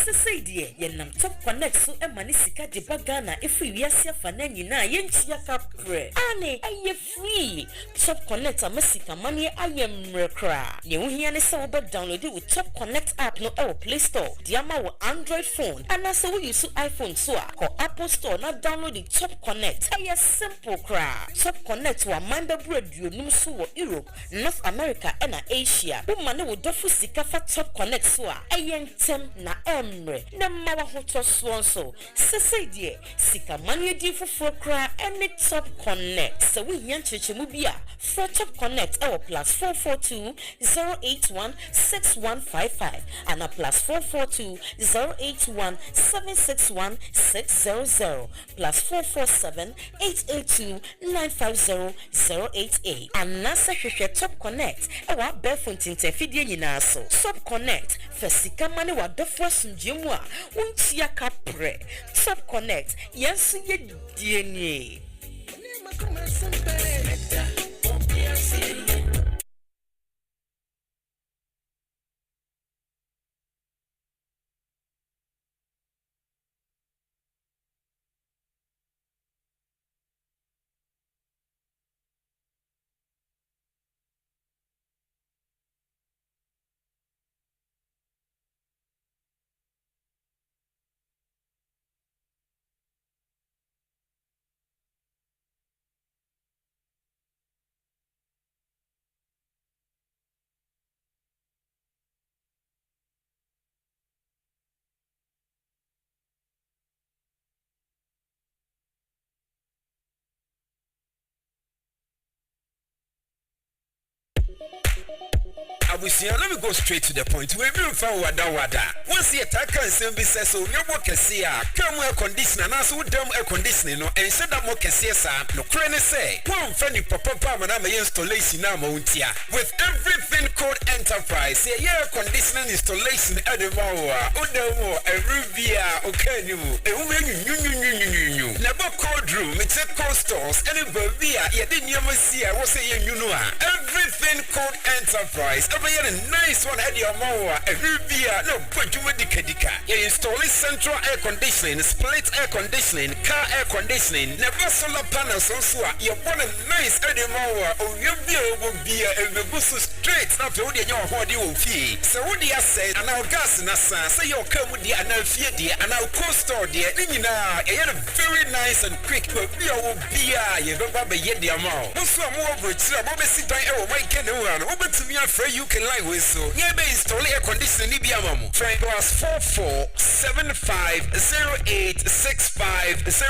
Sesedi yenam top connect so emanisika de bagana efi wiase afana nyina yentia kapre ane aye free top connect amasika mani aye mrekra ye ohia ne se obo download with top connect app no e Play Store diama wo Android phone and so we use iPhone so or Apple Store na download the top connect aye simple cra top connect wa manda radio num so wo Europe North America and Asia woman wo dofu sika fa top connect so aye ntem na emre na mawa hoto so sesedi sika mani di foforo kra any top connect so we yan chechemu bia for top connect our +442 081 6155 and a +442 081 761 600 +447 882 950 088 and nasa hwehwe top connect our barefoot interfidie nyina so top connect fasika mani wa dofo sunjemu a untia kapre top connect yensu ye dieni Let me go straight to the point. We will find wada. Once you attack and send be says so you work come air conditioner and also dumb air conditioning no and said that more no crane say one funny papa and installation now mountia with everything called enterprise air conditioning installation at the Udemo a Rubia okay you never cold room it's a cold stores and a Bavia you didn't ever see I was saying you know everything called enterprise a nice one at your mower a Rubia no but you with the Kadika you install central air conditioning split air conditioning car air conditioning never solar panels also you want a nice at your mower or you be a boost straight not to your body will fee so what do you say and our gas nasa say you come with the analfia dear and our co-store dear now a very nice and quick will be you don't have a yet the amount also more over it's about to sit down my can over to me afraid you can lie with so yeah be install air conditioning be amamu friend was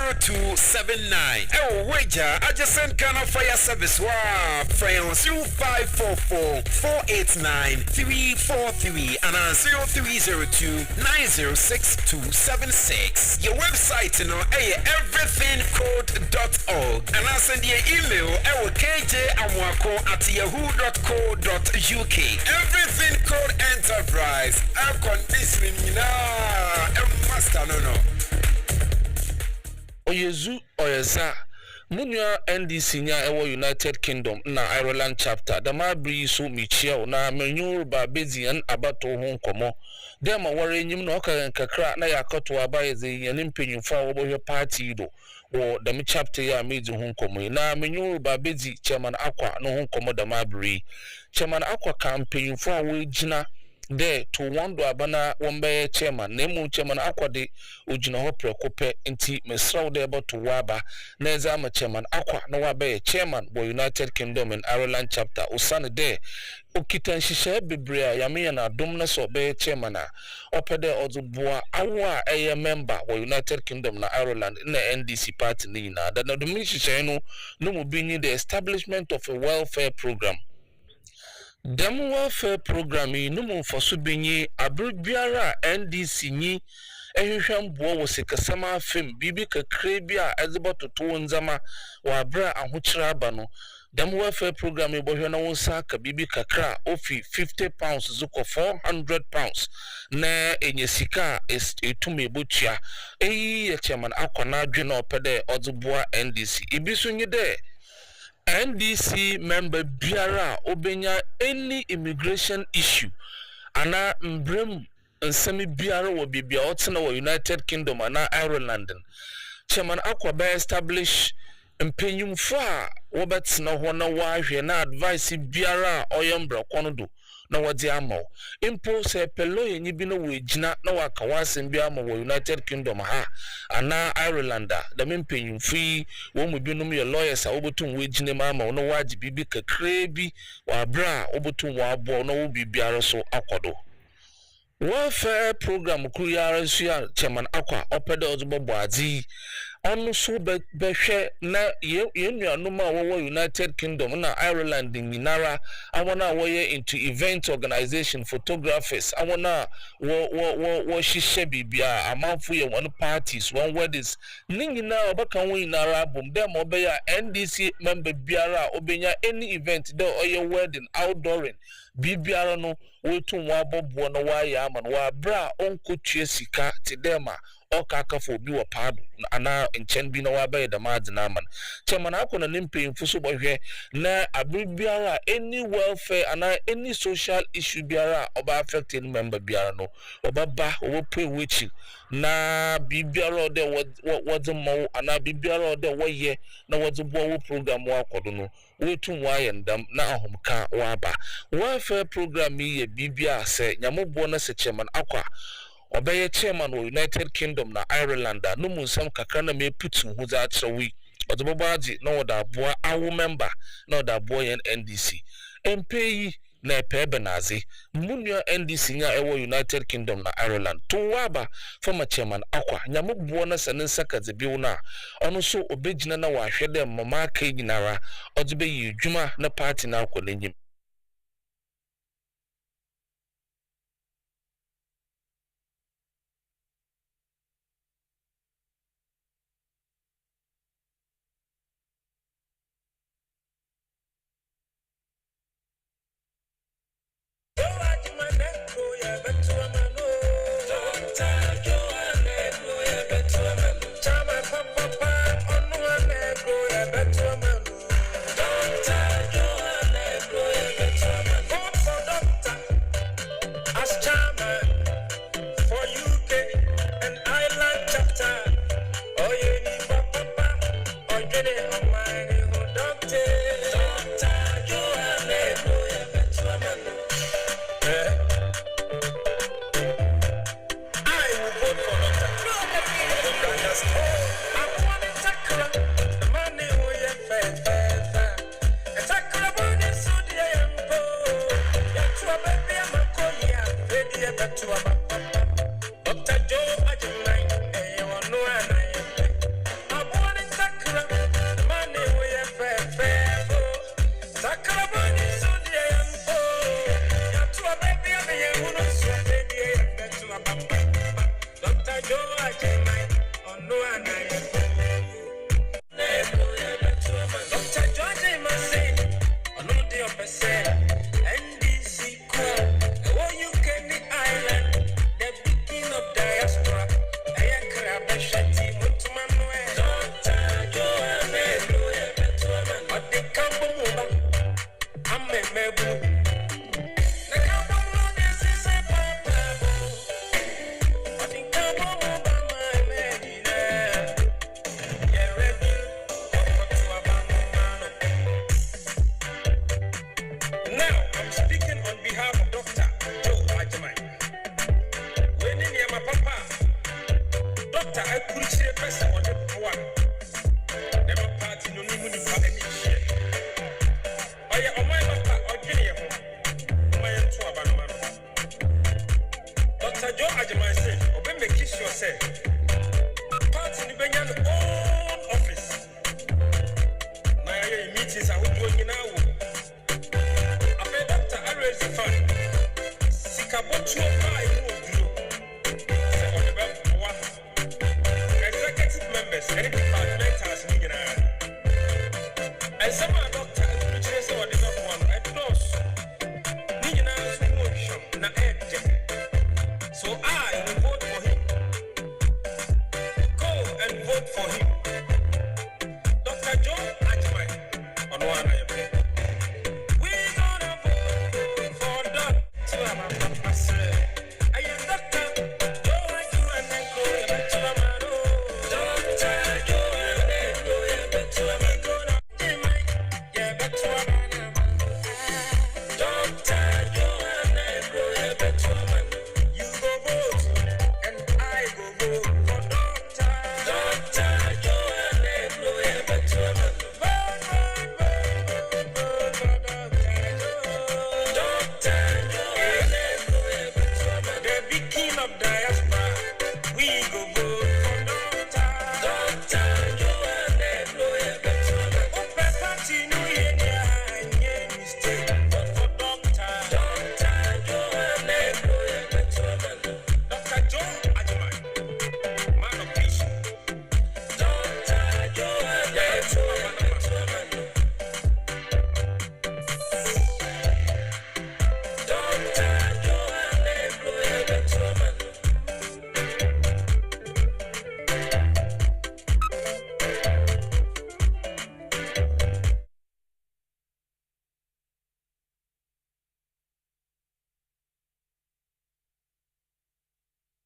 447508650279 wager I just send kind of fire service wow friends 0544489343 and 0302906276 your website you know everythingcode.org and I send you email kjamwako@yahoo.co.uk everything code enterprise air conditioning master no Oyezu oyeza Munya NDC nya ewo United Kingdom na Ireland chapter da ma bri so michia na menyu ba bezian abato ho nkomo dem ma wore nyim na oka kakra na yakoto abaye ze yanim penyumfa wo bo party do wo da mi chapter ya meji ho nkomo na menyu ba bezi chairman akwa no ho nkomo da ma bri chairman akwa campaign for we gina there to one do abana wombe chairman nemu chairman akwade ojina ho prekope nti mesraw de ebo to waba na eza ma chairman akwa na wabe chairman bo United Kingdom and Ireland chapter osane de okitan hihye bebre ya me na dom na so be chairman a opede ozuboa awo a member bo United Kingdom na Ireland na NDC party ni na da na dom hihye no mu bi ni the establishment of a welfare program. Dem welfare program no mo foso benyi abribiara NDC ni ehwehwem bo wo sikasama fem bibi kakra bi a ezeboto to nzama wa bra ahokyere aba no dem welfare program ebohwe na wonsa ka bibi kakra ofi 50 pounds zuko 400 pounds na enyesika etume botua eyi chairman akwana adwe na opede odzeboa NDC ibiso nyide NDC member biara obenya any immigration issue ana mbrem nsemi biara wo bibia otena wo United Kingdom ana Ireland chairman akwa establish mpenyumfo a wobetsena ho na wahwe na advice biara oyembra kono do na wodi amaw impo se pelo yenyi bi no wegina na waka wasem bi amaw wo United Kingdom ha ana Ireland da mpenyumfi wo mu bi no me lawyers a wobotum wegina ma amaw no waji bibi kakra bi wa bra wobotum wa abo na wo bibiara so akodo welfare program kuriyara suya chairman akwa opede ozubobo adi onu so behwe na yenuanuma wo United Kingdom na Ireland nyinara awona wo ye into event organization photographers awona wo shishe bibia amanfo ye one parties one weddings ningina obaka wo nyinara abom dem obeya NDC member biara obenya any event do oye wedding outdooring bibiara no wetu wa bobo no wa ya ama no wa bra onkotue sika ti dema okaka fo bi wo pado ana enchen bi no wa ba da ma na man chairman akona nimpemfu so bohwe na abibiara any welfare ana any social issue biara oba affecting member biara no obaba wo pray wechi na bibiara de wo mo ana bibiara de wo ye na wo bo wo program wa kodo no wetu wa yendam na ahomka wa ba welfare program ye bibia se nyamobo na se chairman akwa obeye chairman wo United Kingdom na Ireland no munsam kakra na me putu hu za atrewi odobobaji na oda boa awo member na oda boa yen NDC MPyi na pebenazi munua NDC nya ewo United Kingdom na Ireland to waba former chairman akwa nyamobo na sanin kaze biu na ono so obegina na wahwede mama aka nyinara odobe yi dwuma na party na akwa n'enyim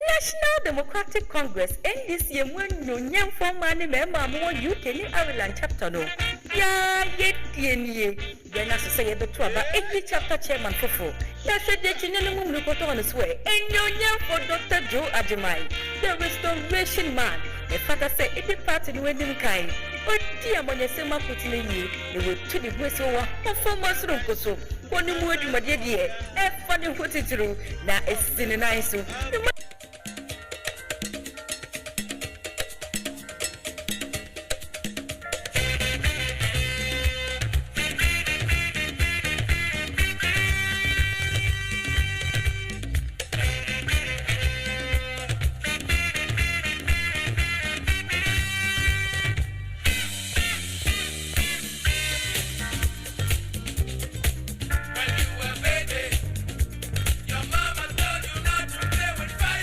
National Democratic Congress NDC when no nyam for money member more UK ni Ireland chapter no. Ya ye then as say the two about 80 chapter chairman fofo. Ya should the chinelo mum no koto on swear. And no nyam for Dr. Joe Ajimai, the restoration man. The father said it be part in wedding kind. But dear Monya Sema Putinini, they will to the voice over performance room koso. One word my dear, funny put it through. Now it's in a nice. Your mama told you not to play with fire.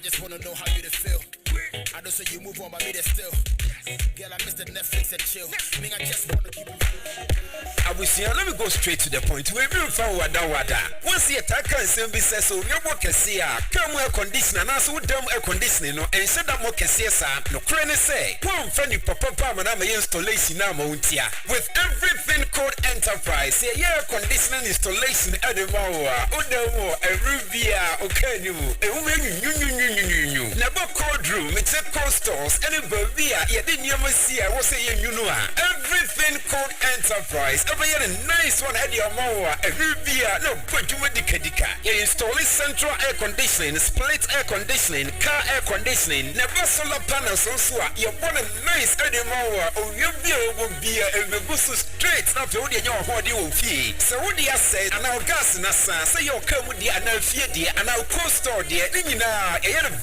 I just wanna know how you feel. I don't say you move on, but me there still. Girl, I miss the Netflix and chill. I just wanna keep it. I will see. Let me go straight to the point. We will find wada. Once you attack and send me says so, you work a see come air conditioner, and also dumb air conditioning, no, and said that more can see no crane say. One friendly papa, and I'm installation now, Mountia. With everything called enterprise, air conditioning installation at the Mawa, Odawo, a Rubia, okay, you, never cold room, it's a cold stores, and a Bavia, you didn't ever see. I was saying, you know, everything called enterprise. Every year, a nice one at your Mawa, a Rubia, no, but you with the Kadika. You install central air conditioning, split air conditioning, car air conditioning, never solar panels, also, you're born a nice at your Mawa, or your beer will be a Busu straight after all your body will fee. So, what do you say? And our gas in a sense, say you'll come with the Anafia, dear, and our cold store, dear, a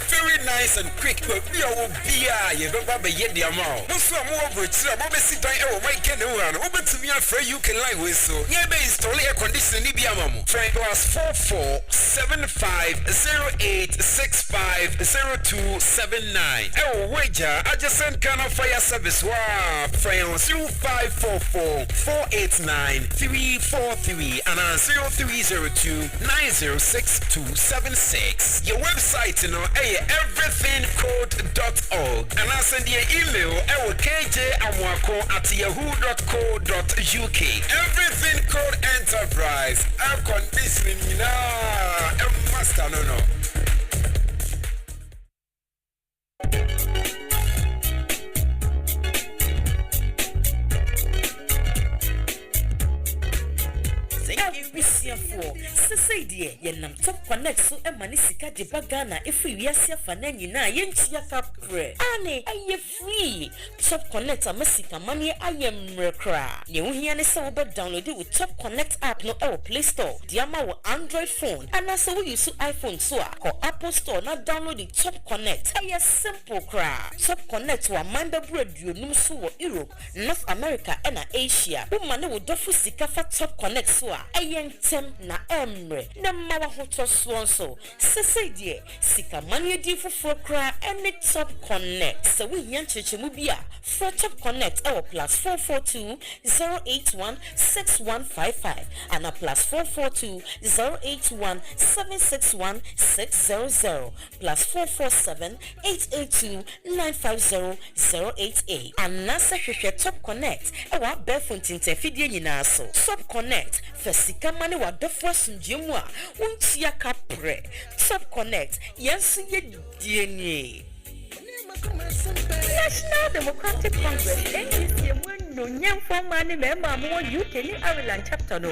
very nice and quick, but we will be a Baba Yet the amount. Most of more of which I'm over sit down, my can over to me, afraid you can lie with so. Yeah, they install air conditioning, Nibiamamo. Frank was 447508650279. Oh, wager, I just sent kind of fire service. Wow, friends, 0544489343 and 0302906276. Your website, you know, everythingcode.org. And I send you email kjamwako@yahoo.co.uk. Everything called enterprise. Air conditioning, you know, master, no. Say dear, yenam top connect so e mani sika de bagana if we yasia fana nyina yentia kapre. Ane aye free. Top connect a masika mani ayem rekra. Ne wo hia ne se wo download with Top Connect app no e Play Store. Diama wo Android phone. And also we use iPhone so or Apple Store na download the Top Connect. Aye simple cra. Top Connect wa manda radio num so wo Europe, North America and Asia. Wo mane wo dofu sika fa Top Connect so aye ntem na na mawa hoto so sese die sika mani di foforo kra any Top Connect so we yan chechemu bia for Top Connect our +442 081 6155 and a +442 081 761 600 +447 882 950 088 and nasa hwehwe Top Connect our barefoot interfidie nyina so Top Connect for sika mani wa dofo sunjemu a untia kapre Top Connect yensu ye DNA. National Democratic Congress NDC no nyam for mani member mo UK ni Ireland chapter no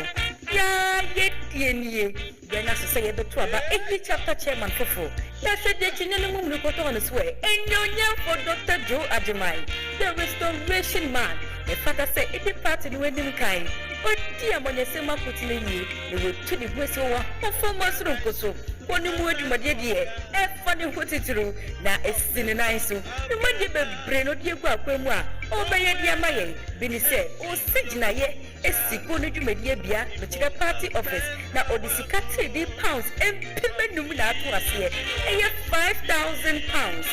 ya ye DNA then as say be to about 80 chapter chairman fofo ya said the chinelo mum no koto on swear enyo nyam for Dr. Joe Ajimai the restoration man the father say it party ni wedim kai but dear Monesema Putilini, they will to the West over for Masrum Koso. One word you made dear, a funny what it through, now it's sin nice. You might give a brain or dear Guaquema, or by a dear Maye, Benny said, or Sejna ye, a sick one you made dear Bia, but you party office. Now, or the Sicati £8 and payment numina to us here, and yet £5,000.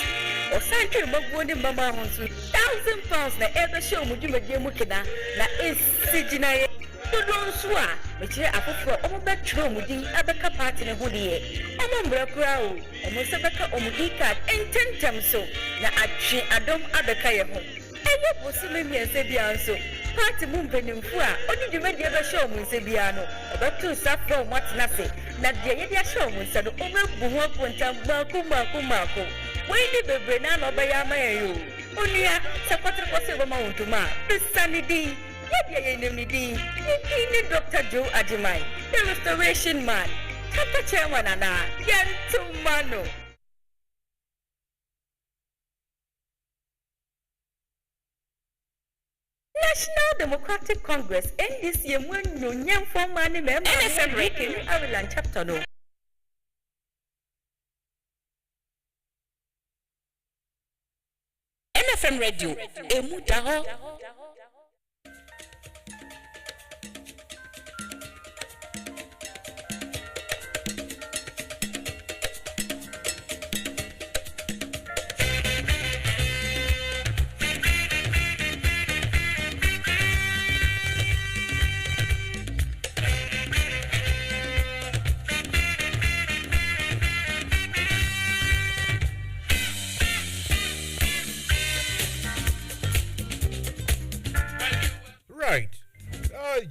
Or Sancho Magwani Mama wants £1,000 na ever show Mujima Mukina, na is Sejna. Don't swear, but you are for all that true Mudi, Abaka party in a hoodie. Amambra crow, and Mosabaka Omudika, and 10 times so. Na Achi Adam Abakaya home. And what was Simi and Sebianso? Party Mumpen in Fua, only the red ever show Munsebiano, about 2 saffron what's nothing. Not the idea show Munsa, the Omer Buhop Marco. Why did the Brennan or Bayama? Only a Sapatra was a mount to ma. The sunny D. Dr. Joe Ajimai, the restoration man, Tata Chairman Anna, Yantumano. National Democratic Congress, NDC, when no young for money member, NFM Radio, Ireland chapter no. NFM Radio, Emutaho.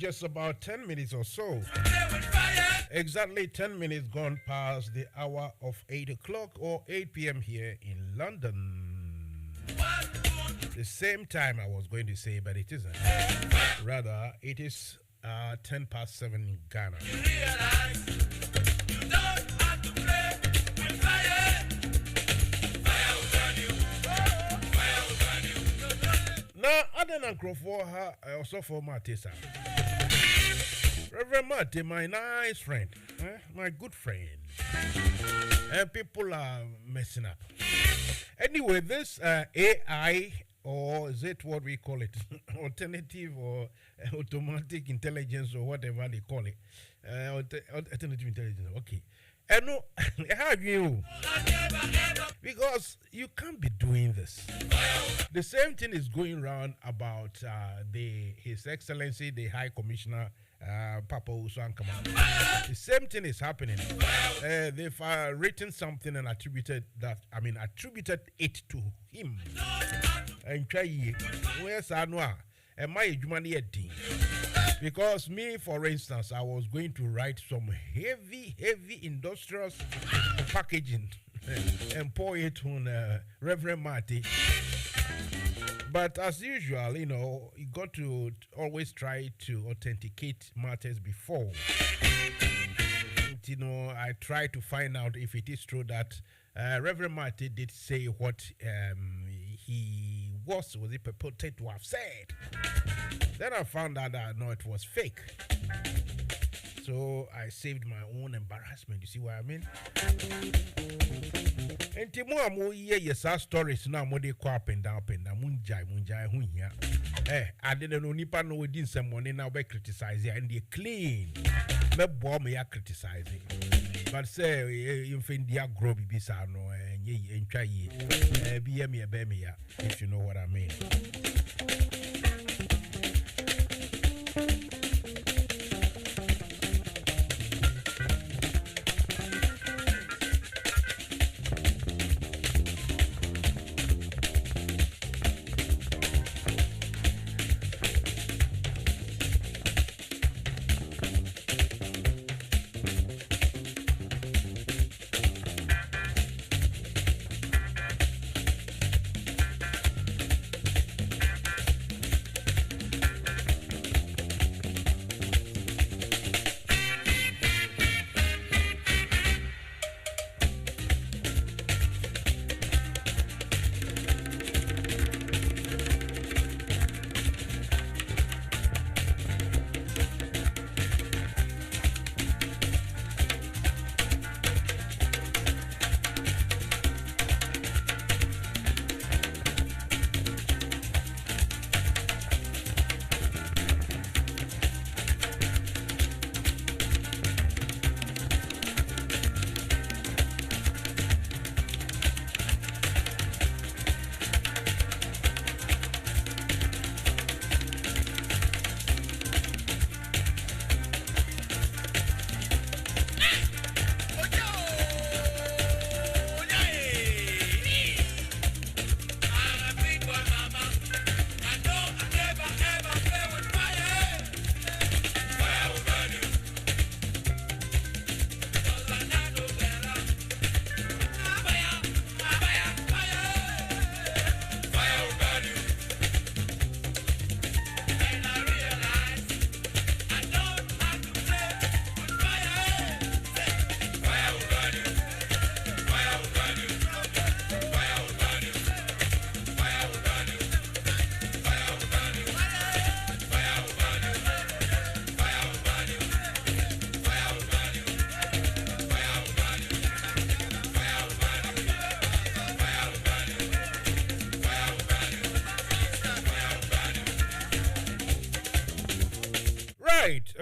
just about 10 minutes or so. Exactly 10 minutes gone past the hour of 8 o'clock or 8 p.m. here in London. The same time I was going to say, but it isn't. Rather, it is 10 past 7 in Ghana. You realize you don't have to play with fire. Fire will burn you. Fire will burn you. Now, other than Crawford, I also for Matisa. Reverend Mate, my nice friend, my good friend. And people are messing up. Anyway, this AI, or is it what we call it? Alternative or automatic intelligence or whatever they call it. Alternative intelligence, okay. And no, how do you? Because you can't be doing this. The same thing is going around about His Excellency, the High Commissioner, Papa Usankama. The same thing is happening. They've written something and attributed it to him. And try where's Anwa? And my Jumani Eddie. Because me, for instance, I was going to write some heavy industrial packaging and pour it on Reverend Marty. But as usual, you got to always try to authenticate matters before. I try to find out if it is true that Reverend Marty did say what he was he purported to have said. Then I found out that no, it was fake. So I saved my own embarrassment. You see what I mean? And Timo yes, our stories now more they up and down munjai hunya. I didn't know nipa no within some money now be criticizing and they clean. Me bomb ya criticizing. But say you find dia grow bibisa no and ye try ye be me if you know what I mean.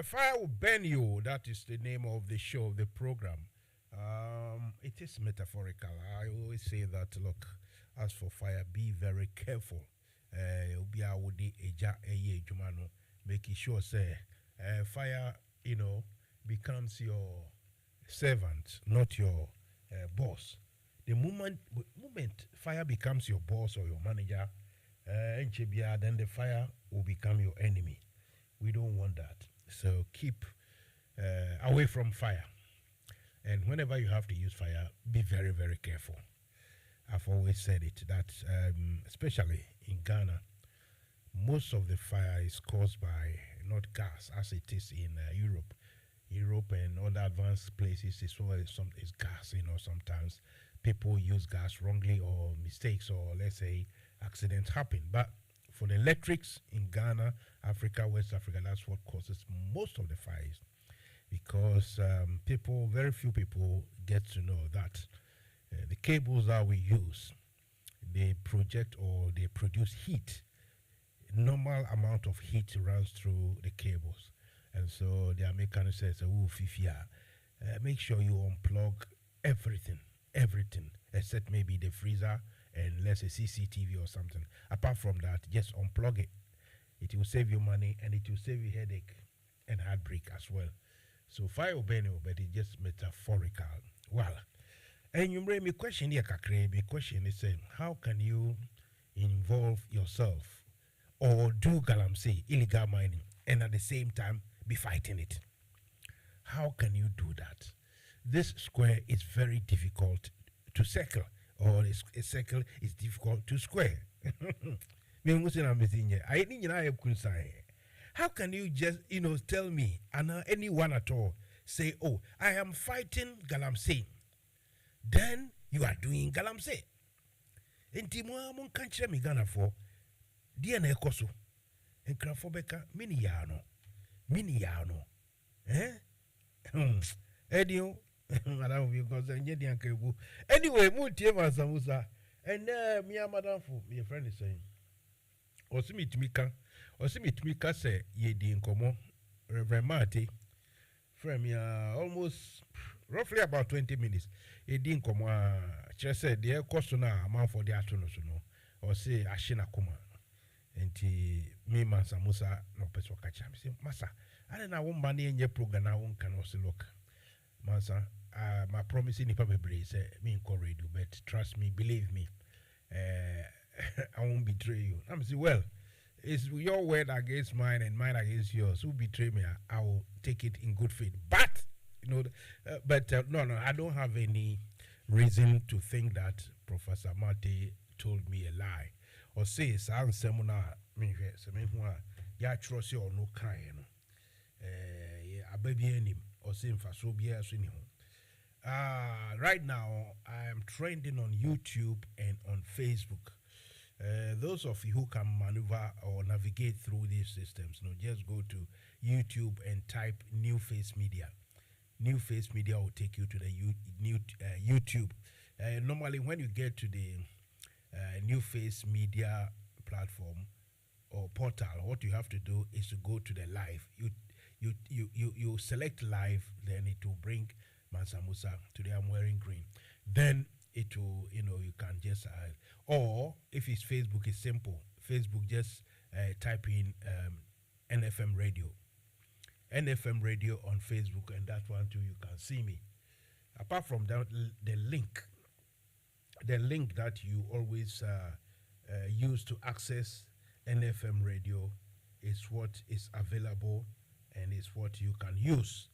Fire will burn you. That is the name of the show, of the program. It is metaphorical. I always say that, look, as for fire, be very careful. Making sure, say, fire, becomes your servant, not your boss. The moment fire becomes your boss or your manager, then the fire will become your enemy. We don't want that. So keep away from fire. And whenever you have to use fire, be very, very careful. I've always said it that, especially in Ghana, most of the fire is caused by not gas as it is in Europe. Europe and other advanced places is always is gas. Sometimes people use gas wrongly or mistakes, or let's say accidents happen. But for the electrics in Ghana, Africa, West Africa, that's what causes most of the fires, because very few people get to know that the cables that we use, they project or they produce heat. Normal amount of heat runs through the cables, and so the mechanic says, "Oh, Fifia, make sure you unplug everything, except maybe the freezer and let's say CCTV or something. Apart from that, just unplug it. It will save you money and it will save you headache and heartbreak as well." So fire obeno, but it's just metaphorical. Well, and you bring me question here, Kakre. My question is saying, how can you involve yourself or do galamsey, illegal mining, and at the same time be fighting it? How can you do that? This square is very difficult to circle, or a circle is difficult to square. How can you just, tell me, and anyone at all, say, "Oh, I am fighting galamsey," then you are doing galamsey. Enti mo amon kanchire mi Ghana for die na ekoso. Enkrafo beka mini yano. Edio madam because enye di ankebu. Anyway, mu tie Mansa Musa. And me and madam for my friend is saying, Osimitmika say ye di nkomo Reverend Marty from almost roughly about 20 minutes. Ye di nkomo just said the cost na amount for the afternoon or say ashina kuma. And me Mansa Musa no peso kacha. Me say Masa, I don't know one money in your program I won't can also look. Mansa, my promise in the public say me encourage you, but trust me, believe me, I won't betray you. I'm say, well, it's your word against mine and mine against yours. Who betray me, I will take it in good faith. But no, I don't have any reason to think that Professor Mate told me a lie or say some seminar. Me ya trust you or no kind. A baby him or say so be as right now I am trending on YouTube and on Facebook. Those of you who can maneuver or navigate through these systems, just go to YouTube and type New Face Media. New Face Media will take you to the YouTube. Normally, when you get to the New Face Media platform or portal, what you have to do is to go to the live. You select live, then it will bring Mansa Musa. Today I'm wearing green. Then it will, you can just, or if it's Facebook, it's simple. Facebook, just type in NFM Radio. NFM Radio on Facebook, and that one too, you can see me. Apart from that, the link that you always use to access NFM Radio is what is available and is what you can use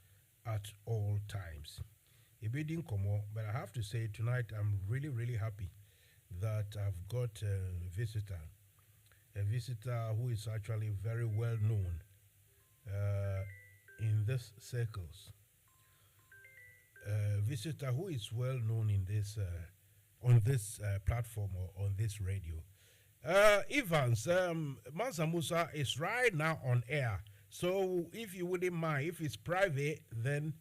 at all times. But I have to say tonight I'm really, really happy that I've got a visitor who is actually very well known in these circles. A visitor who is well known in this on this platform or on this radio. Evans, Mansa Musa is right now on air. So if you wouldn't mind, if it's private, then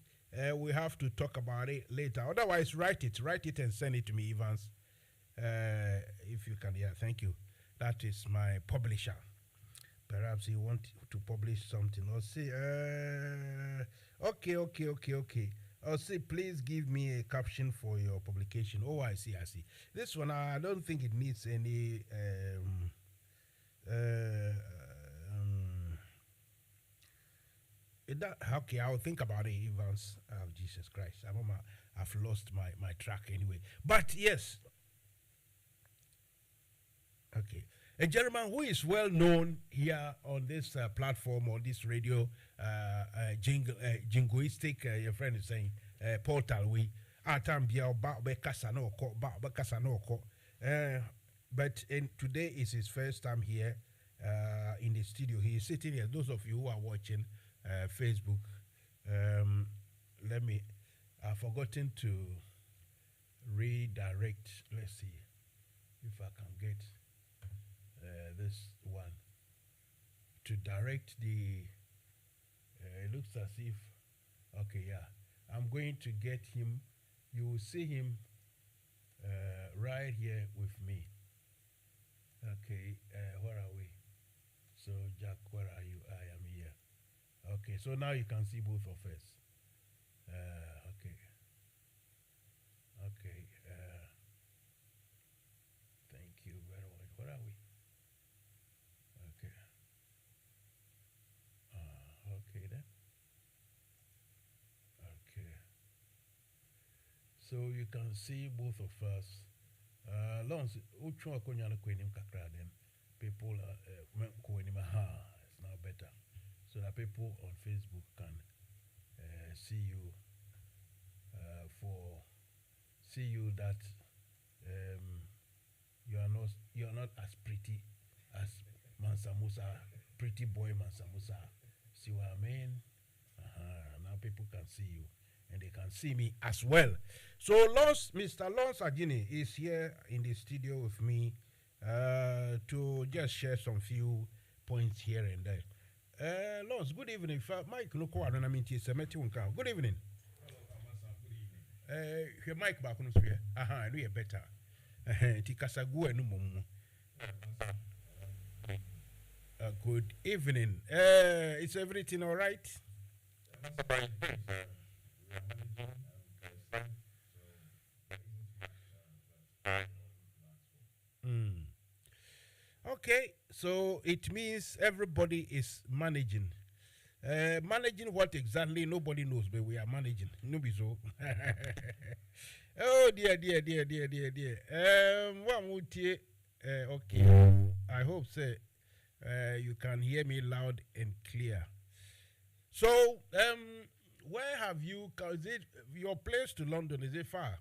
we have to talk about it later. Otherwise, write it and send it to me, Evans. If you can, thank you. That is my publisher. Perhaps you want to publish something. Or say, okay. Or say, please give me a caption for your publication. Oh, I see. This one, I don't think it needs any. Okay, I'll think about it, Evans. Oh, Jesus Christ. I've lost my track anyway. But yes. Okay. a gentleman who is well known here on this platform, on this radio jingoistic, your friend is saying, portal, we but today is his first time here in the studio. He is sitting here. Those of you who are watching Facebook, I've forgotten to redirect. Let's see if I can get this one to direct the. It looks as if, okay, yeah. I'm going to get him. You will see him right here with me. Okay, where are we? So, Jack, where are you? I am here. Okay, so now you can see both of us. Okay. Okay. Thank you very much. Where are we? Okay. Okay then. Okay. So you can see both of us. Lons, which one can you kakra them? People it's now better. So that people on Facebook can see you see you that you are not as pretty as Mansa Musa, pretty boy Mansa Musa. See what I mean? Now people can see you and they can see me as well. So Mr. Lons Agini is here in the studio with me to just share some few points here and there. Lons, good evening. Mike, look what I mean. Good evening. Your mic back on here. I know you better. Tikasagu and Mumu. Good evening. Is everything all right? Okay, so it means everybody is managing. Managing what exactly, nobody knows, but we are managing. No be so. Oh, dear. One more tea. Okay. I hope, sir, you can hear me loud and clear. So, where have you, is it your place to London, is it far?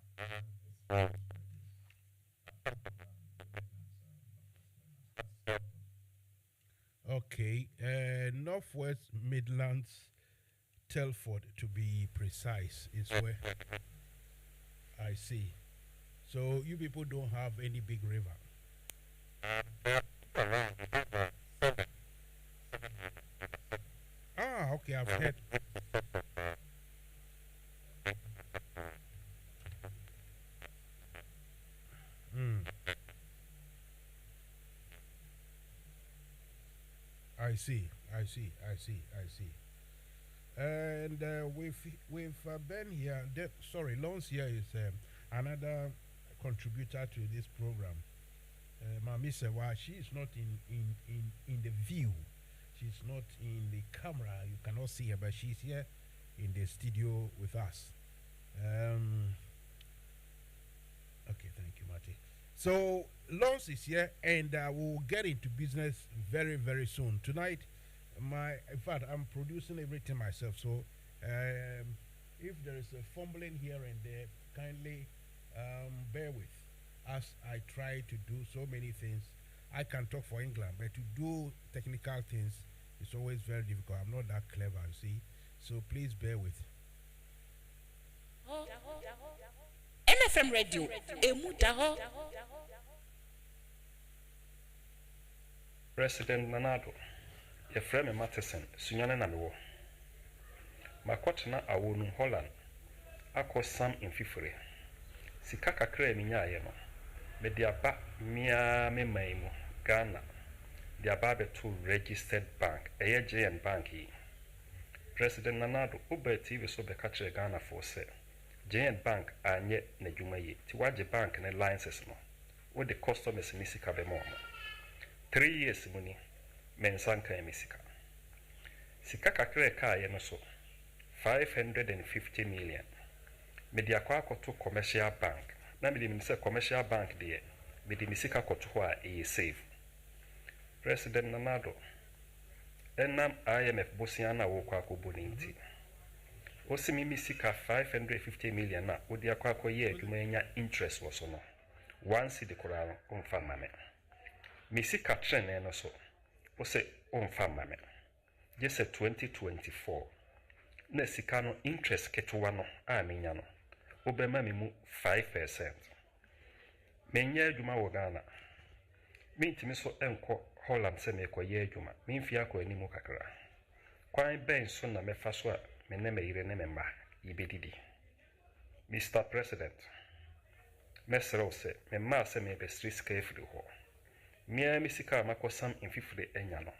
Okay, Northwest Midlands, Telford to be precise, is where I see. So you people don't have any big river. Ah, okay, I've heard. I see. And we've been here. Lons here is another contributor to this program. Mami Sewa, she is not in the view. She's not in the camera. You cannot see her, but she's here in the studio with us. Okay, thank you, Marty. So, Lons is here, and we'll get into business very, very soon. Tonight, in fact, I'm producing everything myself. So, if there is a fumbling here and there, kindly bear with as I try to do so many things. I can talk for England, but to do technical things is always very difficult. I'm not that clever, you see. So, please bear with. NFM Radio, Emudaho. President Nanado, your friend Matheson, Sunyana Namiwo. Makwatna awonu Holland, ako Sam in Fifure. Sikaka kre minya yeno. Mediaba mia me maimu, Ghana. Diababe to registered bank, AJN Bank. President Nanado, Ube TV so bekatre Ghana for sale. JN Bank anye na jumaye. Tiwaje bank na licenses no. With the customers misika be mo. 3 years muni mensanka emisika. Sika kakre ka ye no so 550 million. Media kwa to commercial bank. Na me say commercial bank de me de misika koto ho a e save. President Nanado enam IMF bosiana wo kwa koboninti osimimi sika 550 million na odi akwa koye adwuma nya interest wo so no once the koran omfa mame misika trene no so ose omfa mame just 2024 na sika no interest ketewa no a menya no obema me mu 5%. Menya adwuma wo Ghana mintimi so enko Holland se me koye adwuma mimfi akọ animu kakra kwan ben so na mefa so a me ne meyire ne memma yibedidi. Mr. President, mesrɛ sɛ memma sɛ me be street carefree ho mia misika makosam infifre enya no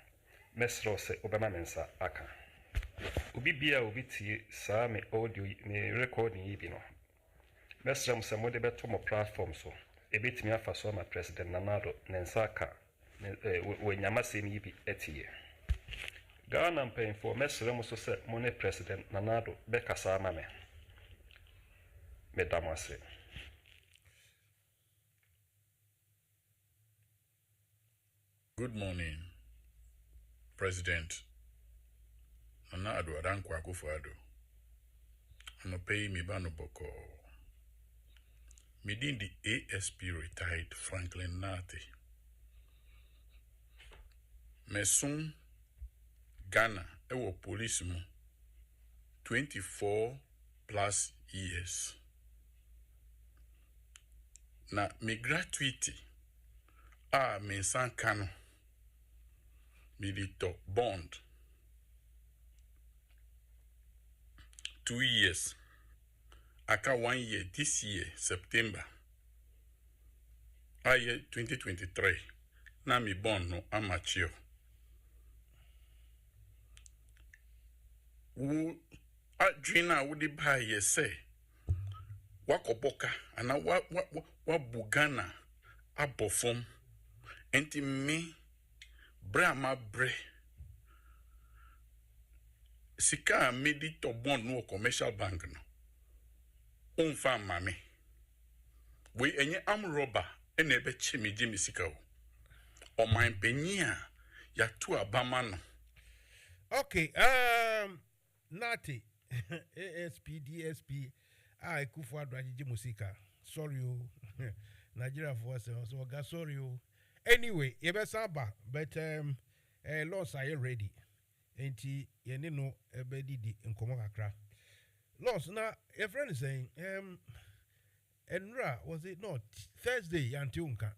mesrɛ sɛ obema mensa aka obi bia obi tie saa me audio me recording yi bi no mesrɛ sɛ mode beto mo platform so ebetimi afa so ma President Nanado nensa aka wenyamasɛm yi bi etie Ghana mpanyinfo mesrɛ mo so sɛ mo ne President Nanado bekasa ama me medamase. Good morning, President Nana Addo Dankwa Akufo-Addo. I'm paying me bano boko. Midin the ASP retired Franklin Nati. Mesun Ghana ewo police mu 24 plus years. Na me gratuity me san kano milito bond 2 years aka 1 year this year September year 2023 na mi bond no amateur wo adwina wo di ba ye say wakoboka ana wa bugana abofom enti me brama bre sika medi to bond no commercial bank no onfa mame we enye am robber ene be chimiji misika o man penyi a ya to abama no. Okay, Nati ASP DSP Akufo-Addo ajiji musika. Sorry o. Nigeria for us so ga sorry o. Anyway, you better samba, but laws are ready. Enti yeni no ebedi di nkomo kakra. Laws na a friend is saying Enra was it not Thursday yantiunka.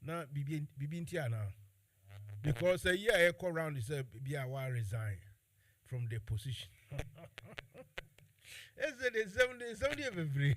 Na bibintia na because a year echo round is Biawa resign from the position. Is it 70 of every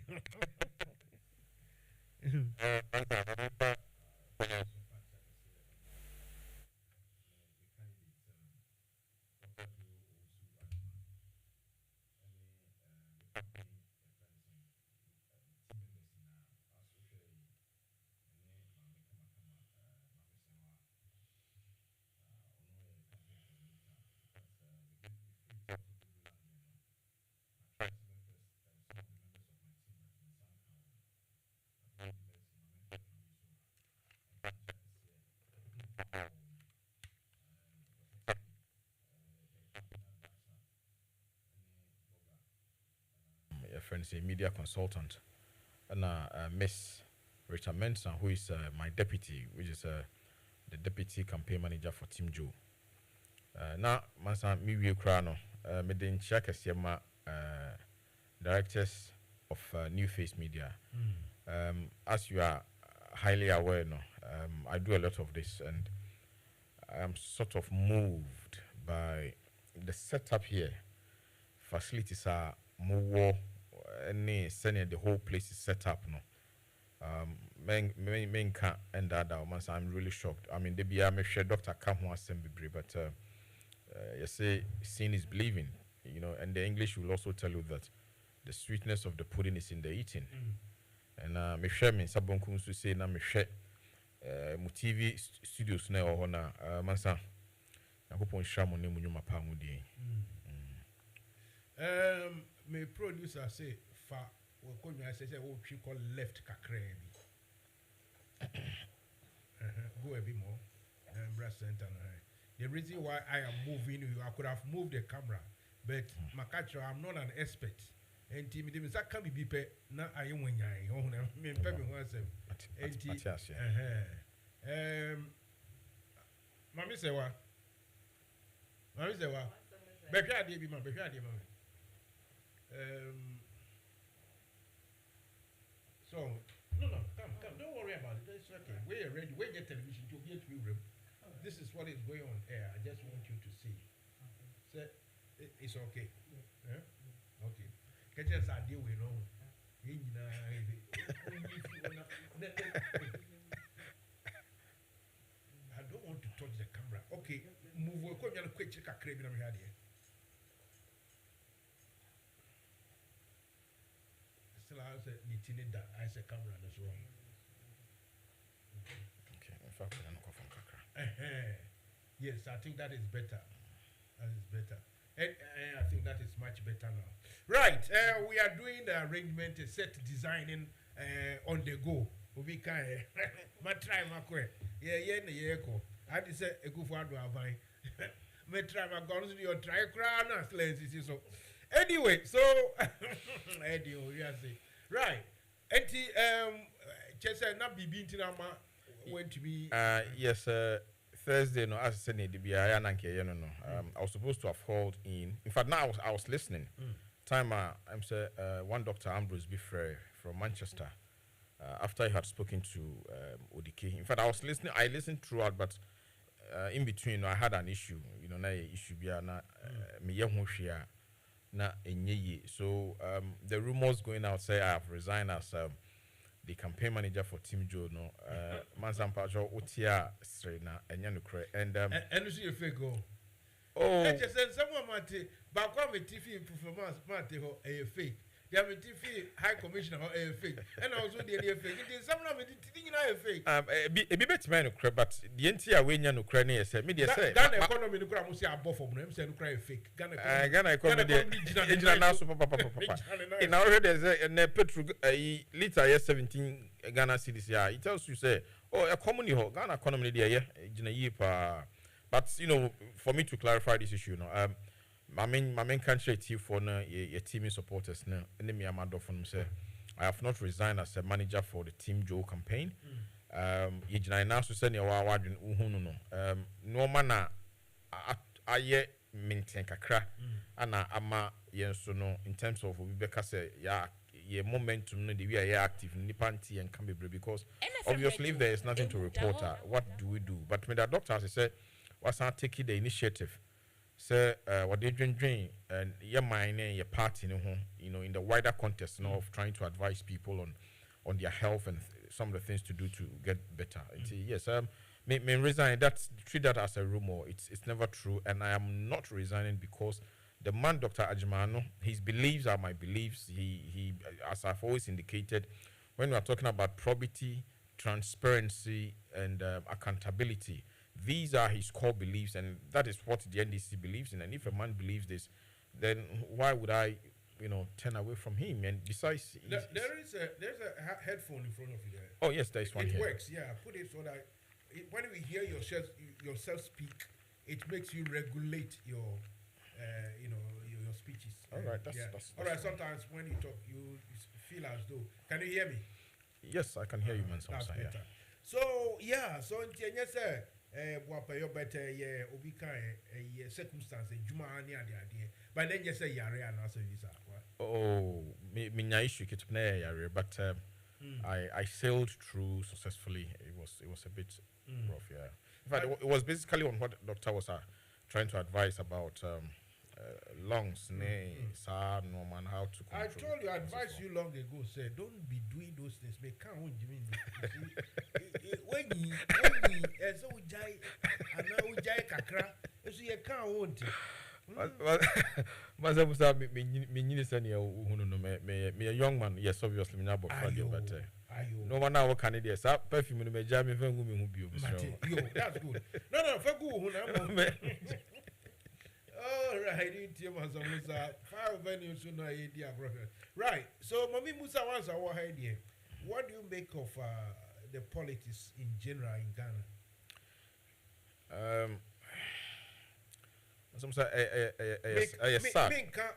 friends, a media consultant, and Miss Richard Mansa, who is my deputy, which is the deputy campaign manager for Team Joe. Now, Mansa, me we crano, me den check directors of New Face Media. As you are highly aware, I do a lot of this, and I am sort of moved by the setup here. Facilities are more. Any sending the whole place is set up no. Men can't end that down. I'm really shocked. I mean, I'm sure Dr. Kamwa Assembly, but you say seeing is believing, you know, and the English will also tell you that the sweetness of the pudding is in the eating. And I'm sure me Sabon Kunsu say na me share mu TV studios na ho na Mansa. I hope on share mo ne mu nyuma pa mu di. My producer say fa we come here say what we call left kakra bi. Go a bit more. breast center. The reason why I am moving you, I could have moved the camera, but Makacho, I'm not an expert. And Timmy, that can be paid. Now I am when I own me. Mammy say what? Mammy say what? Baby, I did, mammy. So, no, come, don't worry about it. It's okay. We're ready. We get television to get through room. This is what is going on air. I just want you to see. So, it's okay. Yeah? Okay. Catch us a deal with no. I don't want to touch the camera. Okay, move. We're going to quick check a crane in here. Still, I said, I said, camera as well. Okay, in fact, I don't go from Kakra. Yes, I think that is better. That is better. And I think that is much better now. Right, we are doing the arrangement, set designing on the go. We can my try my query. Yeah, echo. I just say a good for Adwavine. Me try my guns to your try crown as lenses. So, anyway, so right. Chesa not be beating went to be yes, Thursday, no, as I said, I was supposed to have called in. In fact, now I was listening. Time I'm say one Dr. Ambrose Biffrey from Manchester. After I had spoken to Odike. In fact, I was listening. I listened throughout, but in between, I had an issue. You know, na issue biya na na enye. So the rumors going out say I have resigned as the campaign manager for Team Joe. No, Mansa Musa Otia Strena Enyanukre and see if you go. Oh, I just said someone might back on the TV performance party or a fake. They have a TV high commissioner or a fake, and also the fake. It is someone with the thing in a fake. A bit man, but the entire way you Ukraine said, media say, Ghana economy, the crowd must say above from them, saying cry fake. Ghana economy, in our head, there's a petrol liter, yes, 17 Ghana cedis. Yeah, it tells you, say, oh, a common Ghana economy, but you know, for me to clarify this issue, my main country for your team supporters now. And me say I have not resigned as a manager for the Team Joe campaign. You now to send your no man I maintain kakra and ama so no in terms of because your momentum the way are active nipanti and can be because NFM obviously Radio if there is nothing to report, what do we do? But me the doctor as I said was not taking the initiative. So what they drink and your mind and your party, you know, in the wider context, of trying to advise people on their health and some of the things to do to get better. Yes, may resign. Treat that as a rumor. It's never true, and I am not resigning because the man, Dr. Ajimano, his beliefs are my beliefs. He, as I've always indicated, when we are talking about probity, transparency, and accountability. These are his core beliefs, and that is what the NDC believes in. And if a man believes this, then why would I, turn away from him? And besides, there's a headphone in front of you there. Oh yes, there is one it here. It works, yeah. Put it so that when we hear yourself speak, it makes you regulate your speeches. All right, that's all right. Sometimes when you talk, you feel as though. Can you hear me? Yes, I can hear you, Mansa Musa. That's better. So so yes, sir. Your better circumstance, but then just say yare and also visa. Oh, me issue but I sailed through successfully. It was a bit rough, yeah. In fact, it was basically on what the doctor was trying to advise about lungs, how to control. I told you, I advised you long ago, sir, don't be doing those things. Make count when you so jai and now jai kakra, so you can't want it. Mansa Musa, me a young man, yes, obviously, me not but no one now can it perfume in the jam if I'm that's good. No, for good. All right, Mansa Musa, 5 venues to know idea, brother. Right, so Mami Musa wants our idea. What do you make of the politics in general in Ghana? Some say sad.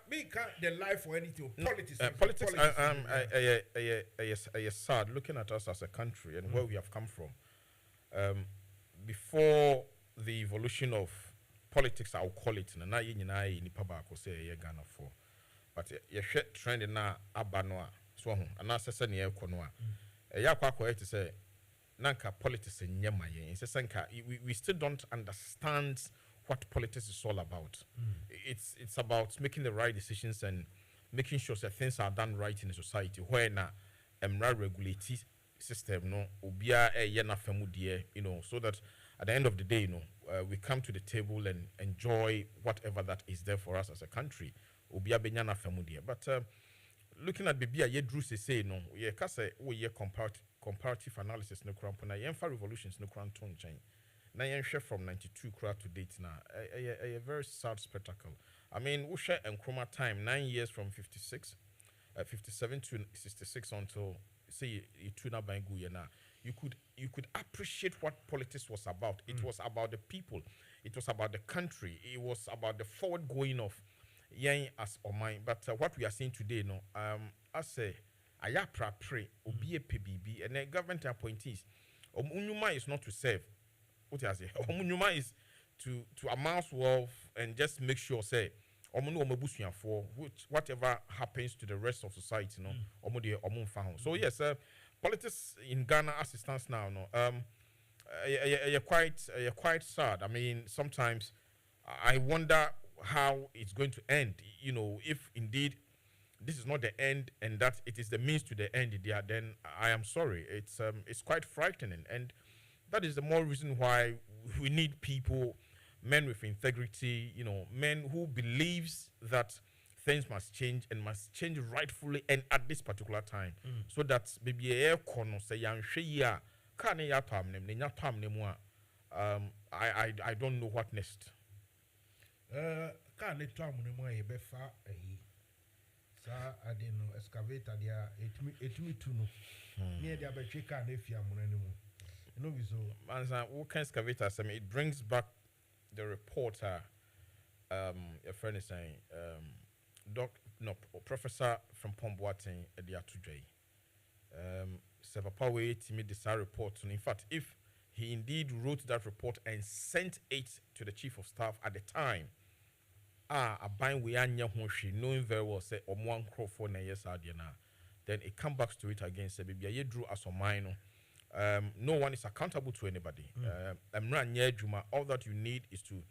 Me can't the life for anything. Politics. Politics. Sad. Looking at us as a country and where we have come from. Before the evolution of politics, I'll call it. Na yinai ni paba ko say Ghana for. But you share trend na abanoa. So and asese ne ekonoa. Ya kwa ko to say nanka politics nyema yen. Sanka we still don't understand what politics is all about. It's about making the right decisions and making sure that things are done right in the society. Where na regulated system no obia na famudie, so that at the end of the day, we come to the table and enjoy whatever that is there for us as a country. Obia benya na famudie. But looking at bibia ye drew say no, ye kase wo ye comparative analysis no krampona ye fa revolutions no kranton chain. Na yen share from 92 crowd to date now. A very sad spectacle. I mean, we share Nkrumah time 9 years from 57 to 66 until say Ituna Bangu now. You could appreciate what politics was about. It was about the people. It was about the country. It was about the forward going of yen as or mine. But what we are seeing today, I say ayapra pray obi PBB and the government appointees. Unyuma is not to serve. What I say, Omunuma is to amass wealth and just make sure say for whatever happens to the rest of society, So yes, politics in Ghana as it stands now, you're quite sad. I mean, sometimes I wonder how it's going to end. If indeed this is not the end and that it is the means to the end, then I am sorry. It's quite frightening, and that is the more reason why we need people, men with integrity, men who believes that things must change and must change rightfully and at this particular time. So that maybe a kono say yan ya kane ya tam ne nya tam ne mu I don't know what next. Kane tam ne mu e be fa sa ade no excavator dia etumi tu no. Ne dia be twe kane fia mu ne mu. Mansa, who can excavate us? I mean, it brings back the reporter, your friend is saying, Professor from Pomboating Ediatujay. Sevapawe Timmy this report. In fact, if he indeed wrote that report and sent it to the chief of staff at the time, a bind we anya she knowing very well say one crow for na yes then it come back to it again. Say baby, you drew as a minor. No one is accountable to anybody. All that you need is to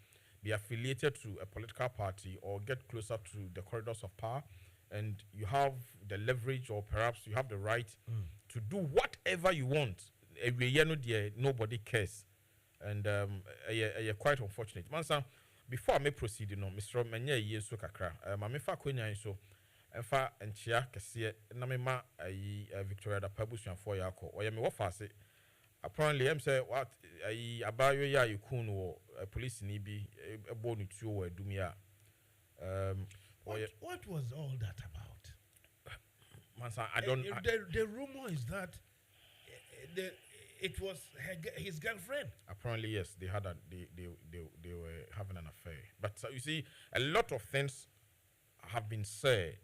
be affiliated to a political party or get closer to the corridors of power, and you have the leverage or perhaps you have the right to do whatever you want. Nobody cares, and you're quite unfortunate. Mansa, before I may proceed, Mr. Mania years so kakra, Mamifa Quenya so. Enfa enchia kese na mema Victoria da Pabusian for yako or me wofase apparently am say what abayo ya yikun wo police ni bi ebonu tuo wa dumia what was all that about? Mansa, I don't the rumor is that it was his girlfriend. Apparently yes, they were having an affair, but you see a lot of things have been said.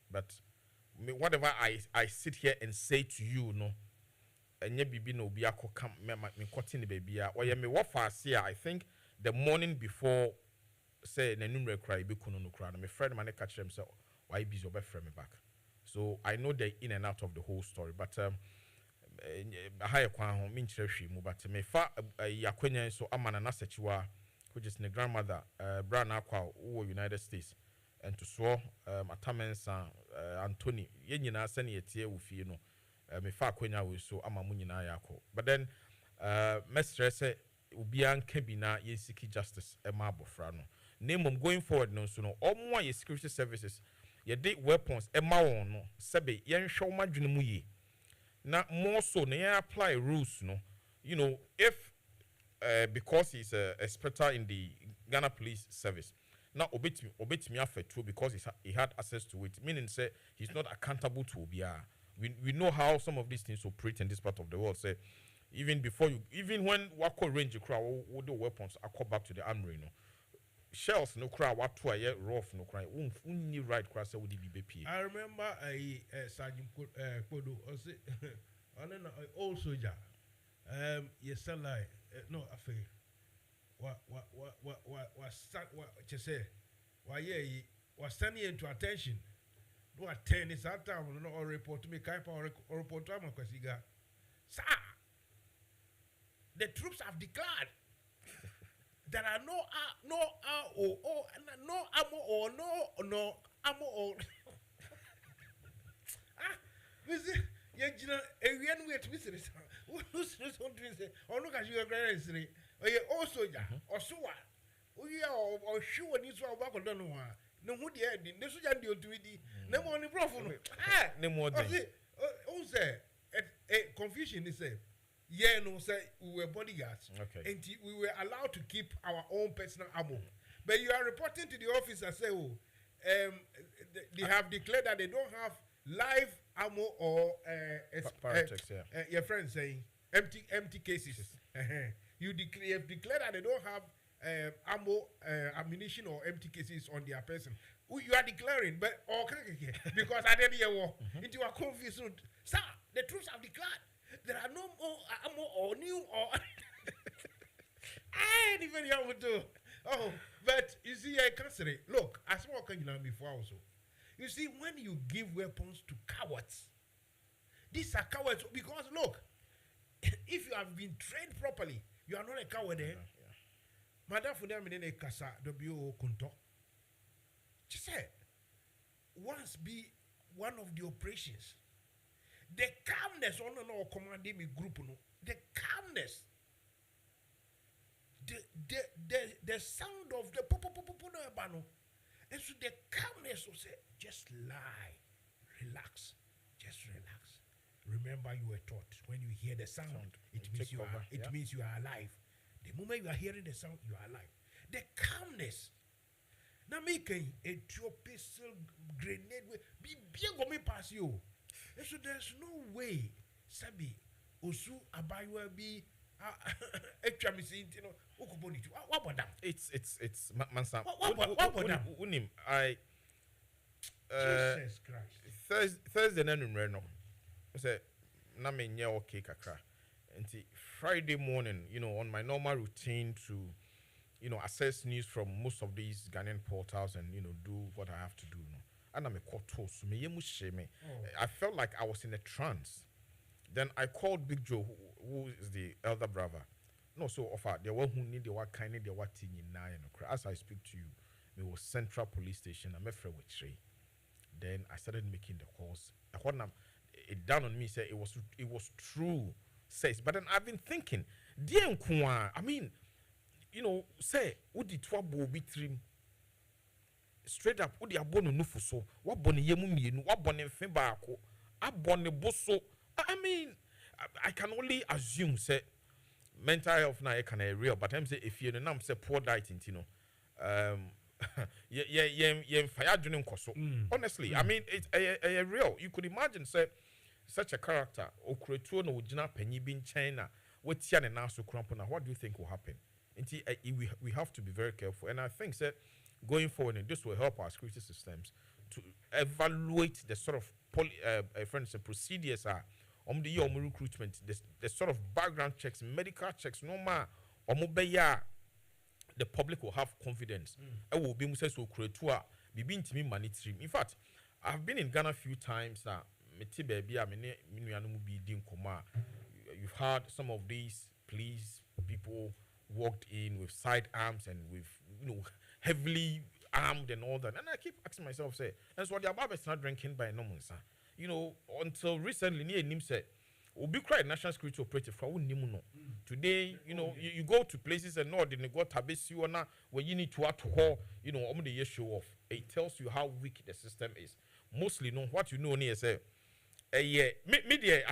But whatever I sit here and say to you, and bibi no be ako come me cutting the baby or me what fast here. I think the morning before say the number cry be kuno no cry. My friend man catch him say why busy over friend me back. So I know the in and out of the whole story. But higher kwan home min chire mu but me fa yakwenya so amana na sechiwa which is the grandmother Brown Aqua United States. And to swear, Atamensa, Anthony, Yenina, send ye tear with you, me fa quenya we so amamunina yako. But then, Mestre said, Ubian Kebina, ye seek justice, a marble frano. Name going forward, no sooner, or more ye security services, ye date weapons, a maon, no, Sebe, yen show my junumuye. Now, more so, ne apply rules, no, if because he's a expert in the Ghana Police Service. Now, obey me after too because he had access to it. Meaning, say he's not accountable to Obia. We know how some of these things operate in this part of the world. Say even before you, even when wako range you cry, what the weapons I call back to the armory, no. Shells no cry, what to a yet rough no cry. Only right cross would be BP. I remember a Sergeant Kodo, or say, I don't know, old soldier. Yes, like no affair. What you say? Why, yeah, was standing into attention. Do attend this at time or report to me, Kaipa or report to Amakwasiga. Sir, the troops have declared there are no ammo or no ammo or visit a way to visit. Who's something or look at your grandson or your old soldier or so what? We are or shoe and you saw back on don't know. No, who the end in the Sujan deal to it. No more in profile. No more. Oh, say a confusion is say. Yeah, no, say we were bodyguards. Okay. And we were allowed to keep our own personal ammo. But you are reporting to the office and say, oh, they have declared that they don't have live ammo or your friend saying empty cases. You have declared that they don't have ammo, ammunition or empty cases on their person. You are declaring, but because I didn't hear war. Into a confusion, sir. The troops have declared there are no more ammo or new or anybody I would do. Oh, but you see, I can't say. Look, I spoke before also. You see, when you give weapons to cowards, these are cowards because look, if you have been trained properly, you are not a coward. Madam Fudamine Kasa W Kunto. She said, once be one of the operations, the calmness on no commanding me group no, the calmness, the sound of the no, and so the calmness will say, just lie, relax, just relax. Remember, you were taught when you hear the sound, it means you are alive. The moment you are hearing the sound, you are alive. The calmness. Now make a tropical grenade be big me pass you. And so there's no way, Sabi, Osu Abaywa be what about that? It's Mansa. What about that? Unim, I Jesus Christ. Thursday night in Reno. I said, na me nye okay kakra. And Friday morning, on my normal routine to, assess news from most of these Ghanaian portals and, do what I have to do. And I'm a quarto, so I felt like I was in a trance. Then I called Big Joe, who is the elder brother. No, so offer the one who need the what kind of the what in nine. As I speak to you, it was Central Police Station. I'm afraid with Trey. Then I started making the calls. It dawned on me, say it was true. Says, but then I've been thinking, dear I mean, say, would the trouble be trim straight up? Would the abono no for so? What bonny yemu, what bonny fembako? A bonny bosso. I mean, I can only assume, say, mental health now can a real, but I'm say if you're the say poor dieting, fire doing koso. Honestly, I mean, it's a real. You could imagine, say, such a character, Okretuo no Jina Penny being China, what Tian and Nasu Crampona, what do you think will happen? And we have to be very careful. And I think that going forward, and this will help our security systems to evaluate the sort of for instance, procedures are on the year recruitment, the sort of background checks, medical checks, no more, the public will have confidence. I will be Musa so Okretua, be being to me monitoring. In fact, I've been in Ghana a few times now. You've heard some of these police people walked in with sidearms and with heavily armed and all that, and I keep asking myself, say, that's what the Ababa is not drinking by no one, sir. Until recently, near Nim said, "Will be quite national security operative for no." Today, you go to places and know they go tabesi where you need to act to haul, the year show off. It tells you how weak the system is. Mostly, what you know near say. Media,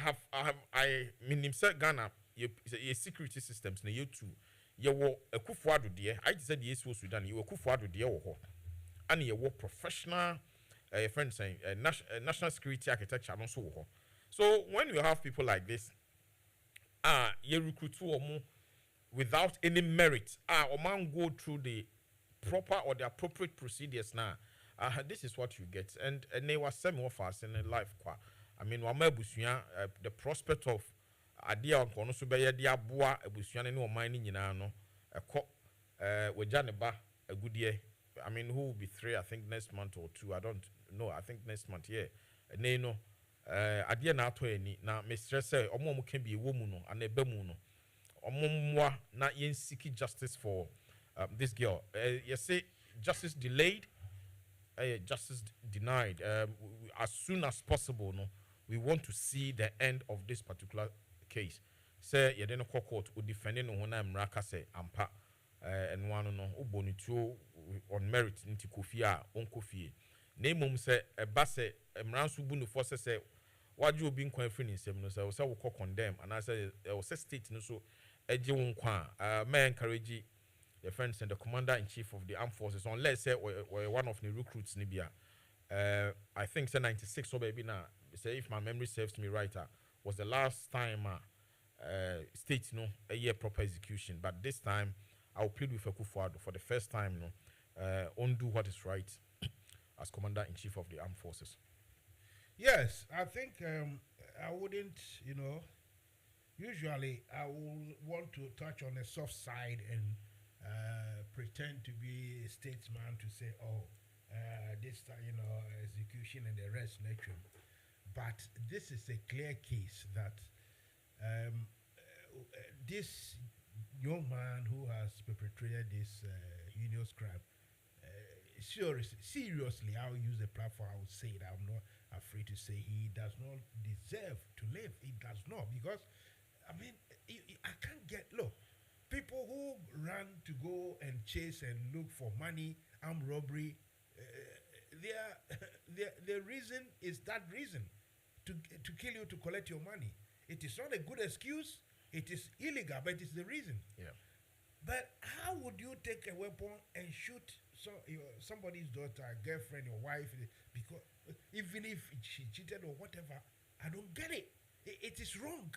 I mean, Ghana, your security systems, na you too. You were a kufuado dear. I said yes, was Sudan. You were kufuado dear, and you were professional, friend saying, national security architecture. So when you have people like this, you recruit omo without any merit. Oman go through the proper or the appropriate procedures now. This is what you get. And they were semi of us in life. I mean, the prospect of idea on kono so be dia boa abusuan ne o man ni nyina no wajaneba a good year. I mean, who will be 3, I think next month or 2, I don't know, I think next month, yeah. Ne no idea na to any na me stress say omo can be a woman no and a bemu no omo na yen seek justice for this girl. You say justice delayed, justice denied. As soon as possible, no, we want to see the end of this particular case. Say you didn't court or defending on Mraka say ampa and one no ubonito on merit into kofia on kofi. Name say a basse Mransu bunu force say what you been confident him no say we condemn and I say state no so eji wonkwa may encourage the friends and the commander in chief of the armed forces unless say or one of the recruits nibia I think say 96 so baby now say if my memory serves me right was the last time state a year proper execution, but this time I'll plead with Akufo-Addo for the first time undo what is right as commander in chief of the armed forces. Yes, I think I wouldn't, usually I will want to touch on the soft side and pretend to be a statesman to say, this time, execution and the rest nature. But this is a clear case that this young man who has perpetrated this heinous crime, seriously, I'll use the platform, I would say it, I'm not afraid to say he does not deserve to live. He does not, because, I mean, I can't get, look, people who run to go and chase and look for money, armed robbery, their reason is that reason, to kill you, to collect your money. It is not a good excuse. It is illegal, but it's the reason. Yeah. But how would you take a weapon and shoot somebody's daughter, girlfriend, or wife? Because even if she cheated or whatever, I don't get it. It is wrong.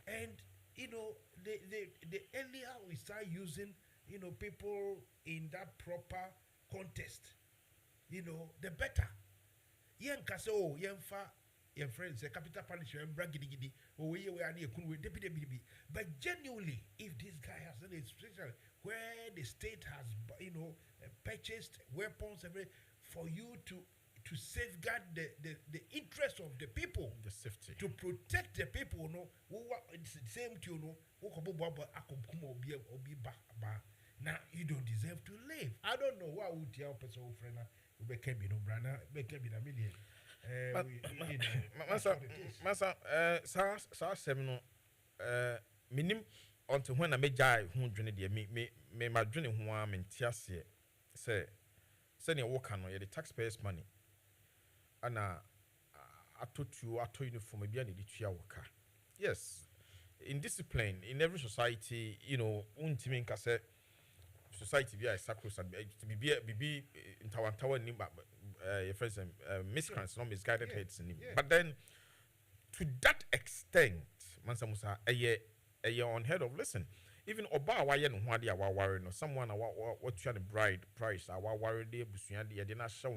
And the earlier we start using people in that proper context, the better. Yen kase yen fa. Your friends say capital punishment bragidigi or but genuinely, if this guy has done a situation where the state has purchased weapons for you to safeguard the interest of the people, the safety, to protect the people, it's the same to now you don't deserve to live. I don't know what would your person friend Mansa, Seminole, minim until when I may die, who drink it, me, my drinking who am in Tiasia, say, send your work on the taxpayers' money. And I told you for maybe I need to work. Yes, in discipline, in every society, untiming cassette. Society be a sacrosanct to be in Tower Nimba, your friends, miscreants, not misguided heads. But then, to that extent, Mansa Musa, a year unheard of. Listen, even Oba Wayan Wadi our warren or someone what you had a bride price, our warrior de Busuandi, I did not show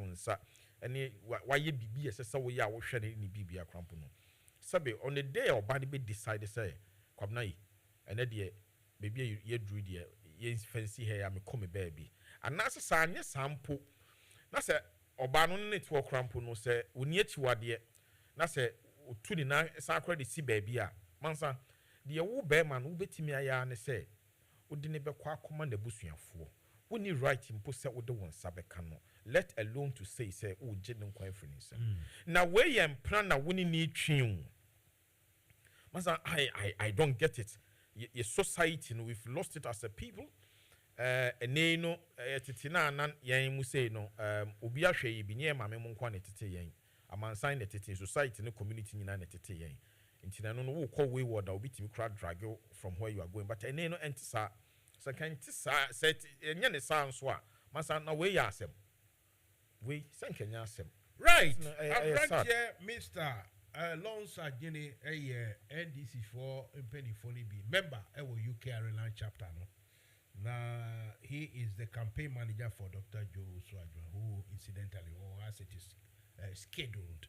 and why you be as a so we are shedding in Bibia Crampuno. Sabe on the day or body be decided, say, Kwabnai, and Eddie, baby, you drew dear. Yes, fancy hair, I'm a come baby. And that's a sign, yes, sample. That's a Obano network crampo no say, we need you are dear. That's a 29 sacred see baby. Mansa, the old bearman who bet me a yarn say, would never quite command the bush for. When you write him, post out with the one sabacano, let alone to say, oh, genuine conference. Now, where you am plan a winning need tune. Mansa, I don't get it. Your society, we've lost it as a people. And titina nan yan say no, Ubia Shay be near my memon yan. A man signed the society no community in an yan. In Tinano will call wayward or beat him crowd drag you from where you are going. But I know enter so can set any sounds what Massa no way yasem. We sank and yasem. Right. I'm right here, Mr. Loans are Jenny a NDC for Penny Phony be member UK Ireland chapter. No? Now he is the campaign manager for Dr. Joe Swadra, who incidentally, or as it is scheduled,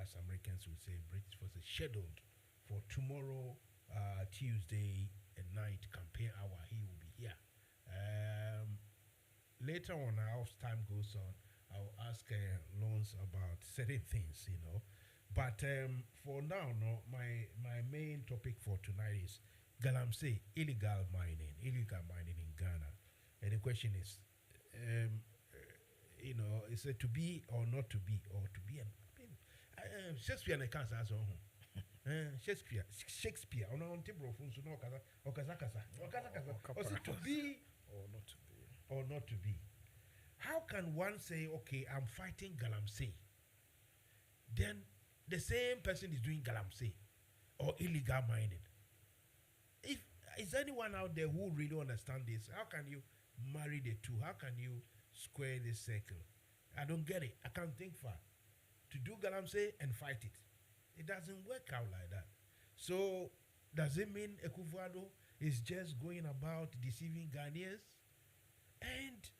as Americans would say, British was scheduled for tomorrow, Tuesday night campaign hour. He will be here. Later on, as time goes on, I'll ask Loans about certain things, But for now, no, my main topic for tonight is Galamsey, illegal mining in Ghana. And the question is, is it to be or not to be, or to be? Shakespeare and can't answer. Shakespeare, on Tibro, or Kazakasa, or to be or not to be. Or not to be. How can one say, okay, I'm fighting Galamsey, then the same person is doing Galamsey or illegal mining? If is anyone out there who really understand this, how can you marry the two? How can you square this circle? I don't get it. I can't think far. To do Galamsey and fight it, it doesn't work out like that. So does it mean Ekufuado is just going about deceiving Ghanaians? And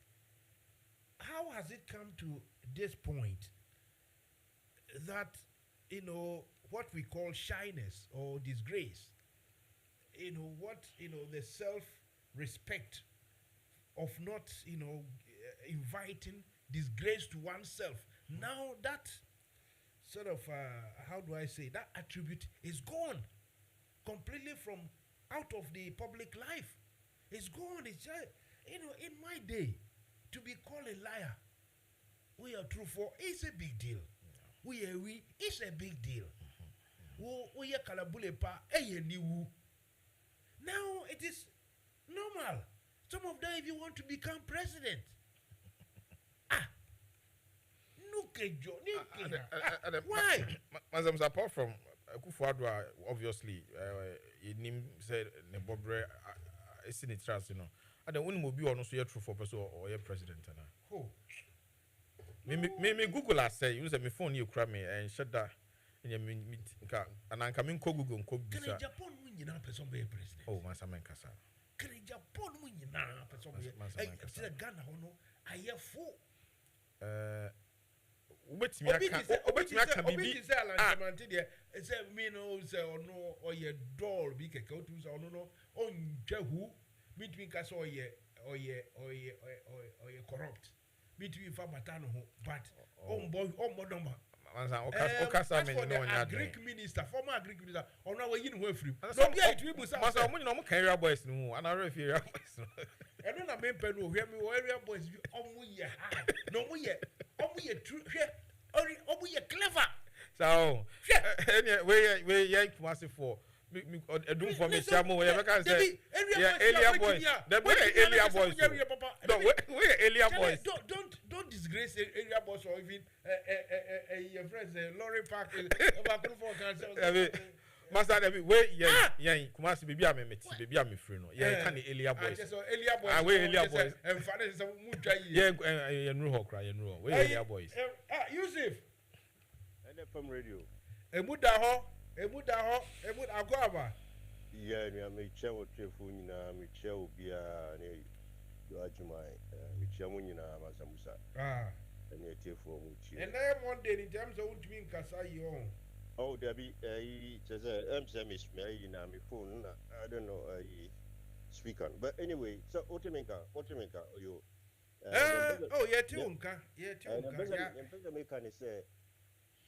how has it come to this point that what we call shyness or disgrace, the self-respect of not inviting disgrace to oneself, now that sort of how do I say, that attribute is gone completely from out of the public life. It's gone. It's just, in my day, to be called a liar, we are true for, it's a big deal. It's a big deal. We are kalabulepa, now it is normal. Some of them even want to become president. Why? Mansa, apart from Ekufuado, obviously, he said Nebobre is in the trust, I don't want to be on also true for person or your president. Who? Me Google has say use my phone you cram me and shut that in your meet and I'm coming Google and Can Japan win you now person be president? Oh, Mansa Musa. Can Japan win you now person be? Hey, Ghana hono aye full. Obet me can be say Alantamante there. Say me no say or your doll be ke go to say no on jehu between kaso or ye corrupt between Fabatano but on modoma. Mansa okasa me no nya Greek minister, former Greek minister, on our yin way free. No be it we say Mansa mo no carry boys no and I refer area boys. I don't know me penu hear me area boys omo ye hard. No mo ye true omo ye clever. So we Kumasi for do for me chamo we can say yeah area boys the boy area boys no we area boys don't disgrace area boys or even your friends Lorry Park Master we yeah Kumasi baby am meti baby am free no yeah can area boys ah we area boys and father is mudwa yeah yenru ho kra yenru we area boys Yusuf NFM Radio emuda ho agwaba yeah me ameche wo trefu nyina meche obia ne do ajumai meche mo nyina Mansa Musa ene trefu mo chi and I Monday in terms of what mean kasa yo oh there be just MSM me na me phone I don't know speak on but anyway so otemenka yo oh yeah tunka and me can say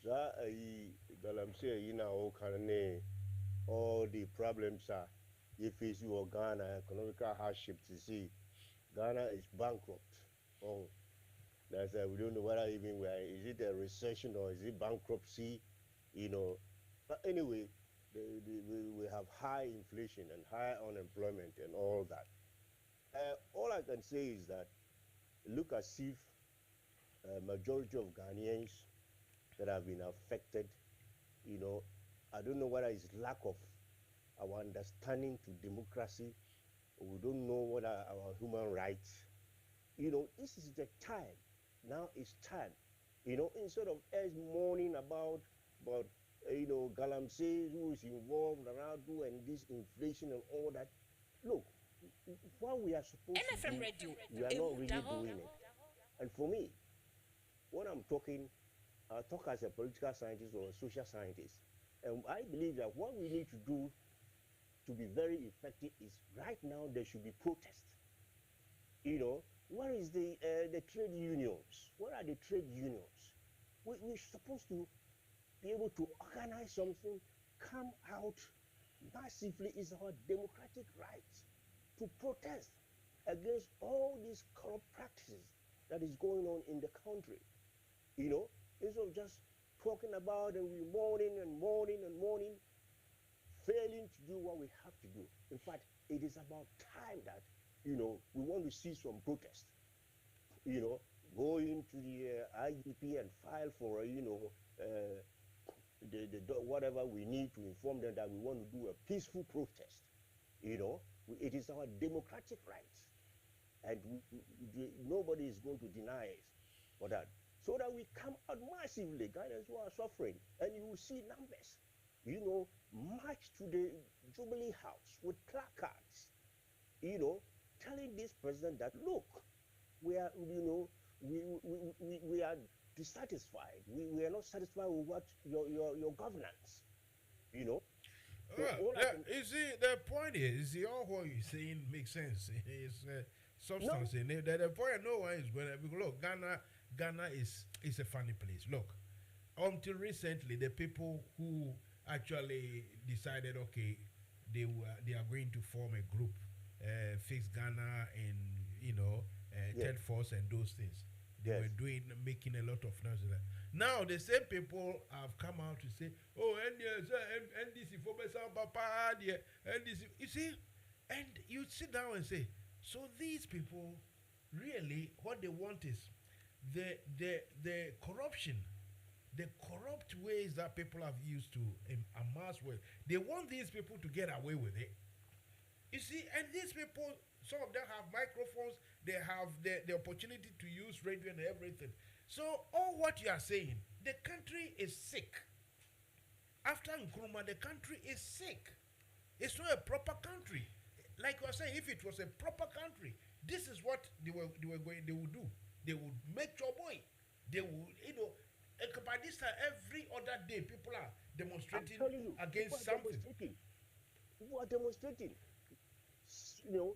that Galamsey o can all the problems are if it's your Ghana economical hardship to see Ghana is bankrupt. Oh, that's we don't know whether even where is it a recession or is it bankruptcy, But anyway, we have high inflation and high unemployment and all that. All I can say is that look as if majority of Ghanaians that have been affected, I don't know whether it's lack of our understanding to democracy, or we don't know what are our human rights. This is the time. Now it's time. Instead of us mourning about Galamsey, who is involved, Ronaldo, and this inflation and all that. Look, what we are supposed to NFM do, Radio. we are not really doing it. And for me, when I'm talking, I talk as a political scientist or a social scientist. And I believe that what we need to do to be very effective is right now there should be protest. Where is the trade unions? Where are the trade unions? We're supposed to be able to organize something, come out massively. Is our democratic right to protest against all these corrupt practices that is going on in the country. Instead of just talking about and we mourning and mourning and mourning, failing to do what we have to do. In fact, it is about time that we want to see some protest. Go into the IGP and file for whatever we need to inform them that we want to do a peaceful protest. It is our democratic right, and nobody is going to deny it for that. So that we come out massively, Ghanaians who are suffering, and you will see numbers. March to the Jubilee House with placards. Telling this president that look, we are we are dissatisfied. We are not satisfied with what your governance. You see, the point is, all what you're saying makes sense. It's substance in it. The point no one is going to look. Ghana is a funny place. Look, until recently, the people who actually decided, okay, they are going to form a group, fix Ghana and Third Force and those things. They were making a lot of noise. Now the same people have come out to say, "Oh, NDC for Papa, NDC." You see, and you sit down and say, so these people really what they want is the corruption, the corrupt ways that people have used to amass wealth. They want these people to get away with it. You see, and these people, some of them have microphones, they have the opportunity to use radio and everything. So all what you are saying, the country is sick. After Nkrumah, the country is sick. It's not a proper country. Like you were saying, if it was a proper country, this is what they would do. They would make your boy. They would, by this time, every other day, people are demonstrating against something. People are demonstrating.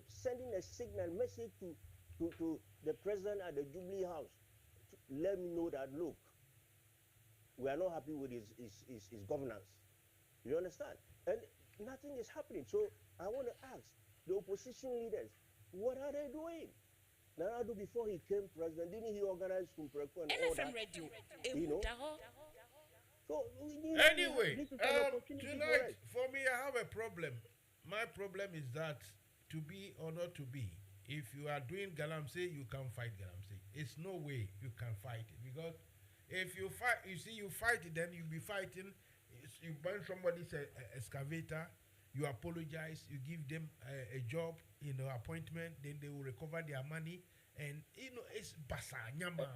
Sending a signal message to the president at the Jubilee House to let me know that, look, we are not happy with his governance. You understand? And nothing is happening. So I want to ask the opposition leaders, what are they doing? Naradu, before he came president, didn't he organize Kumpreku and all that? NFM Radio. So anyway, tonight for me, I have a problem. My problem is that to be or not to be, if you are doing Galamsey, you can fight Galamsey. It's no way you can fight it, because if you fight, you fight it, then you'll be fighting. You burn somebody's excavator, you apologize, you give them a job, appointment, then they will recover their money, and it's basa nyama.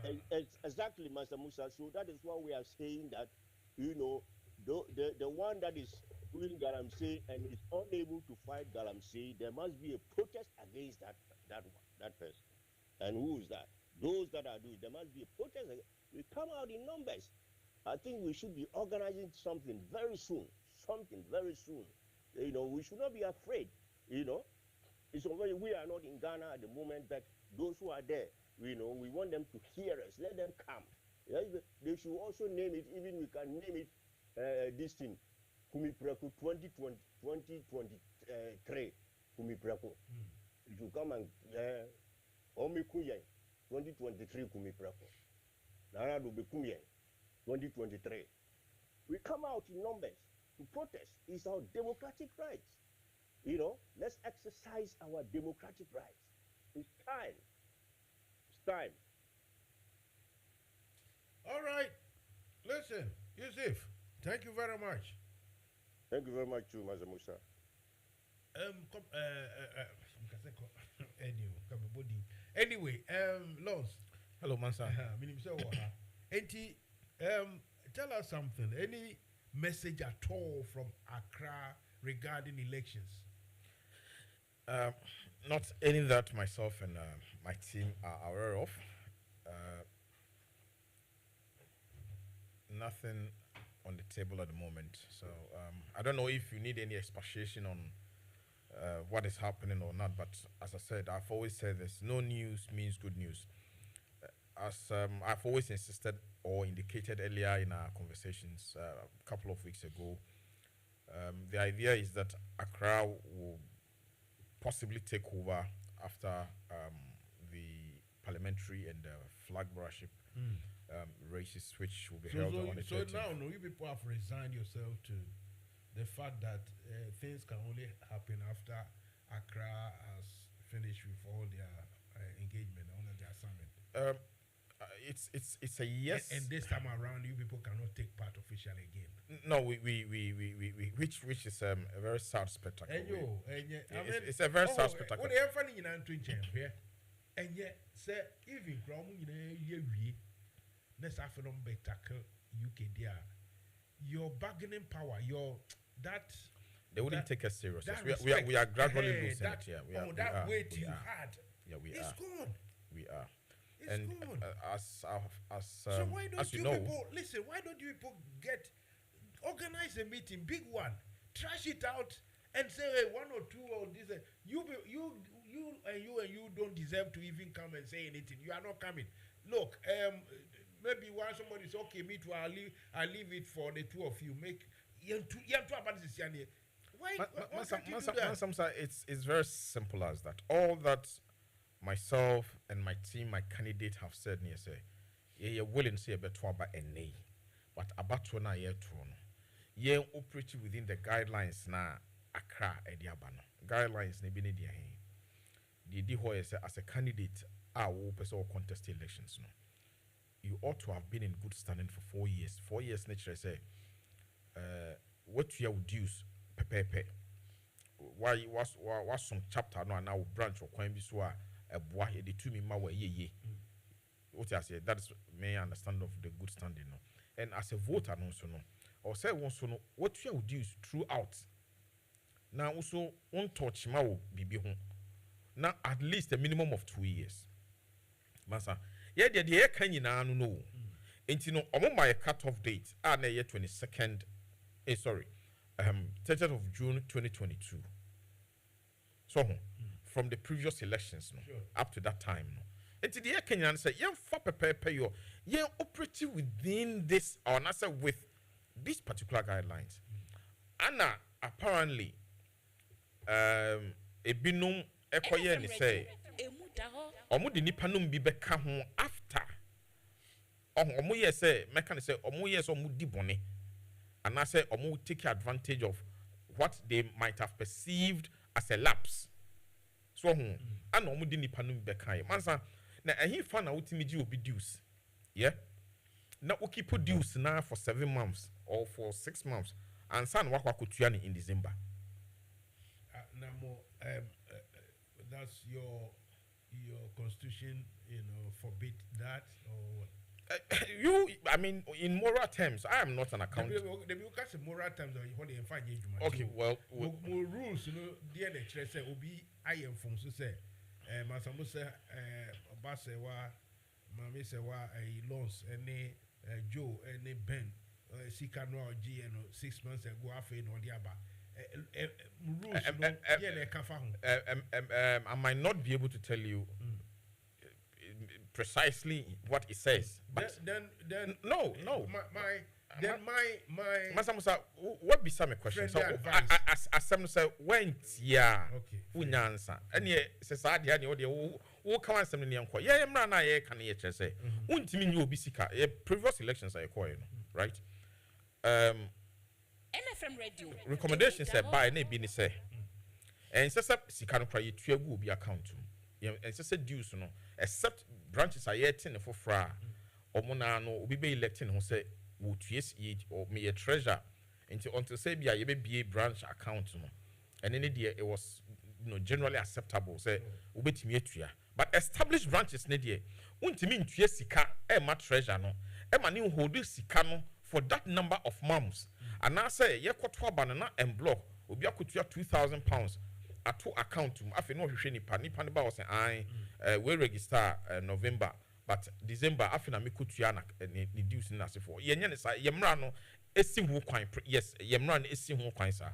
Exactly, Mansa Musa. So that is why we are saying that, the one that is doing Galamsey and is unable to fight Galamsey, there must be a protest against that person. And who is that? Those that are doing, there must be a protest. We come out in numbers. I think we should be organizing something very soon. We should not be afraid. It's already, we are not in Ghana at the moment, but those who are there, we want them to hear us. Let them come. They should also name it. Even we can name it this thing, Kumipreku 2023. Kumipreku. It will come and Omikuye 2023 Kumipreku. Nana do be Kumye 2023. We come out in numbers to protest. It's our democratic rights. Let's exercise our democratic rights. It's time. All right. Listen, Yusuf, thank you very much. Thank you very much too, Mansa Musa. Anyway, Lons. Hello, Mansa. Tell us something. Any message at all from Accra regarding elections? Not any that myself and my team are aware of. Nothing on the table at the moment. So I don't know if you need any explanation on what is happening or not. But as I said, I've always said this: no news means good news. As I've always insisted or indicated earlier in our conversations a couple of weeks ago, the idea is that Accra will possibly take over after the parliamentary and flag bearership races, which will be held on the 13th. So now, no, you people have resigned yourself to the fact that things can only happen after Accra has finished with all their engagement, all of their assignment. It's a yes. And this time around, you people cannot take part officially again. No, we which is a very sad spectacle. It's a very sad spectacle. What are funny in Antoine here? And yet, sir, even from let's have a spectacle UK there. Your bargaining power, that they wouldn't take us serious. We are gradually losing it. Yeah, we are. That weight you had. Yeah, we are. It's gone. We are. It's and gone. So why don't you people listen? Why don't you people organize a meeting, big one, trash it out, and say, hey, one or two or this. You don't deserve to even come and say anything. You are not coming. Look, maybe once somebody says, okay, me too, I'll leave it for the two of you. Make why can't you do that? Mansa, it's very simple as that. All that myself and my team, my candidate have said near say, you're willing to say about a nay, but about to na year to operate within the guidelines na Accra Ediabano. Guidelines ne bini dia he. The hoe as a candidate will person contest elections no. You ought to have been in good standing for 4 years. 4 years nature say what you would use pepe. Why was some chapter no now branch or coin be so a boy the 2 me ma ye. What I say, that's may understand of the good standing. No? And as a voter, no, so no, or say one so no, what you would use throughout. Now also one touch ma will be home. Now at least a minimum of 2 years. Masa, yeah, the year can you now know. And you know, among my cut-off date, na year 22nd, 30th of June 2022. So from the previous elections, no, up to that time, no. And the year Kenyan say, "Young for prepare you, young operating within this or not with these particular guidelines." Anna apparently, a binum ekoye ni say, "Omu di nipa num bi beka ho after." Omu ye say, meka say, "Omu ye so omu di bone," and I say, "Omu take advantage of what they might have perceived as a lapse." So, and omu di nipa num beka. Mansa. Now, he found out me will be dues. Yeah? Now, we keep dues now for 7 months or for 6 months. And son, what could you in December? That's your constitution, forbid that or I mean, in moral terms, I am not an accountant. The because moral terms are what they find. Okay, well, more rules, dear the church say, "Obi, I am from so say." Mansa Musa, Basewa, Mami Sewa, loans, any Joe, any Ben, Sikano G, 6 months ago, after no diaba. I might not be able to tell you precisely what it says, but then no. My Mansa Musa, what be some question? So as some say went okay. Answer. And ye says I who come some in the yeah, na ye can ye say. Won't mean you be sick. Previous elections are right? NFM Radio. Recommendations said by ne be say. And says Sikano cry to will be account to. And says dues no except branches are yet in for fra or monano be electing who say would yes eat or me a treasure until say be a branch account and in the day it was generally acceptable say but established branches nedia won't mean sika ma treasure no e ma ni hold sika no for that number of months And I say, ye kotwa banana and block, obi akutua £2,000 ato account mu. Afi no hwehwe nipa ne ba wo say we register November, but December afi na me kutua na ni dues na asefo. Ye nye ne sa ye mra no esi ho kwan. Yes, ye mra no esi ho kwan sa.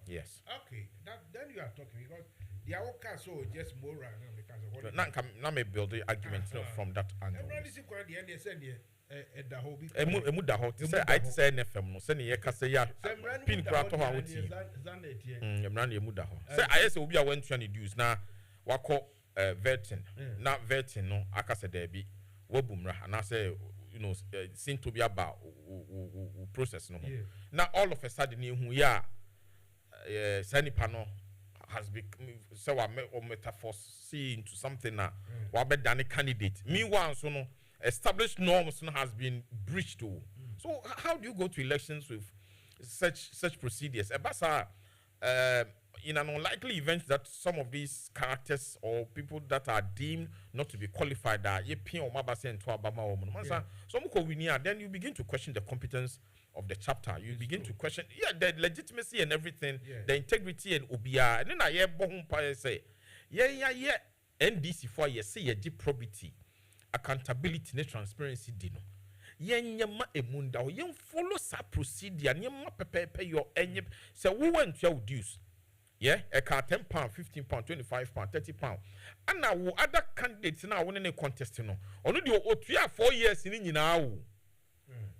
Yes. Okay, then you are talking because the Awoka so just more because of what. Na me build the argument from that angle. Emu da ho say I say NFM no say ne ye kase ya pin kra to ha woti. Emra na emu da ho. Say I say obi a wantua ne dues na wakọ vetting. Na vetting no akase da bi wabumra na say you know sin to be about process no. Now all of a sudden you ya sanipa no has become so or metaphors into something now. What better than a candidate? Meanwhile, so no established norms has been breached. So how do you go to elections with such procedures? Ebasa, in an unlikely event that some of these characters or people that are deemed not to be qualified are then you begin to question the competence of the chapter. You begin to question the legitimacy and everything, the integrity and obia. And then I hear Bohumpa say, NDC for say probity, accountability, and transparency dino. Yama emunda, yen follow sa procedure, yama pay your any say who went to your dues. Yeah, a car £10, £15, £25, £30. And now other candidates now winning a contest, you know. Only the 3 or 4 years in now.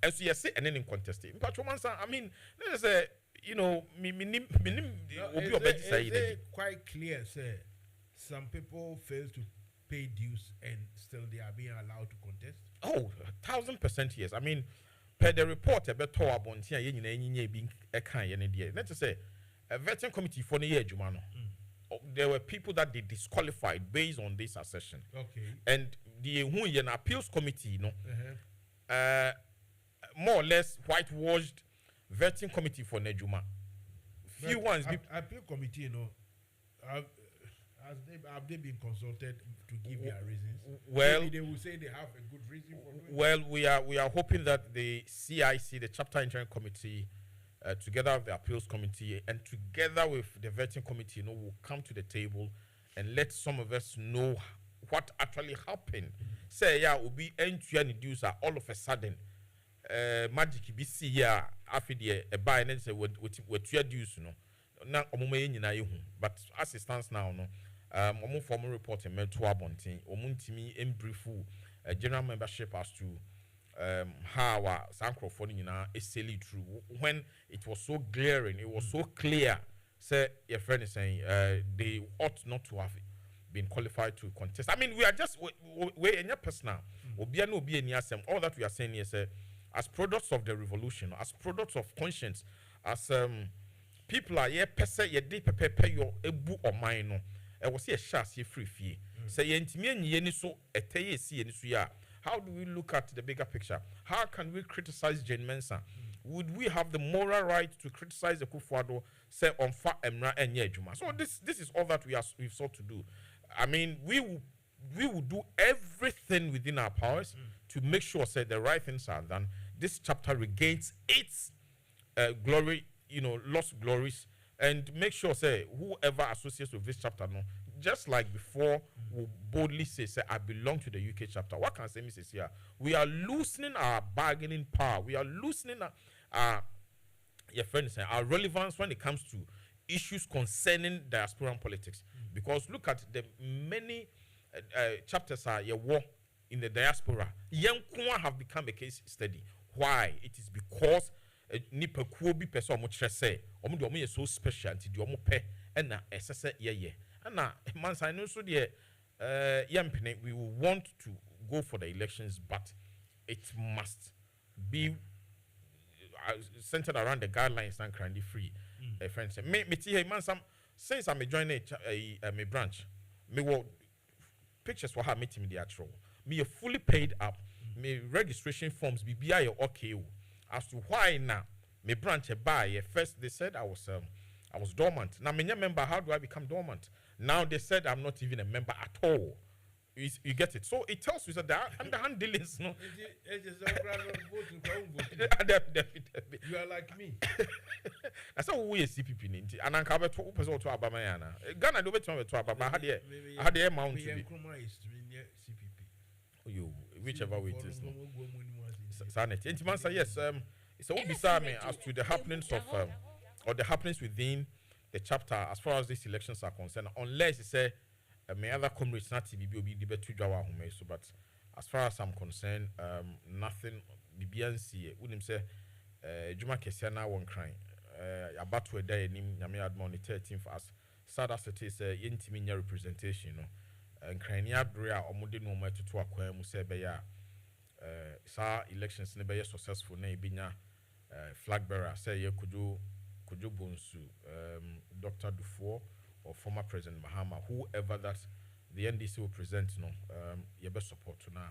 As you say, and then in contest. I mean, there's a you know, it's quite clear, sir. Some people fail to pay dues and still they are being allowed to contest. Oh, 1,000% yes. I mean, per the report, a better about here, being a kind of let's say. A vetting committee for the year, Jumano. There were people that they disqualified based on this assertion. Okay. And the appeals committee, you know, more or less whitewashed vetting committee for Nejuma. Few ones. Appeal committee, you know, have they been consulted to give their reasons? Well, maybe they will say they have a good reason for doing. Well, we are hoping that the CIC, the Chapter Interim Committee, together with the appeals committee and together with the vetting committee, you know, will come to the table and let some of us know what actually happened. Say, will be end-to-end dues are all of a sudden magic be see here after the buy and then say what your dues, you know. Now, but as it stands now, no, formal report and mental abonting, omuntimi in brief general membership as to how Sancrophone is silly true when it was so glaring, it was so clear. Say your friend is saying they ought not to have been qualified to contest. I mean, we are just we in your personal. All that we are saying is as products of the revolution, as products of conscience, as people are here, pesa ye de pepe your ebu or mine. I was here shas ye free fee. Say yentimi ye ni so eteye si ye ni so ya. How do we look at the bigger picture? How can we criticize Jane Mansa? Would we have the moral right to criticize the Kufuado, say on Fa Emra and Yejuma? So this is all that we've sought to do. I mean, we will do everything within our powers to make sure, say, the right things are done. This chapter regains its glory, you know, lost glories, and make sure, say, whoever associates with this chapter, no, just like before, will boldly say, I belong to the UK chapter. What can I say, Mrs. Here? We are loosening our bargaining power. We are loosening your friends say, our relevance when it comes to issues concerning diasporan politics. Because look at the many chapters are your war in the diaspora. Young Kwa have become a case study. Why? It is because nipa kuobi person mo say omo de so special anti de omo pe na esese ye and na Mansa I know so the we will want to go for the elections, but it must be centered around the guidelines and currently free. Friends, me Mansa since I'm joining a branch, me will pictures for her meeting the actual. Me a fully paid up. Me registration forms be BI or OKO. As to why now, me branch a buy. First they said I was dormant. Now me member, how do I become dormant? Now they said I'm not even a member at all. You get it. So it tells you that there are underhand dealings. No, you are like me. That's how we CPP ninti. And I'm covered to person to Abamayana. Ghana do better to Abama. I had the amount to be. You, whichever way it is. Sanity. And Mansa, yes, it's all beside me as to the happenings of or the happenings within the chapter as far as these elections are concerned, unless you say my other comrades not to be debate to Jawa Hume. So, but as far as I'm concerned, nothing BBNC wouldn't say Juma Kesiana won't cry. About to a day in Yami Admon 13th as sad as it is intimate representation, and Crania Bria or Mudino to acquire Musebeya. Sa elections never yet successful na ibinya flag bearer say ye kudu bonsu Dr. Dufour or former President Mahama, whoever that the NDC will present ye best support to now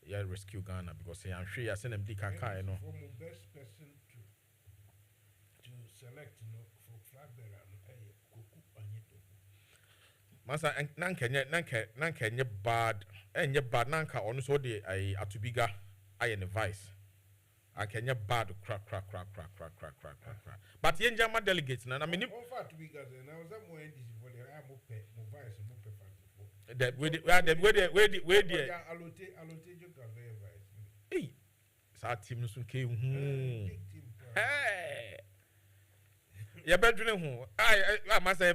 ye rescue Ghana because I'm sure you send them the kaka the best person to select for flag bearer Masa nanka bad nanka ono so de atubiga aye vice ankenya bad crack but yenjama delegates na mean atubiga na was more NDC for the mo vice mo pe that we allote joga very vice eh sa team no so ke hu hey ya bedwene ho I must say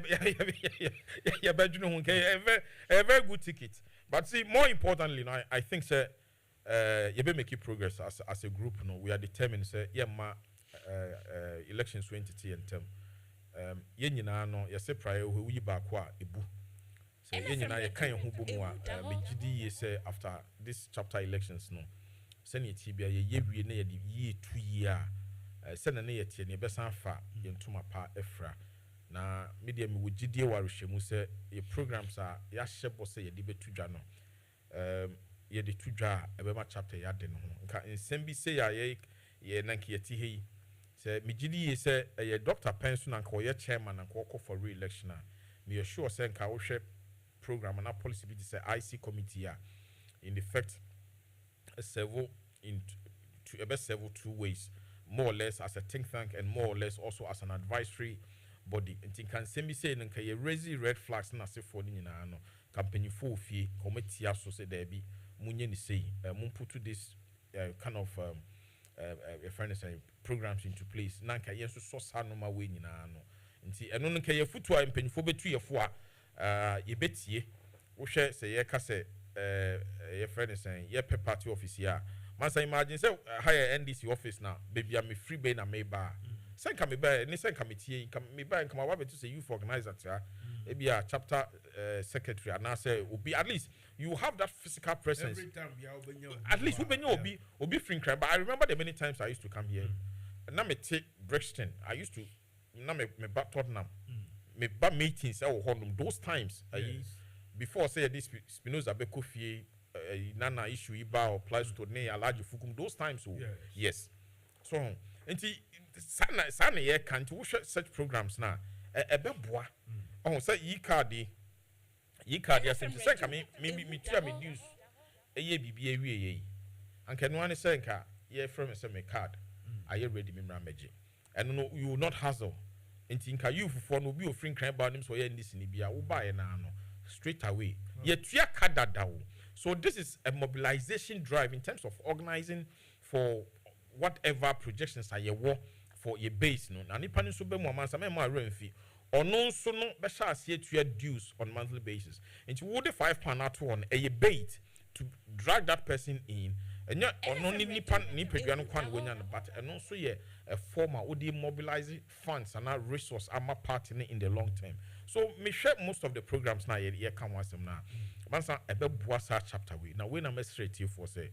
ya bedwene ho a very good ticket. But see, more importantly, I think say you be making progress as a group. We are determined say elections 2020 and term. Ye nyina no ye say prior we ba kwa ebu. So ye nyina ye kan ho bomu a megidi ye say after this chapter elections no. Send it bia ye wie na ye 2 year. Send na ye tie ne be san fa ye ntoma pa efra. Na media me wogidie warehwemu say ye programs are ya hyebo say ye de betudwa no ye de tudwa ebema chapter ya de no nka nsem bi say ya ye nanke ye ti hei say megidie say ye Dr. Pensu na nka ye chairman na nka for re-election me sure say nka wo hwe program na policy bi say IC committee a in effect several two ways, more or less as a think tank and more or less also as an advisory body. And can semi say and can you raise red flags na say for ni na no company for fee committee so say there be munye ni say mun put this kind of a friend saying programs into place na can yes so sa no ma we ni na no nti eno no can you foot wa mpanifo betu ye fo a ye betie wo hwe say ye ka say ye friend saying ye pe party office here. Mansa imagine say higher NDC office now baby I'm free bay na me ba send come by ni send committee come me by come what to say youth organizer maybe a chapter secretary and I say will be at least you have that physical presence every time at least will be free crime. But I remember the many times I used to come here and now me take Brixton I used to now me back Tottenham me back meetings those times before say this Spinoza be Kofi nana issue iba or place to ne alaji fukum those times yes so enti sana ye can to such programs na ebeboa oh say yi card ya say me tua me dues eye bibia wie ye anka no ane say nka ye from say me card are you ready me mrameje and no you will not hustle enti nka you for no bi ofrin kran ba nim so ye ndisi ni bia wo ba ye na no straight away ye tua card dadawo. So this is a mobilization drive in terms of organizing for whatever projections are your war for your base no. And if so be more mansa me more renfi or no so no be sha see to your dues on monthly basis. And you would £5 out on a bait to drag that person in. And yeah, or no ni pedua kwan wenya but and also yeah a former would mobilize funds and our resource ama partner in the long term. So me share most of the programs now here come once them now. Mansa ebe buasa chapter we. Now when I'm straight here for say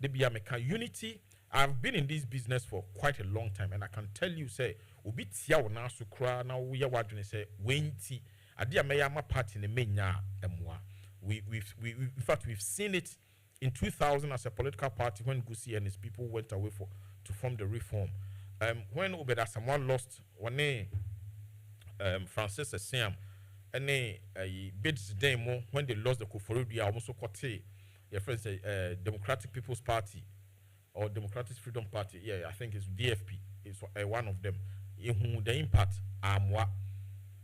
the Biameka unity. I've been in this business for quite a long time and I can tell you say obi tia na so kra na wo ya wadwene say wenti ade ameya ma party ne menya emwa. We in fact we've seen it in 2000 as a political party when Gusi and his people went away to form the reform. When Obeda someone lost one Francis Essam any bids demo when they lost the Koforidua almost your friends say Democratic People's Party or Democratic Freedom Party. Yeah, I think it's DFP. It's one of them. The impact amwa.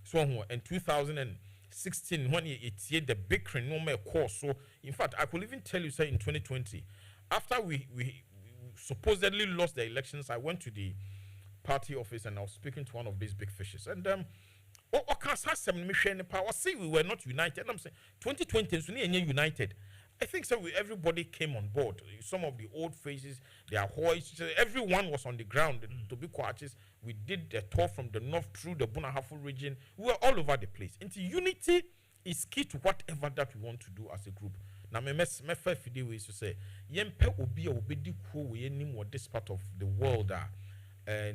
So in 2016 when it the big normal course. So in fact, I could even tell you say in 2020, after we supposedly lost the elections, I went to the party office and I was speaking to one of these big fishes. And we were not united. And I'm saying 2020 is united. I think so. Everybody came on board. Some of the old faces, their hoists, everyone was on the ground. To be quite honest, we did a tour from the north through the Bunahafu region. We were all over the place. And unity is key to whatever that we want to do as a group. Now, my first video is to say, yempe obi obedi ko we any more this part of the world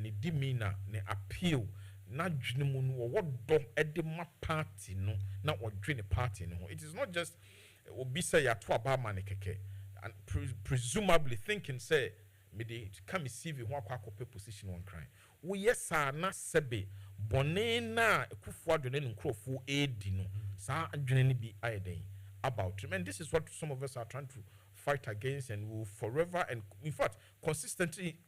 ni dimina ne appeal na dwene mu no what do edema party no na odwene party no. It is not just obi say ya to abama ne keke and presumably thinking say me dey come see we ho akwa position one crime we yes na sebe bone na ekufu adwene ne nkrofo edi no sa adwene ne bi ayeden about him. And this is what some of us are trying to fight against, and will forever, and in fact consistency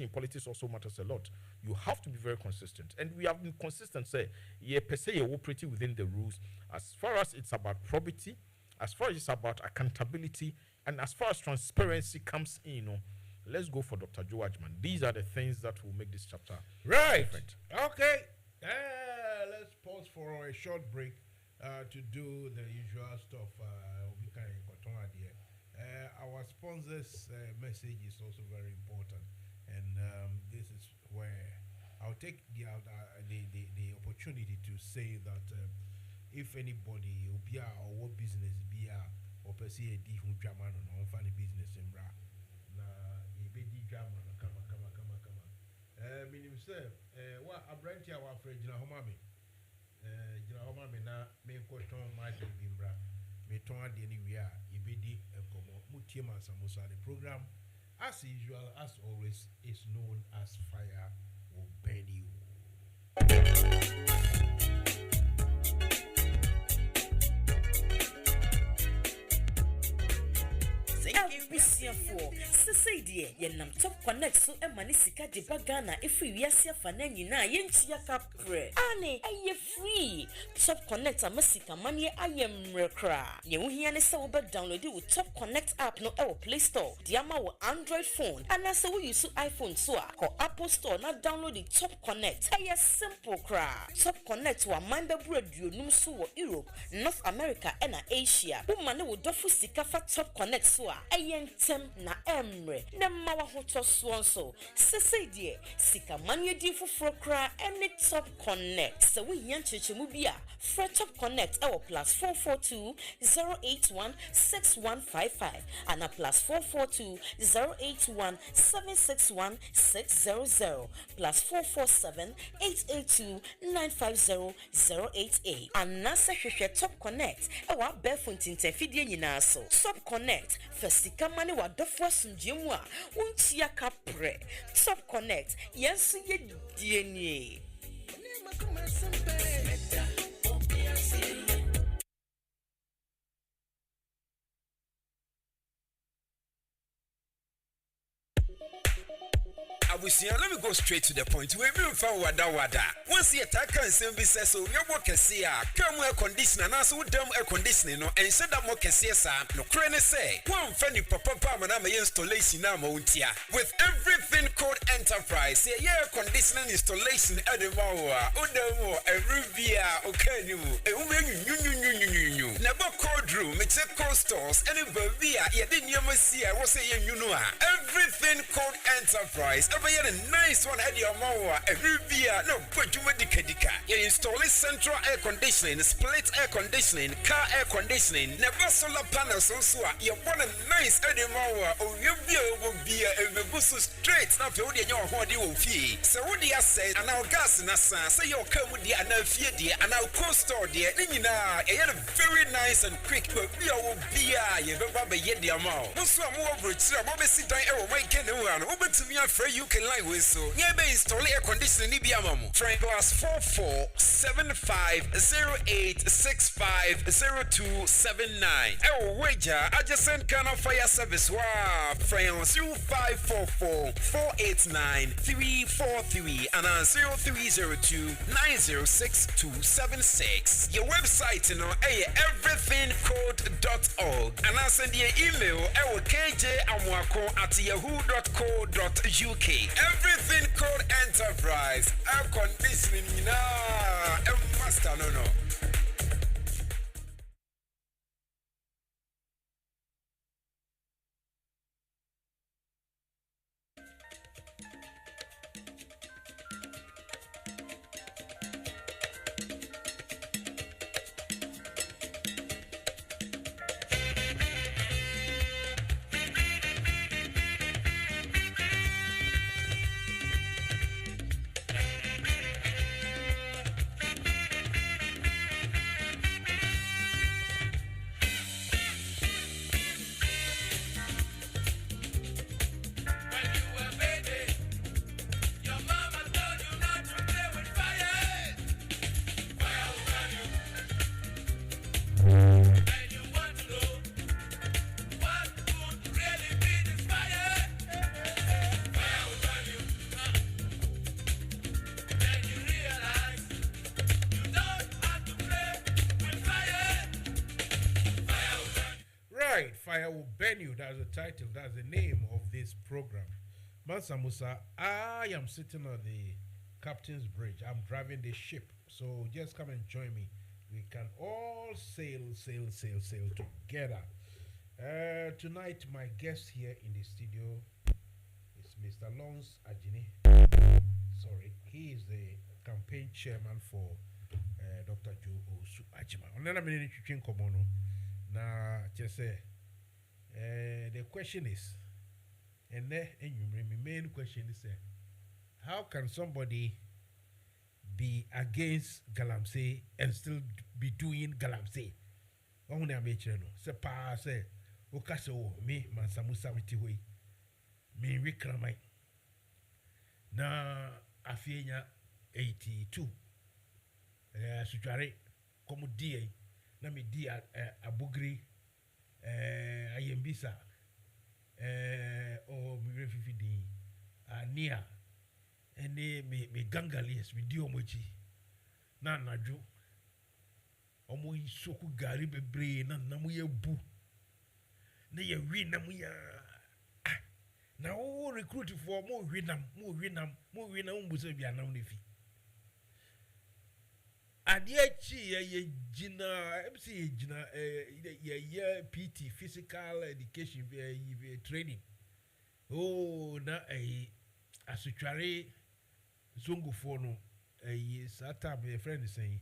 in politics also matters a lot. You have to be very consistent, and we have been consistent. Say per se you're operating within the rules as far as it's about probity, as far as it's about accountability, and as far as transparency comes in. Let's go for Dr. Joe Ajman. These are the things that will make this chapter different. Okay, let's pause for a short break to do the usual stuff. Our sponsors' message is also very important, and this is where I'll take the opportunity to say that if anybody or what business be or per se di hu German or funny business in bra na e di German come meaning say what a branch our friend Jina Homami na me question my bimbra me ton ade anywhere ibedi enkomo mutie Mansa Musa. The program as usual, as always, is known as Fire Will Burn You. Society yenam top connect so emani sika de bagana if we asia fana nyina yentia kapre ane aye free top connect amasika manie ayem rekra ye wo hia ne se wo be download with top connect app no e wo Play Store de ama wo Android phone and so we use iPhone so ko Apple Store na download the top connect aye simple kra top connect wa manda radio num so wo Europe, North America and Asia wo mane wo dofu sika fa top connect so aye ntem na emre na mawa hoto so sesede sika manye di foforo kra any top connect so we yan chechemu bia for top connect our +442 081 6155 and a +442 081 761 600 +447 882 950 088 and nasa hwehwe top connect our barefoot interfidie nyina so top connect for sika mane wa dofo asumdjemu a untia kapre top connect yenso ye die Let me go straight to the point. We will find wada. Once you attack and send me says so, your work can see come air conditioner, and also dumb air conditioning, no, and said that more can see no crane say. One funny papa manama installation now, with everything called enterprise, air conditioning installation at the Mawa, Odemo, a Rubia, okay, you. Never cold room, it's a cold stores, and if you didn't see, I was saying, everything called enterprise. A nice one at your Mawa, a Rubia, no, but you medicadica. You install central air conditioning, split air conditioning, car air conditioning, never solar panels, also. You want a nice Edemawa, or you will be a bus straight, not to your body will fee. So, what do you say? And our gas in a sense, say you'll come with the another fear, dear, and our cold store, dear. Then you know, a very nice and quick like but we are bia ye beba be ye dia ma o so am wo brochira mo be si dan e wo mai ken wo ano wo betumi afra UK line we so ye be install air conditioner ni bia ma mo try +447508650279 e wo wager adjacent Ghana Fire Service wa France 0544489343 and 0302906276 your website everythingcode.org and I send you an email kjamwako@yahoo.co.uk. Everything Code Enterprise air conditioning na master no. Fire will burn you. That's the title. That's the name of this program. Mansa Musa, I am sitting on the captain's bridge. I'm driving the ship. So just come and join me. We can all sail together. Tonight, my guest here in the studio is Mr. Lons Ajini. Sorry, he is the campaign chairman for Dr. Joe Osu Ajima. Now, just say, the question is, and the main question is, how can somebody be against Galamsey and still be doing Galamsey? Only a major no. Se pa se, okaso me Mansa Musa mitiwe, me wikramai. Na afienya 82. Sujare komu die. Na mi di abugri ayembisa o mi refifi di ania ene me gangalies mi di omoji na naju omo isoku gari bebre na namu ye bu na ye wi namu ya na o recruit for mo wi nam mbuso bia nam nefi Adiachi ye jina MC jina ye PT physical education training. Oh na asutware zongo for no sata my friend is saying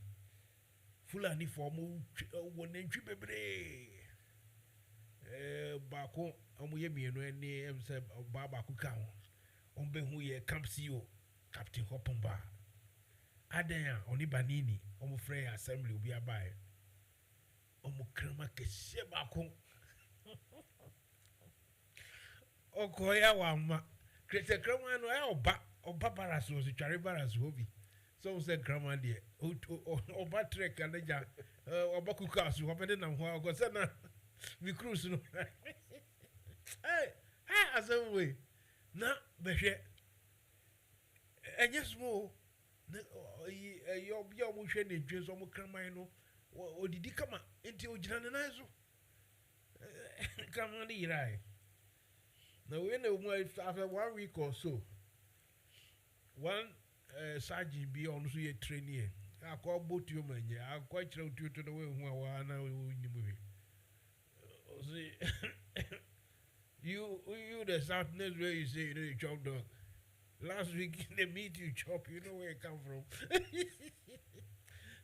Fulani for mo wonentwi bebre bako amoye mienu ene emse baba ku kan ombe hu ye camp CEO Captain Hopomba Adaya oni banini omo frey assembly obi abaye omo krama kese bako okoya wama krete krama no e oba baraso so tware baraso obi so say krama de oba trek anaja oba kukasu obede na ho ogosa na mi cruise no hey asem na behwe enye small yo bia mo hwe na dwe so mo kraman no odidi kama enti ogina na nazo kama ni rai na we na mo after 1 week or so one sergeant be on so ye training akọ botu yo manye akọ kire otuto na we hu awa na ni mu bi you the Southerners where you say you know you chop dog. Last week in the meat you chop, you know where it come from.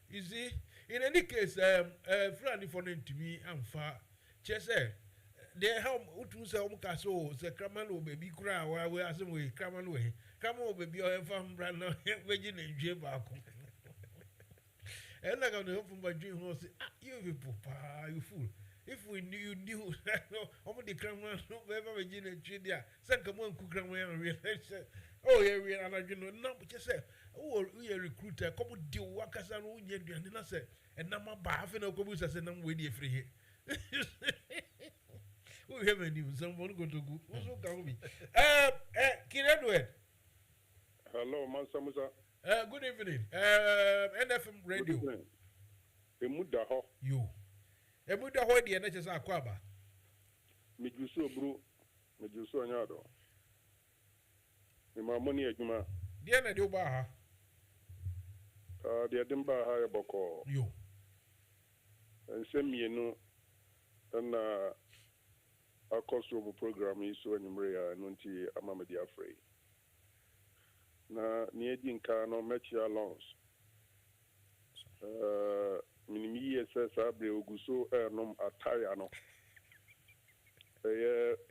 You see, in any case, friend for them to me, I'm far. Just say, they help to say, Omukaso, the Kramano baby cry, while we are some way, Kraman way. Come on, baby, or farm brand now, Virgin and Jabako. And I got to help from my dream horse. You papa, you fool. if we knew, how the camera, wherever we did a GDA, send come on, cook and oh, yeah, we are like, no, but just say, oh, we are recruiter, come with the workers and we are doing it, and now my bath and Okobus as I'm waiting for here. We have a news, someone go to go. What's up, Kaumi? Kid Edward. Hello, Mansa Musa. Good evening. NFM Radio. Emuda ho. You. Emuda ho di NHS akwaba. Mejuso bro. Mejuso anyado. Me money adwuma. Dia na de oba ha. Dia demba ha e boko. Yo. Nsemienu na akoso program yi so anyumre ya no nti amamedi afrey. Na ni edi nka no mechia loans. Minimi SS abre oguso nom ataya no.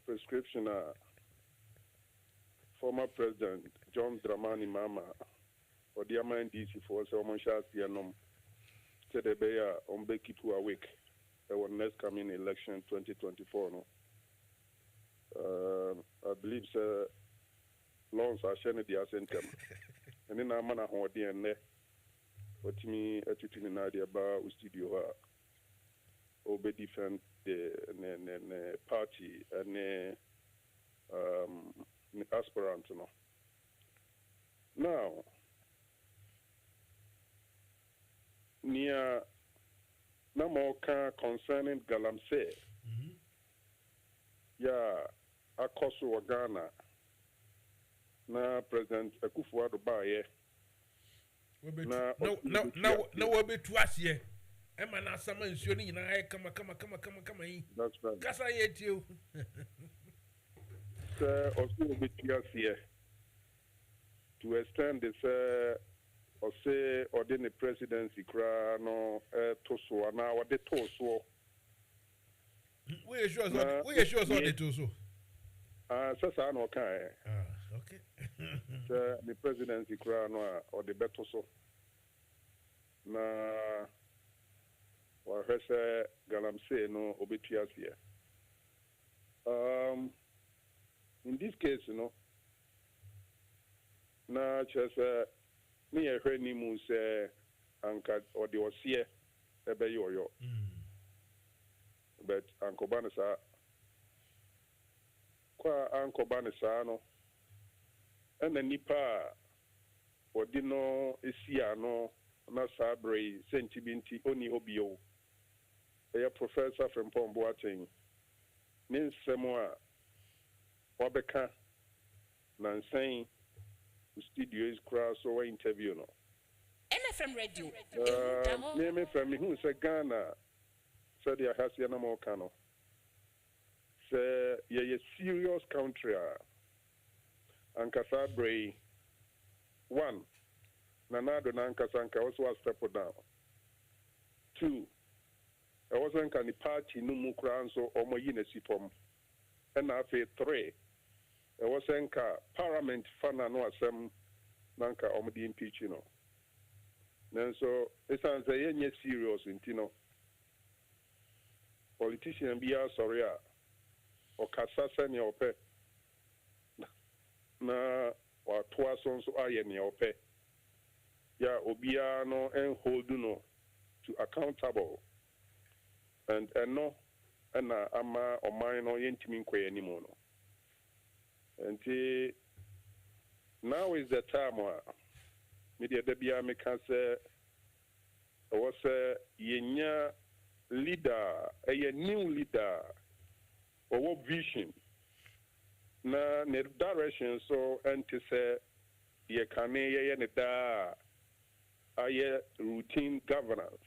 Prescription former President John Dramani Mama or the DC for so much as the nom said the bear on Becky to awake. Our next coming election 2024 no. I believe loans are sharing the assentem. And then I'm gonna hold the end. What me attitude in idea about studio obey defend the party and aspirant no. Now near Namoka concerning Galamsey. Yeah, Akoso Ghana. Na President Akufo-Addo baye. No, we'll be to us here. Emma na sama nsuo ni nyina kama yi. That's right. Kasa yet you. Sir, also be to us here. To extend this or say or then the presidency cra no to so na what the to so. We are sure the to so. Sasa no kai. Okay. Sir, the presidency cra no or the better so. Na wa hwese Galamsey no obetias here. In this case, you know, na just me a hwani mu say anka or the osie ebe yo. But Uncle Banasa kwa Uncle Banasa no and the nipa or dino isiano na sabre sentibinti oni obio a professor from Pomboating means semua wabeka na saying studio is cross or interview no NFM Radio name from me who say Ghana said ya hasi na mo kano say ye serious country ankasa bray one nanado na ankasa anka also was step down two I wasn't can the party no mu kran so omo yi na sipom and afi three I wasn't ka parliament fana no asem nanka omo di impeach no then so it's an say ye serious intino politician be sorry o kasa sene ope na wa toa so aye ne ope ya obia no en hold no to accountable and no na ama oman no yentimi nkoye ni mo no and now is the time media da bia me can say was yenya leader a new leader or what vision na ne direction so enti say ye kane ye ne da aye routine governance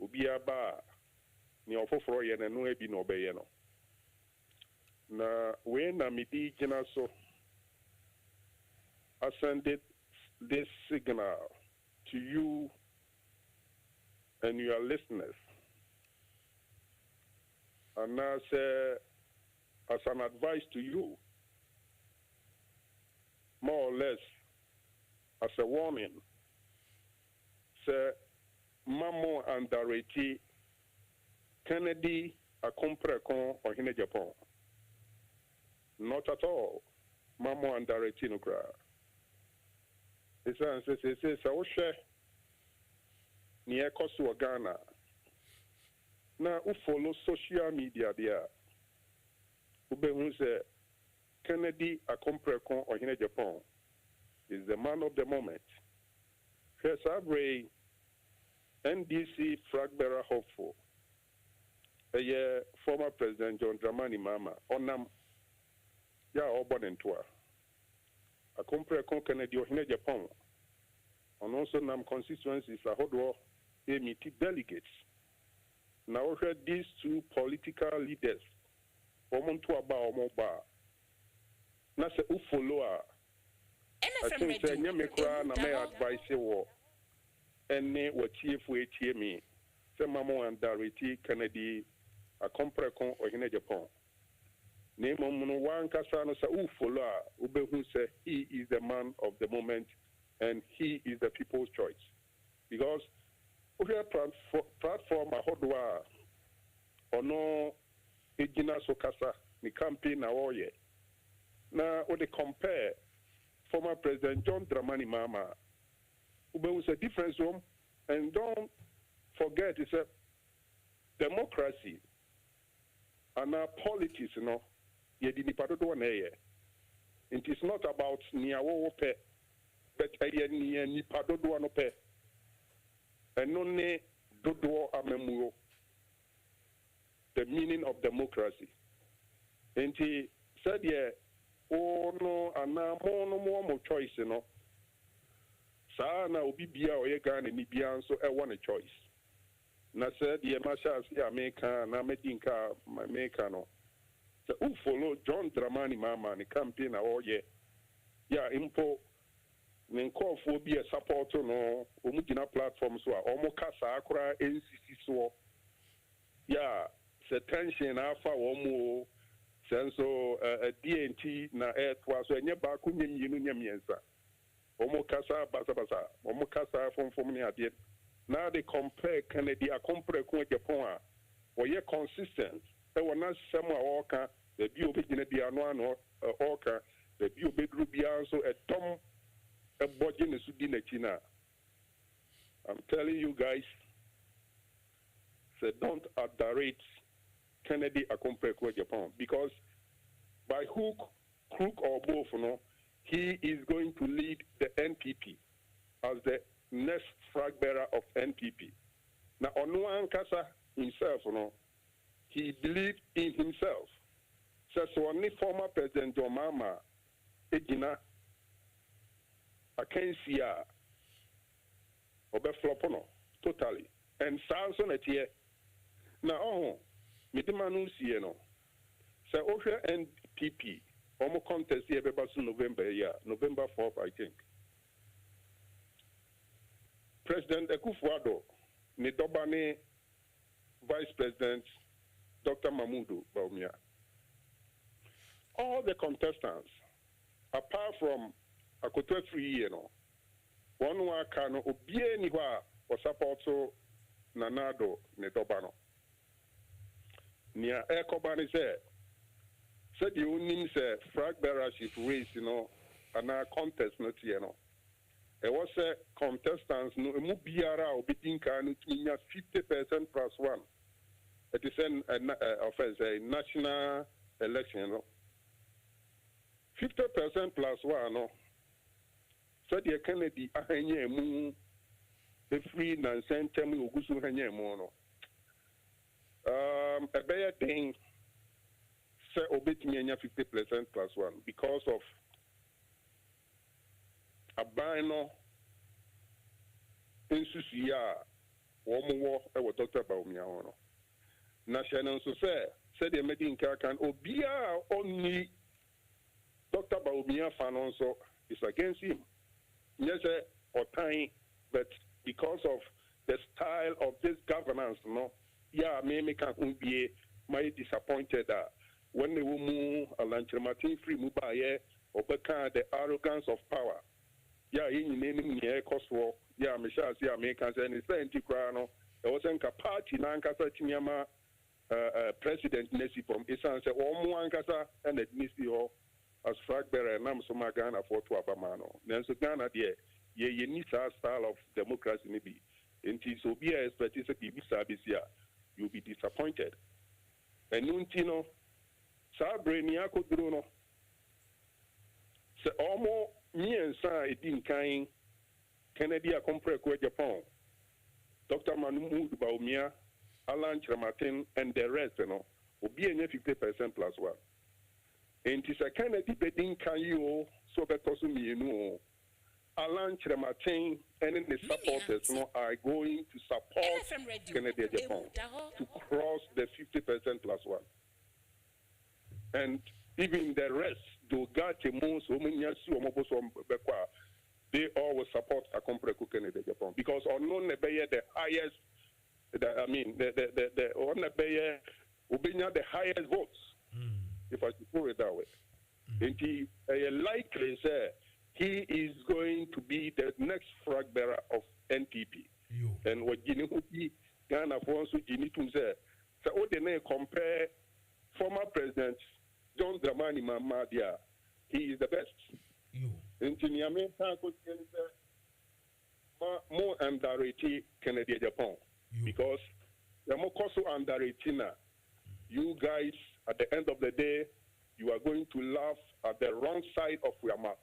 obi aba ni ofoforo ye ne no ebi no obeye no na we na midi gina so I send this signal to you and your listeners. And I say, as an advice to you, more or less, as a warning, say, Mamo and Dareti Kennedy akompre kon ohine Japan. Not at all. Mamo and Daretino cry. It's a oshe near Kosovo Ghana. Now, who follow social media there? Who say Kennedy akompre kon ohine Japan is the man of the moment. First, Abre NDC flag bearer hopeful. Former President John Dramani Mahama onam ya obonentoa akompre kon Kennedy ohine Japan and also nam constituencies ahodo emiti delegates. Now these two political leaders omonto aba omoba na se ufollow NFM Radio nyamekra na me advice wo ene watie fu etie mi se mamo and Darity Kennedy akompre kon ohine Japan. Name on one Kasano sa ufollow ubehu say he is the man of the moment and he is the people's choice. Because we have platform ahodwa ono ejina sokasa ni campaign na oye. Na o de compare former President John Dramani Mahama ubehu say difference room and don't forget it's a democracy and our politics, you know, it is not about niawo pe, but ni padodo no pe. And only dodo amemuro. The meaning of democracy. And he said, yeah, oh no, and now more choice, you know. Sana obibia oyega ni bia so I want a choice. Na said the Masha America na medinka America no. So who follow John Dramani Mahama ni campaign all year. Yeah, impo nenko for be a supporter no omugina platform so omo kasa akura NCC so. Yeah, se tension afa omo senso DNT na airtwa so enye ba ku nyemyenu nyemiensa. Omo kasa basa omo kasa from ni ade. Now they compare Kennedy a compare con Japan or ye consistent. They were not some orca, the bio begin at the anno orca, the bio big rubian so a tom a bodgin is China. I'm telling you guys, say don't underrate Kennedy a compare con Japan because by hook, crook or both, he is going to lead the NPP as the next flag bearer of NPP. Now, Onuan Kasa himself, he believed in himself. So, only former President John Mahama, Ejina, Akensia, Obeflopono, totally. And Samson at here. Now, Midimanu Sieno, so over NPP, Omo contest here, November 4th, I think. President Akufo-Addo, Nidobane Vice President Dr. Mahmoud Bawumia. All the contestants, apart from Akoto 3 years, one wa kano obie ni wa support Nanado Nidobano. Nia Ekobani said the only flag bearership race, and our contest not here, It was a contestants no mubiara obidinka no 50% plus 1. It is a national election. 50% plus 1 no. So the Kennedy ahanye mu the free and sentem ogusu hanye mu no. A better thing say obetimi anya 50% plus 1 because of abano insusia womo wo Dr. Bawumia hono na shenan so say the medical can obia only Dr. Bawumia fanonso is against him. Yes, or time, but because of the style of this governance, me can be my disappointed when they will move a lunch free mubaye or the arrogance of power. Yeah, in naming here cost war. Yeah, Michelle, Americans and it's anti-crano. There wasn't a party, Nankasa Chinyama, president Nessie from Isan said, "Oh, Muankasa and at Nissi Hall as flag bearer and I'm some Ghana for to Abamano." Nancy Ghana, dear, ye need our style of democracy, maybe. And so be a expertise of service here, you'll be disappointed. And Nuntino, Sabriniaco Bruno, say, almost me and Sa, it didn't kind Kennedy a compre kwa Japan. Dr. Manu Baumia, Alan Chamatin, and the rest, will be 50% plus one. And it's a Kennedy bedding can you so better to me, Alan Chamatin and the supporters are going to support NFM Radio. Kennedy Japan to cross the 50% plus one. And even the rest, do got a most they all will support a compre Kennedy Japan because on the highest, the highest votes, if I should put it that way. And he likely say he is going to be the next flag bearer of NPP. And what Ghana wants to say, so what they compare former President John Dramani Mahama, he is the best. And more underrated Kennedy Japan because the more cost underrated. You guys, at the end of the day, you are going to laugh at the wrong side of your mouth.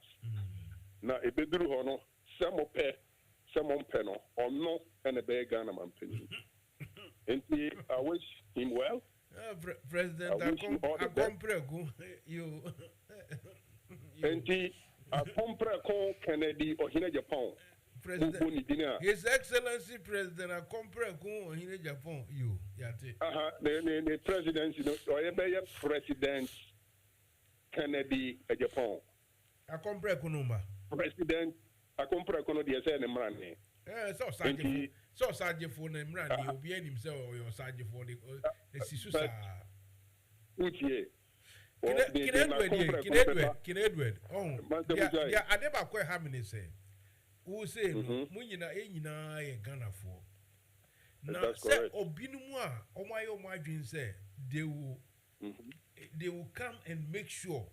Now, a bedroom hono, some peno, or no, and a big Ghana man penny. And I wish him well. President, I compre you. And I compre Kennedy or Hina Japan. His Excellency President, I compre Hina Japan. You, Yati. The presidency, or President Kennedy Japan. I compre Kunumba. President, I compre Kono the SN Mrani. So Sergeant for the Mrani, you'll be himself or your Sergeant for the Sisusa. Which year? Kin Edward. Oh, yeah, I never quite how many say. Who say, Munina, Ghana for. Now, say, Obinua, oh my dream say, they will come and make sure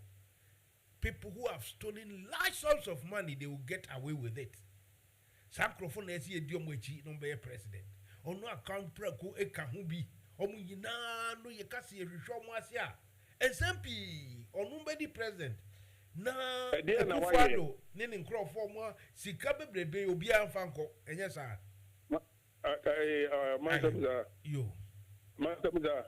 people who have stolen large sums of money, they will get away with it. Some microphone is here, Diomochi, no be president. Or no account preko, a kahubi, or Munina, no, you can't see a Rishomasia. SMP, or nobody present. Na Kufado, Nin Crow for more, Sikabe Brebe, Obia and Fanco, and yes, sir. Mansa Musa. Mansa Musa.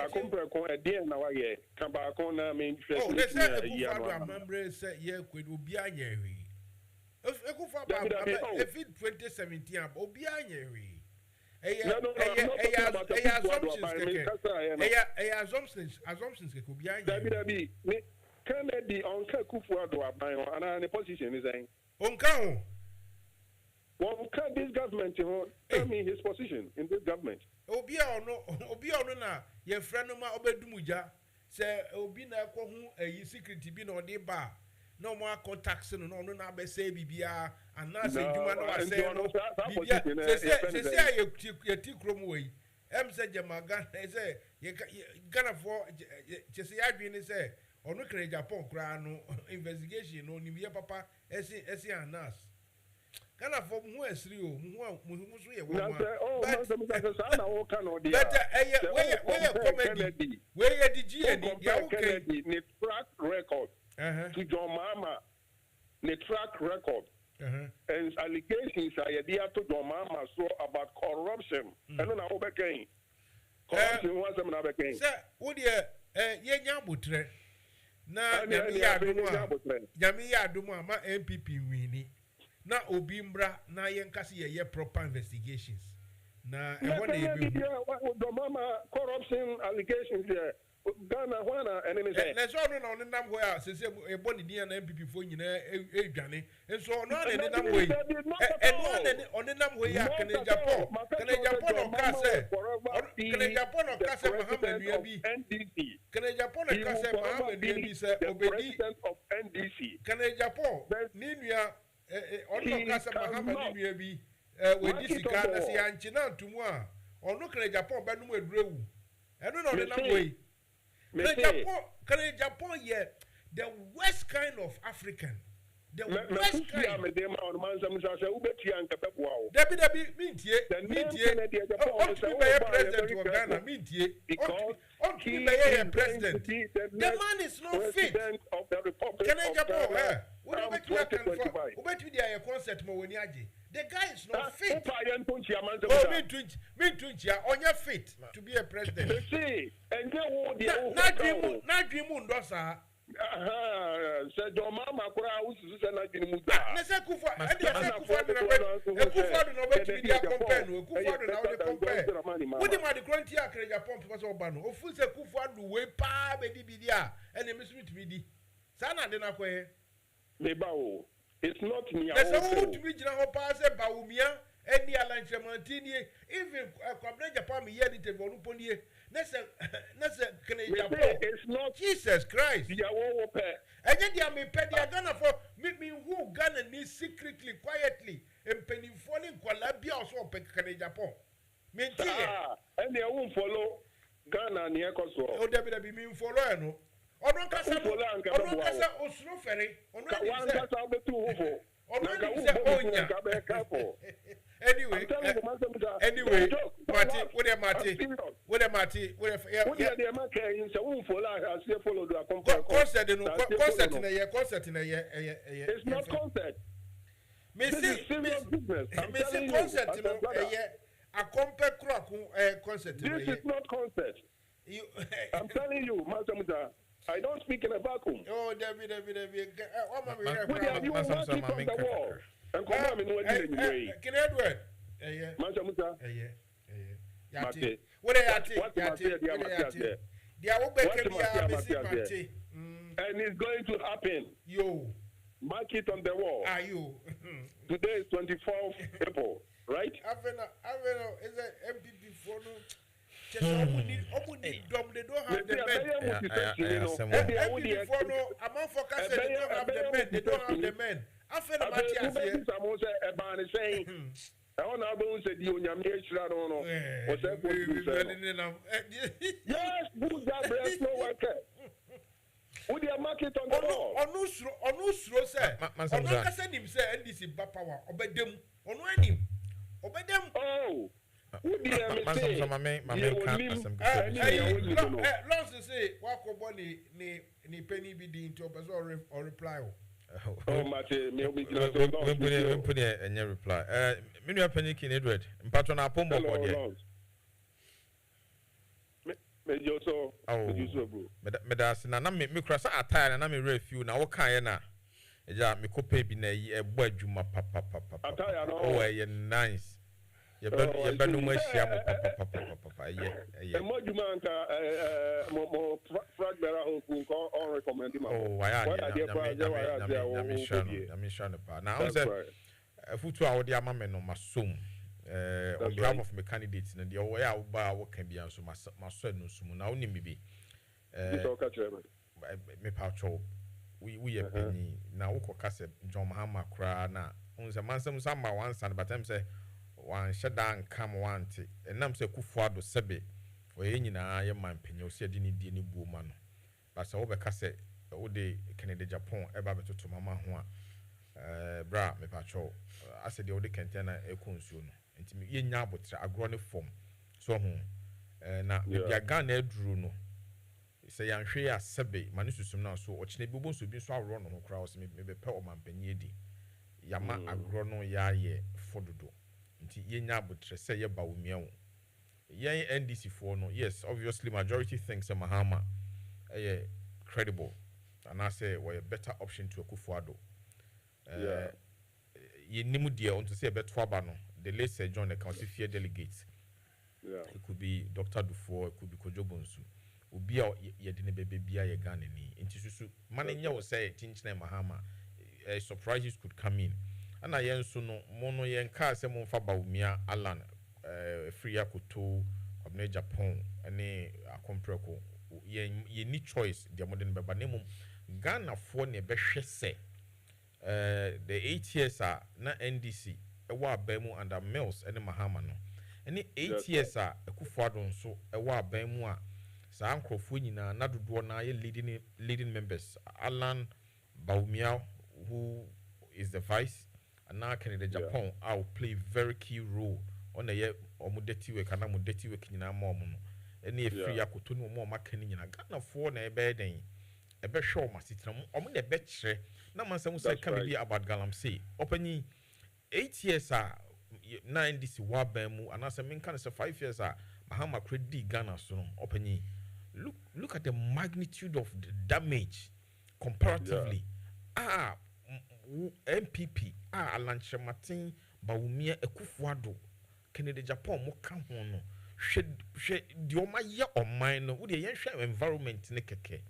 I compare a dear now. I come back on. I mean, oh, let's say a member said, yeah, could Obia Yeri. If it 2017, Obia Yeri. Assumptions could be David Kennedy on Kakufuado and a position is saying, Onkao. Well, can this government tell me his position in this government? Obia no na your friend of my Obedumuja say Obina Kohu a security bin or de bar. No more contacts no na be say bibia and now say Juma no say no say you tikrom way em say Jamagan say Ghana for say adwin say onu kre Japan kra no investigation no ni papa esi anas Ghana for who esri o mu so ye wo but comedy where did you okay ni track record to John Mama, the track record, and allegations are there to John Mama so about corruption. I don't know about again. Corruption was another again. Sir, would you, Yabutre? Now, Yamia Duma, my MPP winnie. Now, Obimbra, now Yankasi, a proper investigations. Now, I want to Mama corruption allegations there. Ghana, and then let's all know on the number where since a body near MPP for you, and so on the number way. And on the number way, can Japan or Kase, can Japan or Kase Mohammed Yabi, can Japan or Kase Mohammed Yabi, sir, obey of NDC, can Japan, Ninia, on Kase Mohammed Yabi, with this Ghana, see Anchina to moi. or no can Japan Benum with Drew. I don't know the way. Can Japan yet the worst kind of African. The worst kind. Mansa Musa say ubeti anka pepo. Debbie mintie. President of Ghana mintie. On president. The man is not fit. Of the Republic Can I Japan? Ubeti dia concert mo weni aje. The guy is not fit. Oh, me tunchia on your fit to be a president. See, and na dream ndosa. Said your mama kura usu se na dream muda. Na se kufa, kufa no bet me dia compare no. Kufa no na we compare. Wodi ma de kronti akre Japan papa so ba no. Ofu se kufa do we pa be di bidia. Ene me smith me di. Sa na de na koye. Me ba o. It's not me. There's a whole to be general pass about Baumia, any alliance Mantini, even Quabra Japan, here in the Voluponia. It's not Jesus Christ. And then they are me petty. I'm gonna for me who Ghana me secretly, quietly, and penny falling Qualabia or so, Pekane Japan. And they won't follow Ghana near Kosovo. Oh, there will be me follow, no. Ono kasa osuro fere ono anyway Mati concert na ye it's not concert. Serious business. Concert no a compare concert. This is not concert. I'm telling you, Mansa Musa, I don't speak in a vacuum. Oh, David. You want to keep on the wall. And come on, anyway. Can Edward? Mansa Musa. Yati. What Yati? And it's going to happen. Yo. Mark it on the wall. Are you? Today is 24th April, right? Is that MPP for no? They don't have the men. They don't have the men. I feel Matthias here. I want to say the Union yes, good job, no worker. Would you mark it on the wall? Onusro say, Onukasa him say, NDC Bapawa, obey them, obey them. Oh. Long to say, Wako Bonnie, ni penny be the into or reply. Oh, Mate, we put a reply. Many penny kin Edward, and patron our pombo body. Mejoso, Medas, and I me cross a tire and I'm a refuge. Now, what kind of ja, me cope be a word you papa. Oh, nice. You better no more share papa. Yeah. More you man, more fragment or recommend him. Oh, I'm sure. Now, a foot to our dear mamma no masum. On behalf of my candidates, and the way I will buy what can be answered, my son, no soon. Now, only maybe. Me patrol. We are penny now. Cassette, John Mahama cry now. On the Mansa Musa one son, but I'm say. One shut down come one tea, and I'm say Kufuado Sebe, or any na man penny, said any dinny woman. But so over cassette, all day Canada Japan, ever to Mamma Bra, me patrol. I said the old container a consume, and to me, ye nabot a grony form. So, now, if you gun drew no. Say, I'm sure Sebe, Manususum now, so watch the bubbles will be so run on crowds, maybe pell man penny. Yama agrono ya ye for the door. Ye nyabutre say ye baumia. Ye NDC for no. Yes, obviously majority thinks a Mahama credible. And I say we're a better option to Akufuado. Ye nimu dear on to say bet Fabano. The late Sir John the county fear delegates. Yeah. It could be Dr. Dufour, it could be Kojobonsu. Ubi out ye didn't baby be a gun in Tisusu. Mananya will say Tinchne Mahama. Surprises could come in. And I answer no mono yen car some of Baumia Alan free akuto of Japan and a compreko. Ye need choice, the modern babanimum Ghana for ne beshe say. The 8 years are not NDC, a war bemu under Mills and Mahamano. Any 8 years a Kufuado so a wa bemwa saa nkrofo nyina na dodo na ye leading members Alan Baumia who is the vice and now Canada Japan I will play very key role on the omudeti we kana mudeti we nyina ma omo no any free akoto no mo makani nyina Ghana for na ebe den ebe show masitira omo na ebe kire na Mansa Musa can be about galamsey opani 8 years na ndc wa ban mu anasa men kan say 5 years Mahama credit Ghana so no opani look at the magnitude of the damage comparatively MPP Alanche Martin Baumia Ekufuado Canada Japan mo ka ho no hwe di o ma ye o man no wo de yen hwe environment ne keke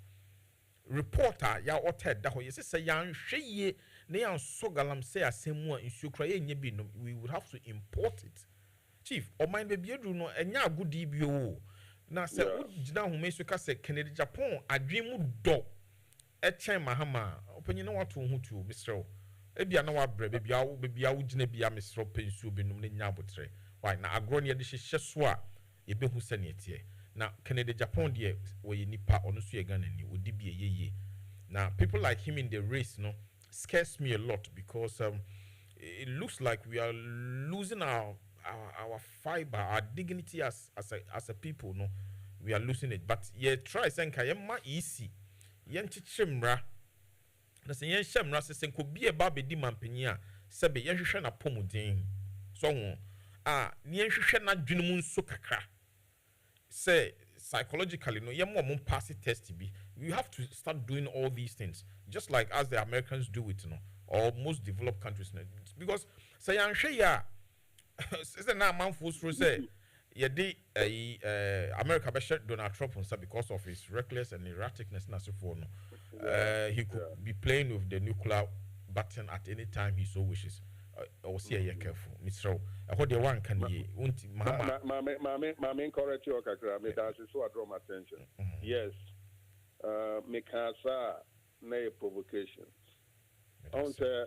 reporter ya oted da ho ye se yan hwe ye na yan so galamsey asemu a nsuo kra ye nya bi no we would have to import it chief o man be biedu no enya agudi bi o na se wo gina ho me so ka se Canada Japan adwen mu do echen Mahama opanyi na wato ho tu Mr. Ebia na wabre bebia wo gina bia Mr. pensu binum ne nya abotre why na agro ne de hyehyɛ so a yebehu sɛ ne tie na Canada Japan de we nipa ono so ye Ghana ni odi bi yeye now people like him in the race no scares me a lot because it looks like we are losing our fiber, our dignity as a people no we are losing it but ye try senka ye ma easy ye nchichimra na se ye hemra se senko bi e ba be di mampani a sebe ye hwehwe na pomuden so ho ne ye hwehwe na dwene mu nso kakra say psychologically no ye mo pass test bi you have to start doing all these things just like as the Americans do it no or most developed countries because say yan hwe ya say na manfo so say ye di America be shut Donald Trump because of his reckless and erraticness na so for no he could be playing with the nuclear button at any time he so wishes or see you careful Mr. I hold the one can ye unti my correct you kakra me that is so I draw my attention yes me kasa na provocation on say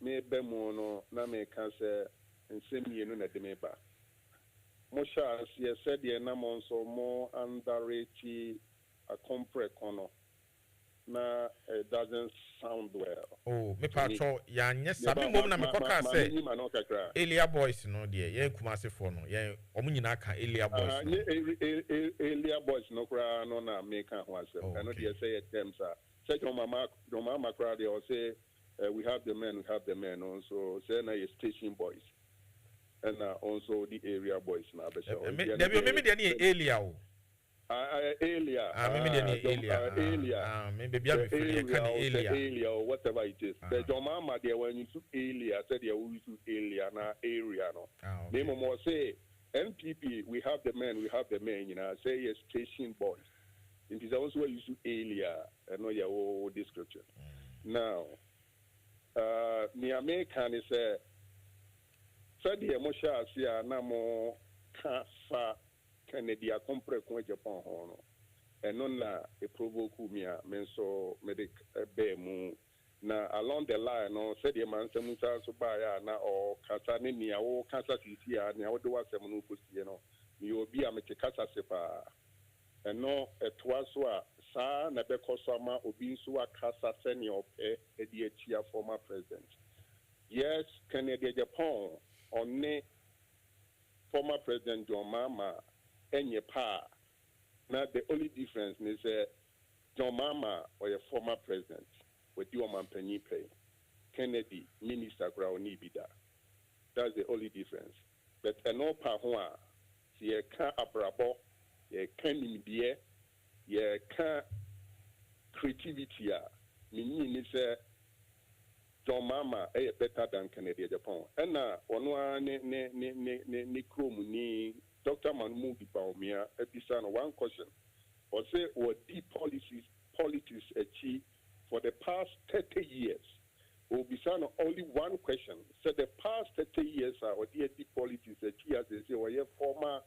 me be mo no na me kasa nsem yenu na de me ba mo sha ye said ye na mo so mo underrate a compre kono na it doesn't sound well. Oh, me patro ya nya sabi mom na me koka say Elia boys no de ye kumase for no ye omo nyina ka Elia boys Elia boys no kra no na me ka ho asem I know they say them sir say your mama kra they all say we have the men also say na station boys and also the area boys na be sure me de Elia o Elia. Maybe Elia or whatever it is. The Jomama there when you took Elia said they will use Elia na area no. They more say NPP we have the men you know say yes station boys. It is also use Elia I know your description. Now the American is said the emotion sia na mo kafa Canada compre ko Japan hono eno na e provoke me a men so medic be mu na along the line no said the Mansa Musa so ba ya na o kasa ne nia wo kasa sisi ya ne wo de wasem no kosie no mi obi a me te kasa se pa eno etwa so a sa na be koso ma obi nso akasa se ne ope e di atia former president yes Canada Japan on former president John Mahama Enye pa. Now the only difference is John Mahama or a former president with you man penny pay. Kennedy minister ground bida. That's the only difference. But no pa hoa si ye can abrabo, ye can nimbiye, ye can creativity mini say John Mahama better than Kennedy Japan. And now one ne chrome ni Dr. Manmu Baumia, one question. Or say what deep politics achieve for the past 30 years. Will be only one question. So the past 30 years or deep politics achieve as they say or former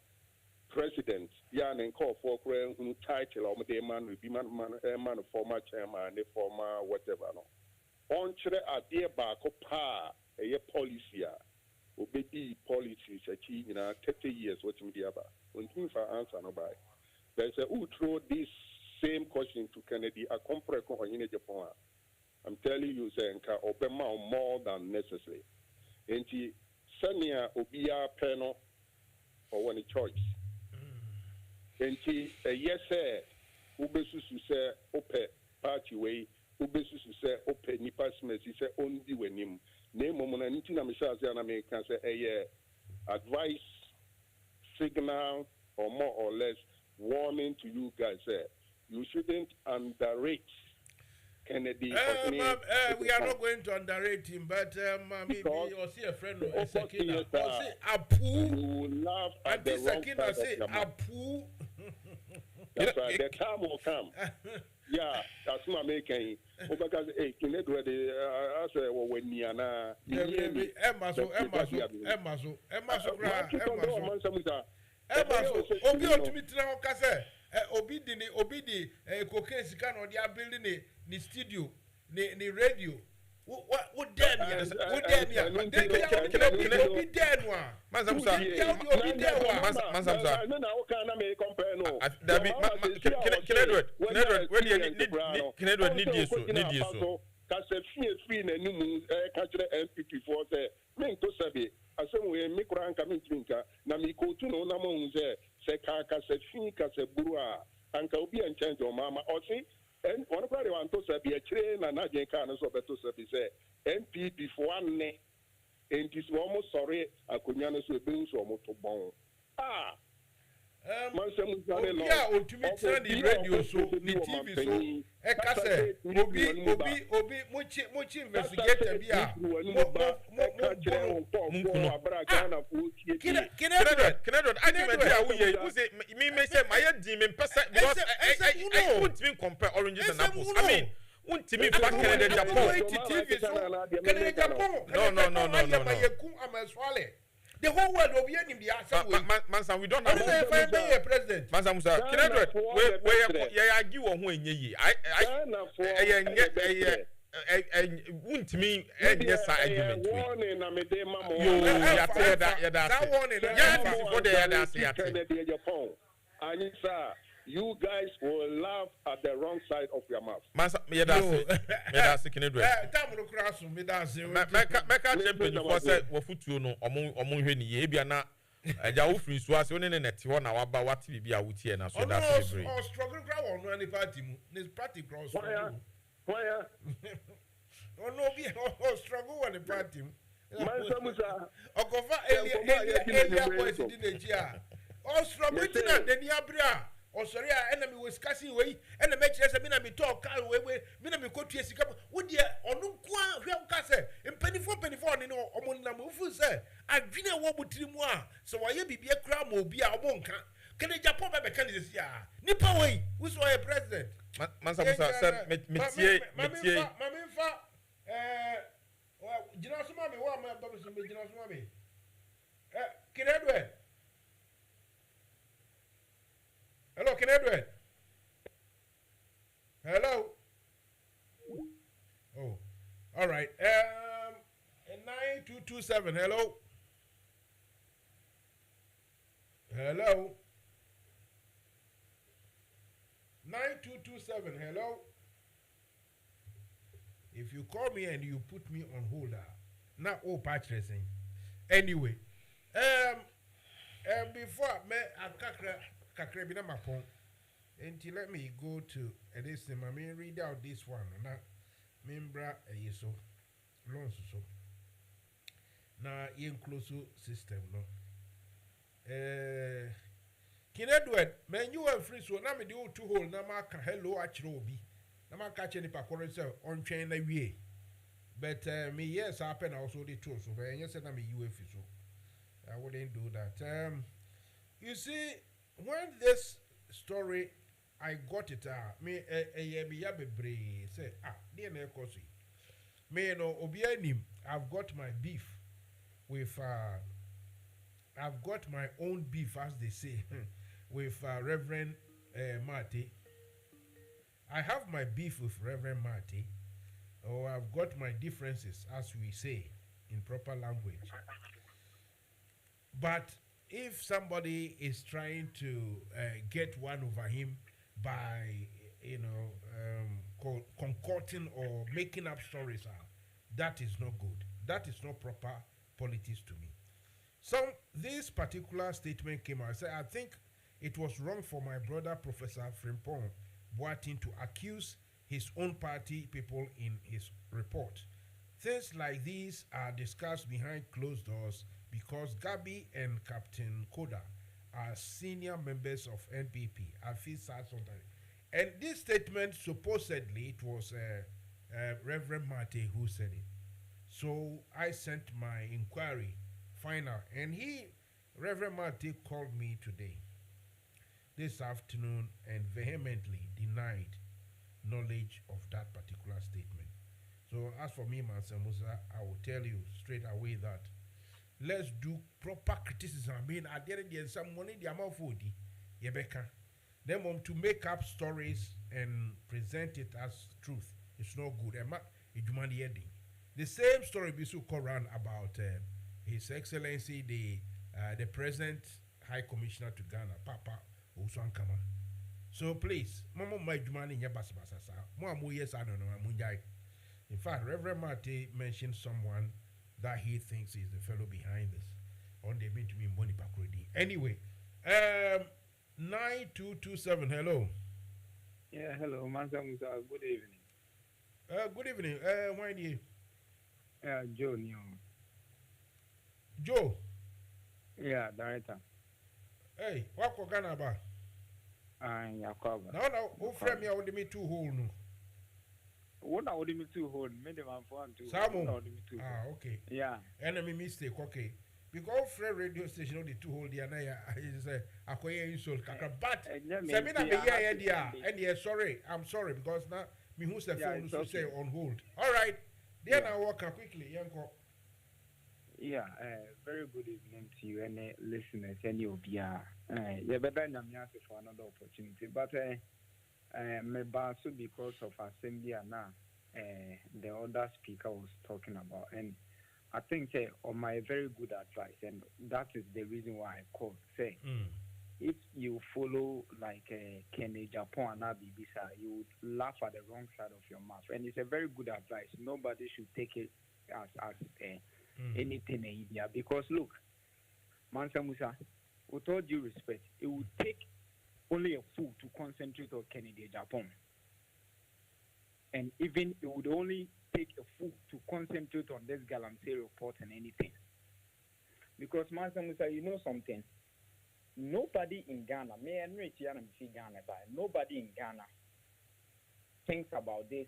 president, Yan and call for who title or the man will be man former chairman, the former whatever no. On chere a dear back pa a policy. obedi policies achi you know 30 years what me dia ba until for answer no by there's a who throw this same question to Kennedy a compare ko honyine Japan I'm telling you say nka obema more than necessary enti sania obia peno or one choice enti yes ubesusu say ope party way ubesusu say ope nipa smesi say ondi wenim na emomo na nti na me sha say na me kan say advice signal or more or less warning to you guys you shouldn't underrate Kennedy. We are not going to underrate him, but maybe you'll see a friend of Sakina. Say Apu. You will laugh at the wrong Sakina say side of your mouth. Apu. That's right. The time will come. Yeah, that's my making. Because hey, Kinedra, I say, well, when Niana, Emmaso, Obi ultimate na okase obi di cocaine sika na dia building ni studio ni radio what there obi there no Mansa Musa Mansa Musa na o kan na me compare no David Kinedward need yeso kase fie na nimu ka kire MPP for say me to sabe asem we me kura nka me twinka na me ko tu no na mo nze se ka se fie ka se buru a anka obi en change o mama o si en one kura de wan to sabe a kire na je ka no so beto sabe say MPP for one en dis wo mo sorry akonya no so ebi so mo to bon Mansa Musa no yeah ultimate the radio so the TV so e ka say obi mochi investigator bia Kinedward argument here we say me say my di me pesa because I won't even compare oranges and apples. I mean won't me back Canada Japan TV so Canada Japan no the whole world will be in the answer. Mansa, we don't have a president. Mansa Musa, Kinedward, where argue on when ye. I won't mean yes, argument. You guys will laugh at the wrong side of your mouth. Mansa, me that's Kinedward. Meka champion for say wo futuo no omo hwe ni ye bia na aja wo free so ase one ne net ho na waba wate bibia wotie na so that's very. Oh struggle crowd on any party mu. This party cross. Why? Oh no be struggle on the party mu. Mansa Musa. Okofa elia boys di Nigeria. Oh struggle tina de ni abria. Oh sorry enemy was discussing way and the make say me na me talk car we me na me ko tue sika wo de onu kwa hwe nka say penifo ni no omo na mo fu say adwene wo butiri mu a so wa ye bibia kra ma obi a omo nka kene Japan be candidate ya nipa wey who so a president Mansa Musa said metie mamfa jina so ma me wa ma ba so me jina so ma me Kinedward. Hello, Kinedward. Hello. Oh, all right. 9227. Hello. Hello. 9227. Hello. If you call me and you put me on hold, not all patch racing. Anyway, before me kakra bi na mapon. Until let me go to this. I mean, read out this one. Na membra yeso loans so. Na close system no. Kinedward, man, you are free so na me do two hole na maka hello achiro obi. Na maka che ni pa kore se on twen na wie. But me yes happen also the two so but yes na me UF so. I wouldn't do that. You see, when this story I got it me me ya bebre say dey na ekosi. Me no obi anim I've got my beef with I've got my own beef as they say with Reverend Marty. I have my beef with Reverend Marty, or I've got my differences as we say in proper language. But if somebody is trying to get one over him by, concocting or making up stories, that is not good. That is not proper politics to me. This particular statement came out. I said, I think it was wrong for my brother, Professor Frimpong Boatin, to accuse his own party people in his report. Things like these are discussed behind closed doors because Gabi and Captain Koda are senior members of NPP. I feel sad sometimes. And this statement, supposedly, it was Reverend Mate who said it. So I sent my inquiry, final, and Reverend Mate, called me today, this afternoon, and vehemently denied knowledge of that particular statement. So as for me, Mansa Musa, I will tell you straight away that let's do proper criticism. I mean, at the end of the day, some money the amount for the Yebeka. Then to make up stories and present it as truth, it's not good. The same story be so around about His Excellency the present High Commissioner to Ghana, Papa Usankama. So please, Mama my Jumani Yabasabasa, Mama yes, I don't know. In fact, Reverend Mate mentioned someone that he thinks is the fellow behind this. On the mean to me money pakrodi. Anyway, 9227, hello. Yeah, hello, Mansa Musa. Good evening. Good evening. Why do you? Joe. Joe. Yeah, director. Hey, what ko Ghana ba? Yakoba. No, who frame me out me 2 hole no. What I would me 2 hole, made them for 2. Samu. Okay. Yeah. Enemy mistake, okay. Because Fred radio station on the 2 hole there na is akoye insult kaka, but Sabina be here dia and sorry, I'm sorry because now me who's the phone to say on hold. All right. Then I walk quickly, yanko. Yeah, very good evening to you and listeners and you be you better than me for another opportunity, but my boss because of assembly and now the other speaker was talking about, and I think on my very good advice, and that is the reason why I called. Say, if you follow like Kenny Japan and Abibisa, you would laugh at the wrong side of your mouth, and it's a very good advice. Nobody should take it as anything in India, because look, Mansa Musa, with all due respect, it would take only a fool to concentrate on Kennedy Japan, and even it would only take a fool to concentrate on this Galamsey report and anything. Because Mansa Musa, you know something? Nobody in Ghana, nobody in Ghana thinks about this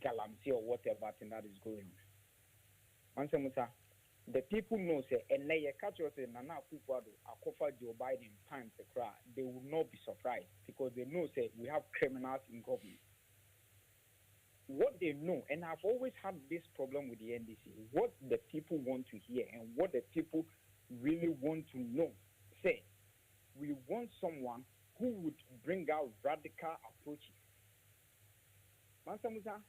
Galamsey or whatever thing that is going on. Mansa Musa, the people know say, and they catch us in Nana Kukwado, Akofa Joe Biden time to cry, they will not be surprised because they know say we have criminals in government. What they know, and I've always had this problem with the NDC, what the people want to hear and what the people really want to know. Say, we want someone who would bring out radical approaches. Mansa Musa,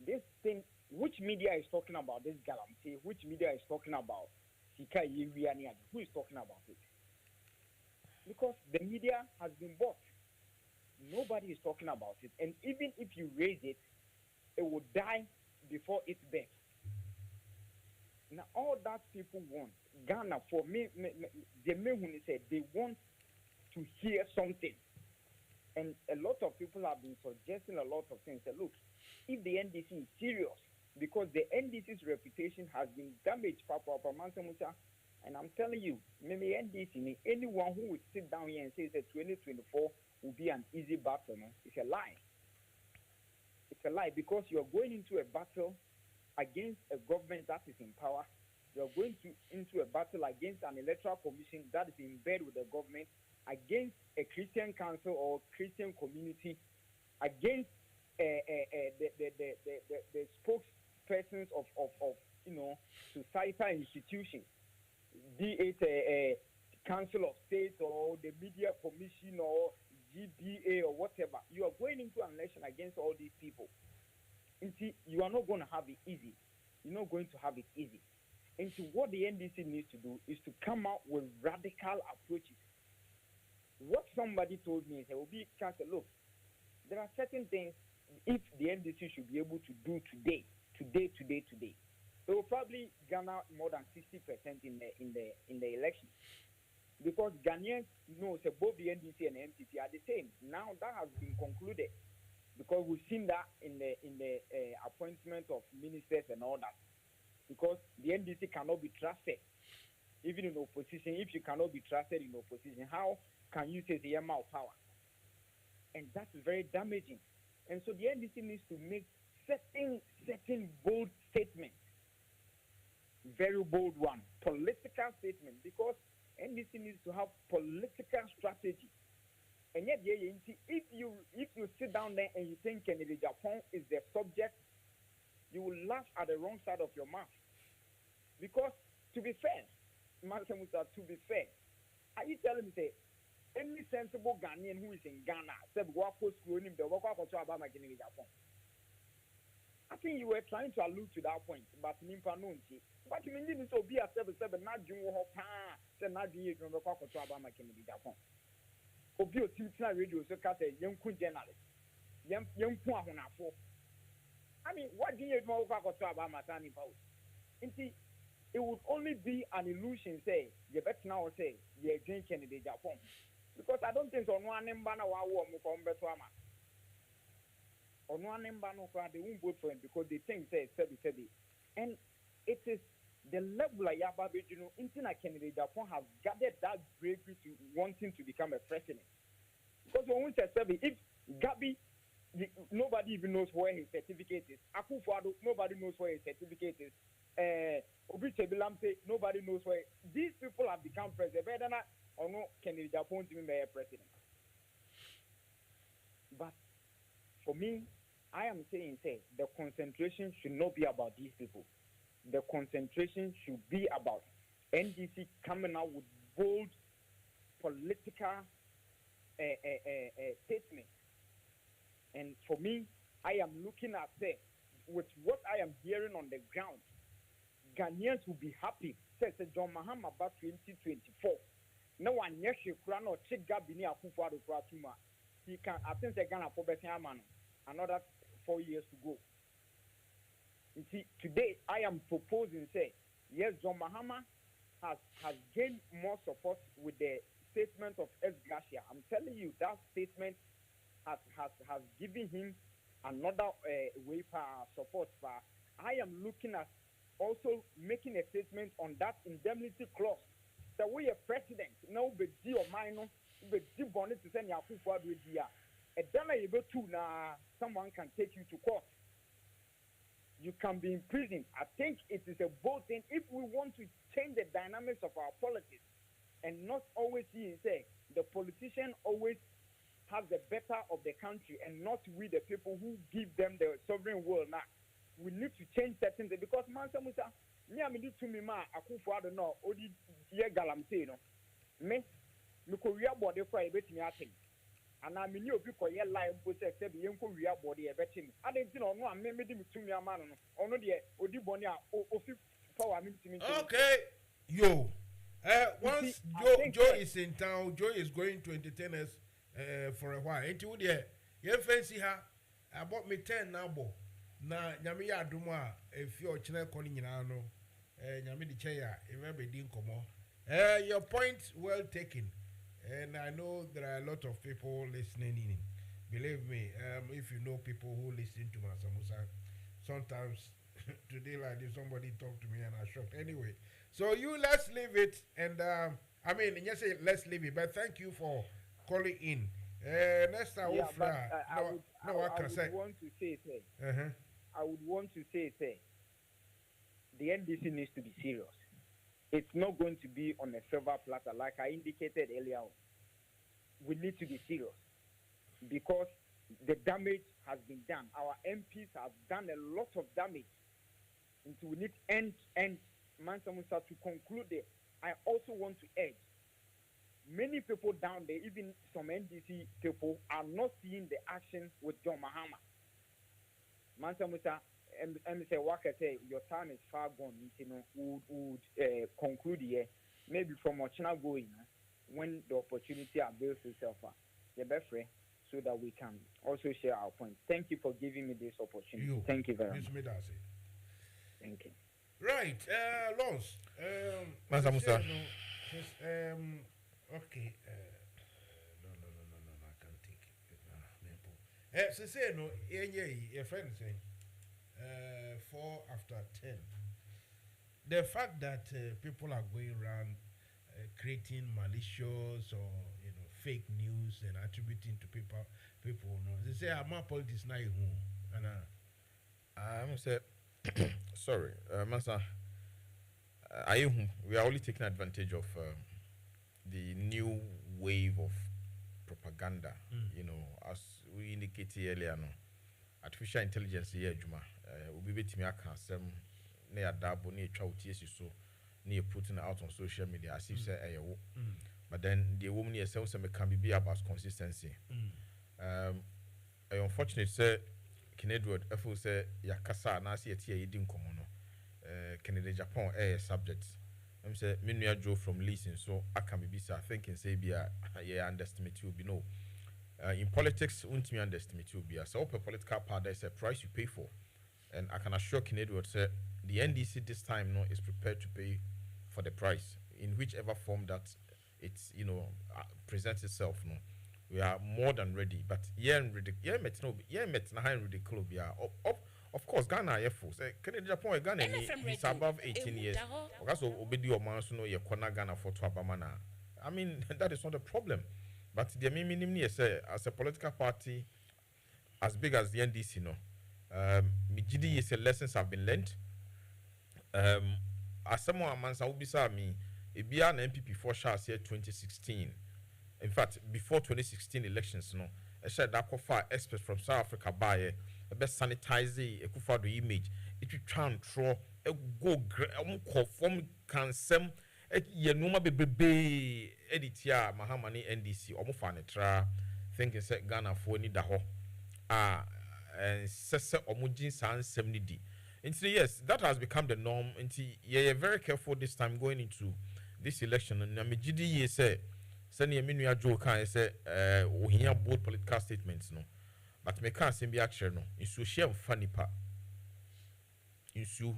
this thing, which media is talking about this Galamsey? Which media is talking about Sika Yiriani? Who is talking about it? Because the media has been bought. Nobody is talking about it. And even if you raise it, it will die before its birth. Now, all that people want, Ghana, for me, the men who said they want to hear something. And a lot of people have been suggesting a lot of things. Say, look, if the NDC is serious, because the NDC's reputation has been damaged, Papa Mansa Musa, and I'm telling you, maybe NDC, anyone who would sit down here and say that 2024 will be an easy battle, no? It's a lie. It's a lie because you're going into a battle against a government that is in power. You're going into a battle against an electoral commission that is in bed with the government, against a Christian council or Christian community, against the spokespersons of societal institutions, be it a council of state or the media commission or GBA or whatever. You are going into an election against all these people. You see, you are not going to have it easy. You're not going to have it easy. Into what the NDC needs to do is to come out with radical approaches. What somebody told me is, Obi Council, look, there are certain things if the NDC should be able to do today, they will probably garner more than 60% in the election, because Ghanaians know that both the NDC and the MTC are the same. Now that has been concluded, because we've seen that in the appointment of ministers and all that. Because the NDC cannot be trusted, even in opposition. If you cannot be trusted in opposition, how can you say the amount of power? And that's very damaging. And so the NDC needs to make certain bold statements, very bold one, political statement, because NDC needs to have political strategy. And yet, if you sit down there and you think Kennedy Japan is the subject, you will laugh at the wrong side of your mouth. Because, to be fair, Mansa Musa, to be fair, are you telling me, say, any sensible Ghanaian who is in Ghana said, I think you were trying to allude to that point, but Nimpa Nunti. But you mean this will be a 7-7, not June Hopa, then not the Obama Kennedy Japan. Obio Timsna Radio, so cut a young journalist. Young Puahunafo. I mean, what do you know about Obama Tani Post? It would only be an illusion, say, you bet now say, you're drinking Kennedy Japan. Because I don't think on one embana wa Mukombetwama. On one embano, they won't vote for him because they think, say, Sebi. And it is the level of Yababijino, Intina Kennedy Japan have gathered that bravery to wanting to become a president. Because when we say Sebi, if Gabi, nobody even knows where his certificate is. Akufo-Addo, nobody knows where his certificate is. Obiche Bilamse, nobody knows where. These people have become president. Better than or no Kennedy Japan to be a president. But for me, I am saying, the concentration should not be about these people. The concentration should be about NDC coming out with bold political statements. And for me, I am looking at, with what I am hearing on the ground, Ghanaians will be happy. Says John Mahama about 2024. No one yes, you can not check Gabini Akufo-Addo Pratuma. He can, I think they're Ghana for another 4 years to go. You see, today I am proposing, yes, John Mahama has gained more support with the statement of S. Gracia. I'm telling you, that statement has given him another way for support. I am looking at also making a statement on that indemnity clause. That we are president, now be D or minor, be D bonnet to send your Akufo-Addo here. And then you go to now, someone can take you to court. You can be in prison. I think it is a bold thing if we want to change the dynamics of our politics and not always see, the politician always have the better of the country and not we the people who give them the sovereign will now. We need to change certain things because Mansa Musa, me do to me ma Akufo-Addo no odi ye galamsey no me ko wia body for e betimi atem ana me ni obi ko ye line po se be ye ko wia body e betim ade nti no no a me di me tumi ama no ono de odi boni a ofi power me timi. Okay, yo. Once Joe is in town, Joe is going to entertain us for a while. Ain't you there? You fancy her? I bought me 10 now, bo. Na nyame ya aduma efi o chine koni nyina no nyame di cheya e din komo your point well taken, and I know there are a lot of people listening in. Believe me, if you know people who listen to Mansa Musa, sometimes today like if somebody talk to me and I shocked anyway. So let's leave it, and I mean yes, let's leave it, but thank you for calling in. Next time I would want to say I would want to say, the NDC needs to be serious. It's not going to be on a silver platter, like I indicated earlier on. We need to be serious because the damage has been done. Our MPs have done a lot of damage. And so we need end Mansa Musa to conclude it. I also want to urge many people down there, even some NDC people, are not seeing the action with John Mahama. Mansa Musa, and say what I say your time is far gone. You know, would conclude here maybe from Ochina going when the opportunity avails itself. The best way so that we can also share our points. Thank you for giving me this opportunity. Thank you very much. Thank you. Right, Lons. Mansa Musa. Okay. No, I can't take it. So say no, your friend saying 4 after 10. The fact that people are going around creating malicious or fake news and attributing to people, they say I'm not politics now. And I'm say sorry, Mansa. We are only taking advantage of the new wave of propaganda. As we indicated earlier, artificial intelligence here, Juma. We be able to some near double near so near putting out on social media as if say but then the woman herself can be about consistency. Unfortunately, say Canadian F say Yakasa na see a eating common. Canada Japan subject. I'm say Minya Joe from leasing, so I can be thinking say be underestimate you be no. In politics, won't me underestimate you be so per political part there's a price you pay for. And I can assure Canada would say the NDC this time is prepared to pay for the price in whichever form that it's presents itself. We are more than ready, but of course Ghana say Canada Japan Ghana is above 18 years. Ghana for I mean that is not a problem. But the minimum say as a political party as big as the NDC Mijidi is lessons have been learned. As someone Mansa Ubisa me, Ebia and MPP for Charles year 2016. In fact, before 2016 elections, I said that far experts from South Africa buy a best sanitize a kufa image. It will try and throw a go conform cansem at Yanuma Bebe Editia Mahamani NDC or Mufanetra thinking set Ghana for any daho. And Sessa Omujin San 70D. And so yes, that has become the norm. And you're very careful this time going into this election. And Namijidi say, Sani Eminia Joe can say, we hear both political statements, but me can't say be action, In so share funny pa. In so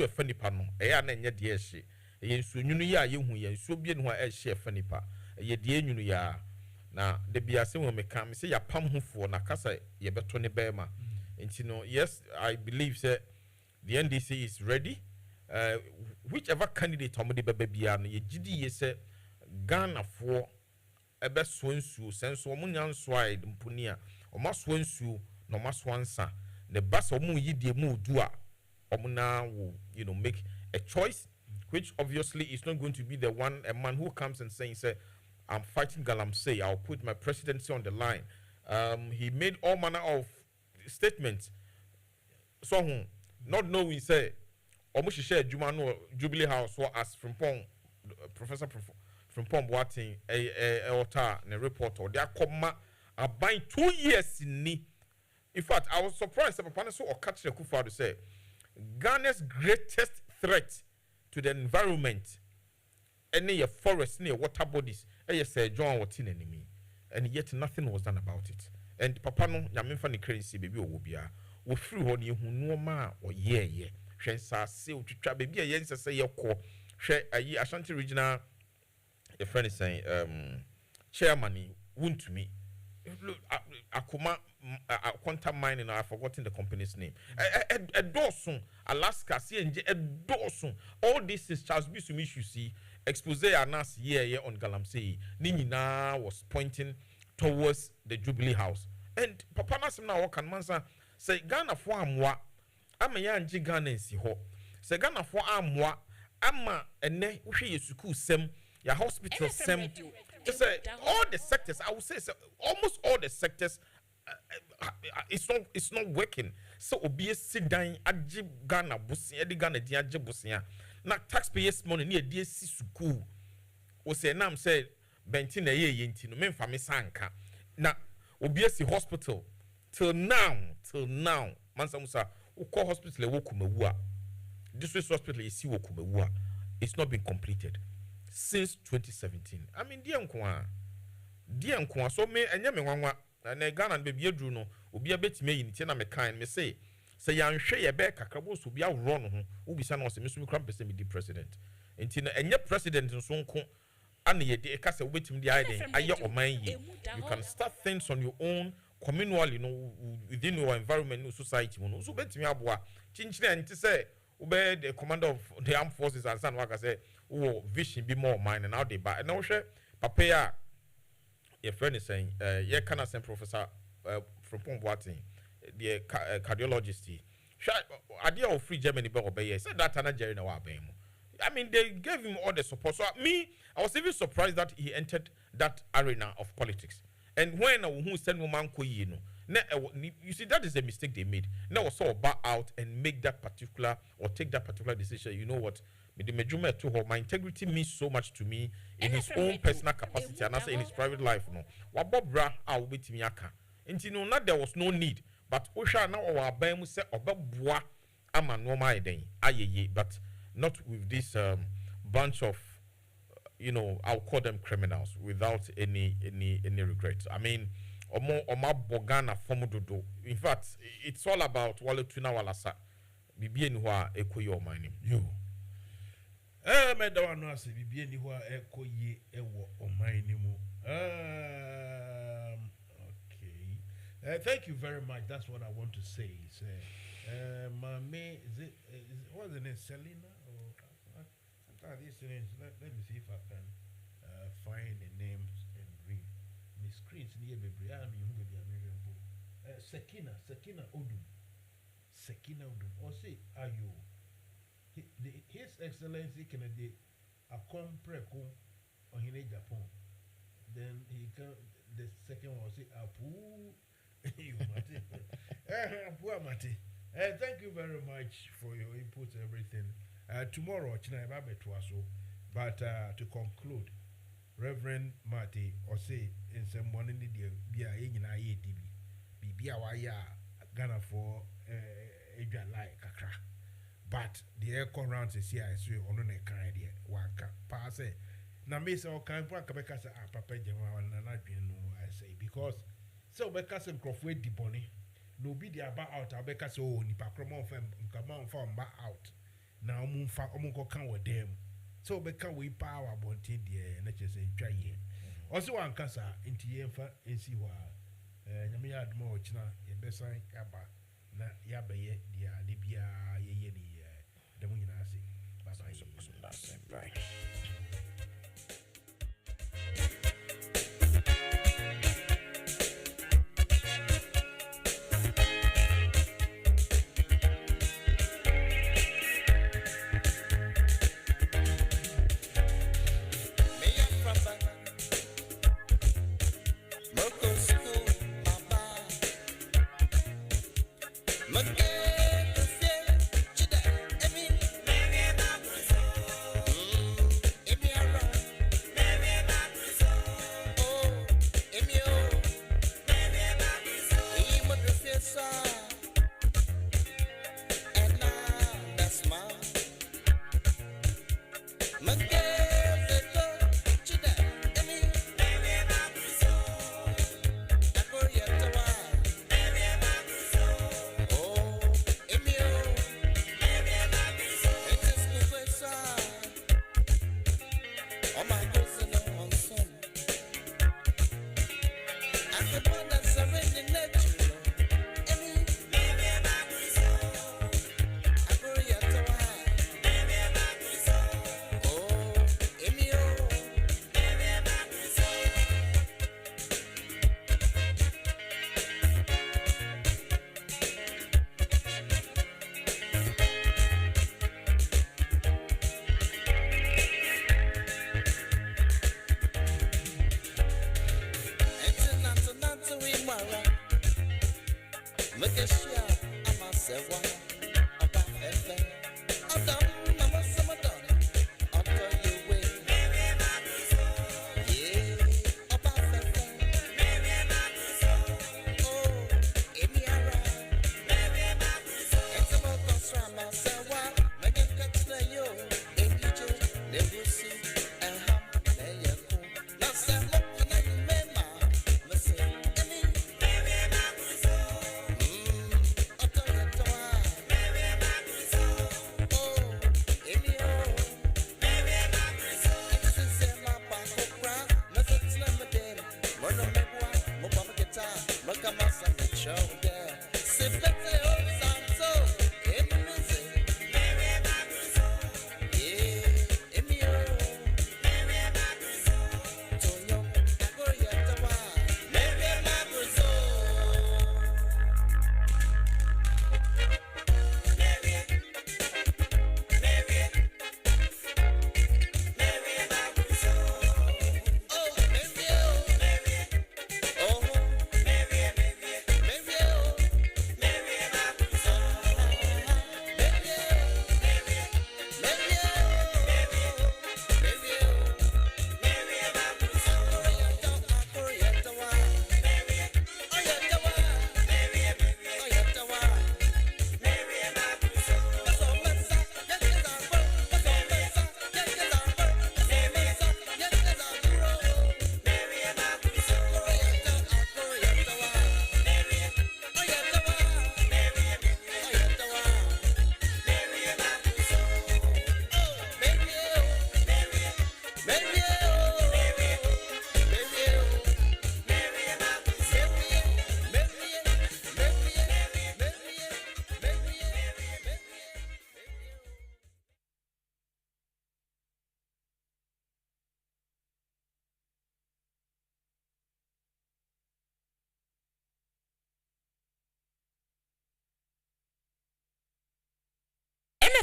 a funny pa no. Nanya dear she. In so ya you so bien who share funny pa. Ye dear ya. Na the biase when me come say ya pam hu for na kasa ye beto ne bema. And yes, I believe say the NDC is ready. Whichever candidate omudi bebe bia no ye gidi ye say Ghana for ebe swensu senso omunya nswide mpunia oma swensu no maswansa the bus omu yidie mu dua omuna will make a choice which obviously is not going to be the one a man who comes and saying say I'm fighting Galamsey, I'll put my presidency on the line. He made all manner of statements. So not knowing say almost share Jumano Jubilee House or as from Pong Professor from Pom Boating a ota ne report or they are come buying 2 years in ni. In fact, I was surprised that Papa so or catch the Kufa to say Ghana's greatest threat to the environment any forest near water bodies say John Watin enemy and yet nothing was done about it. And Papa no Yaminfa ni crazy baby obia we free honey who no ma or ye Shen sa say to try baby a yensa say your core share a Ashanti regional a friend is saying chairman won't to me look Akuma quantum mining I've forgotten the company's name a Dawson Alaska CNG a Dawson all this is Charles Bisumi you see expose anas year on Galamsey Nina was pointing towards the Jubilee House and Papa Nasim now can Mansa say Ghana for amwa ama ya nji Ghana nsi ho say Ghana for amwa ama ene uhwe yesuku sem ya hospital sem just say all the sectors I would say almost all the sectors it's not working so obi sit down agi Ghana busi edi Ghana di agi busi na taxpayers money near DSC school o say nam say benti na ye yenti no memfa me sanka na obiasi hospital till now Mansa Musa Uko hospital wo Kumewua. District hospital is see wo Kumewua. It's not been completed since 2017. I mean, dear Nkwa, so me enye me nwanwa na Ghana baby edru no obi abetime yi ntia na me kan me say ya nhwe ye be kakrabo so bia wro no ho ubisa na o se me so me kram pese me di president enti na enye president nso nko ana ye de ka se obetim di aye aye oman yi. You can start things on your own communally, you know, within your environment, no society, no. So betimi aboa chinchine enti say ube the commander of the armed forces and san waka say oh vision be more mine and how they buy. Now hwe papa ya your friend is saying yeah can I send professor from Pomboatin the cardiologist idea of free Germany but obey said that na Jerry na wa abem. I mean they gave him all the support. So me I was even surprised that he entered that arena of politics. And when who send woman ko yi no you see that is a mistake they made. Now so back out and make that particular or take that particular decision. You know what? My integrity means so much to me in his own personal capacity and also in his private life. No, Wabobra I'll be Timiaka. And you know, not there was no need, but Osha now or Bam say Obabwa ama normal day, but not with this bunch of I'll call them criminals without any regret. I mean, Oma Bogana Fomododo. In fact, it's all about Waletuna Walasa. Bibi Enwa Ekoyo mining. You. Medawa no ase bibi Enwa Ekoye Ewo Omainimu. Okay. Thank you very much. That's what I want to say. Mame, is it what's the name? Selena or these names? Let me see if I can find the names and read. My screens near baby. I mean, who be American for? Sekina Odum. Sekina Odum. Or say, are you? His Excellency Kennedy Akompreko on Hine Japan. Then he can. The second one say Apu. You Mate. Apu Mate. Thank you very much for your input and everything. Tomorrow, but to conclude, Reverend Marty or say in some one in the Bia in IATB, Bibia Waya Ghana for Adrian like Kakra. But the air rounds is here, I see on a idea. One pass it. Now, Miss or Camp Cabecas are Papa General and I say because so Becas and Crawford the bonny. No be the about out, I becas oh, Nipacromon come on from back out. Now Moonfa Omonko can with them. So become we power bonted the nature say try ye. Also one cassa into Yefa and see why. Yamia more china, a besign Kaba, na Yabaye, dia Libya, ye, the Munasi. Bye.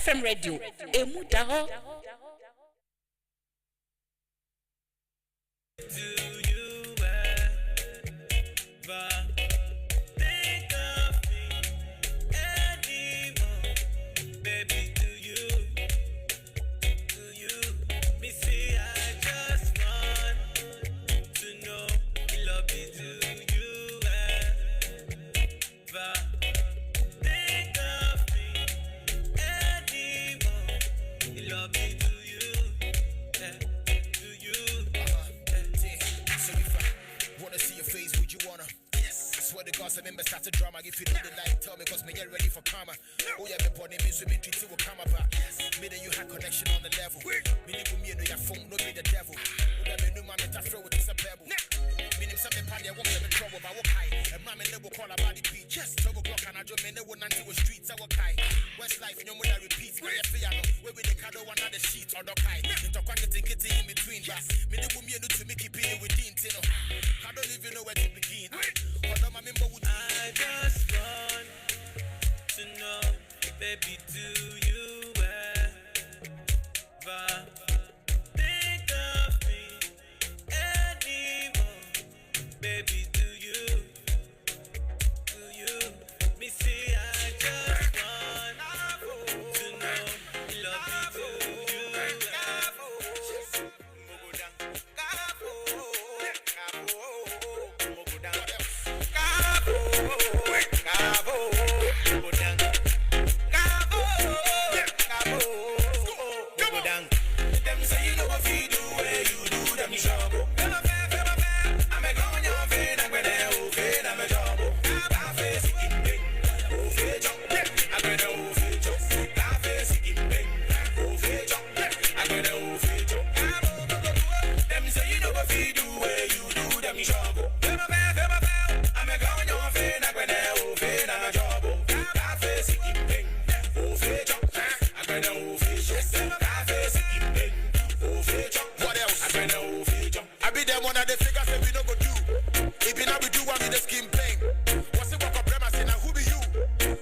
NFM Radio, emu daho. Start a drama if you know the light. Tell me, cause me get ready for karma. Oh, yeah, me body me swimming treat you will come back. Me then you had connection on the level. Me need me no your phone, no be the devil. Oh, yeah, me no man to throw it is a pebble. Me name some party, I won't let me trouble, but what high. And mammy never call about the beach. Just 12 o'clock and I do me no one until the streets. I walk high. West life, no more I repeat. Me a piano, where we the cado one other sheet or the high. Into quantity kitty in between. Yes, me no me no to me keep it within. I don't even know where to begin. I just want to know, baby, do you ever think of me anymore? Baby, do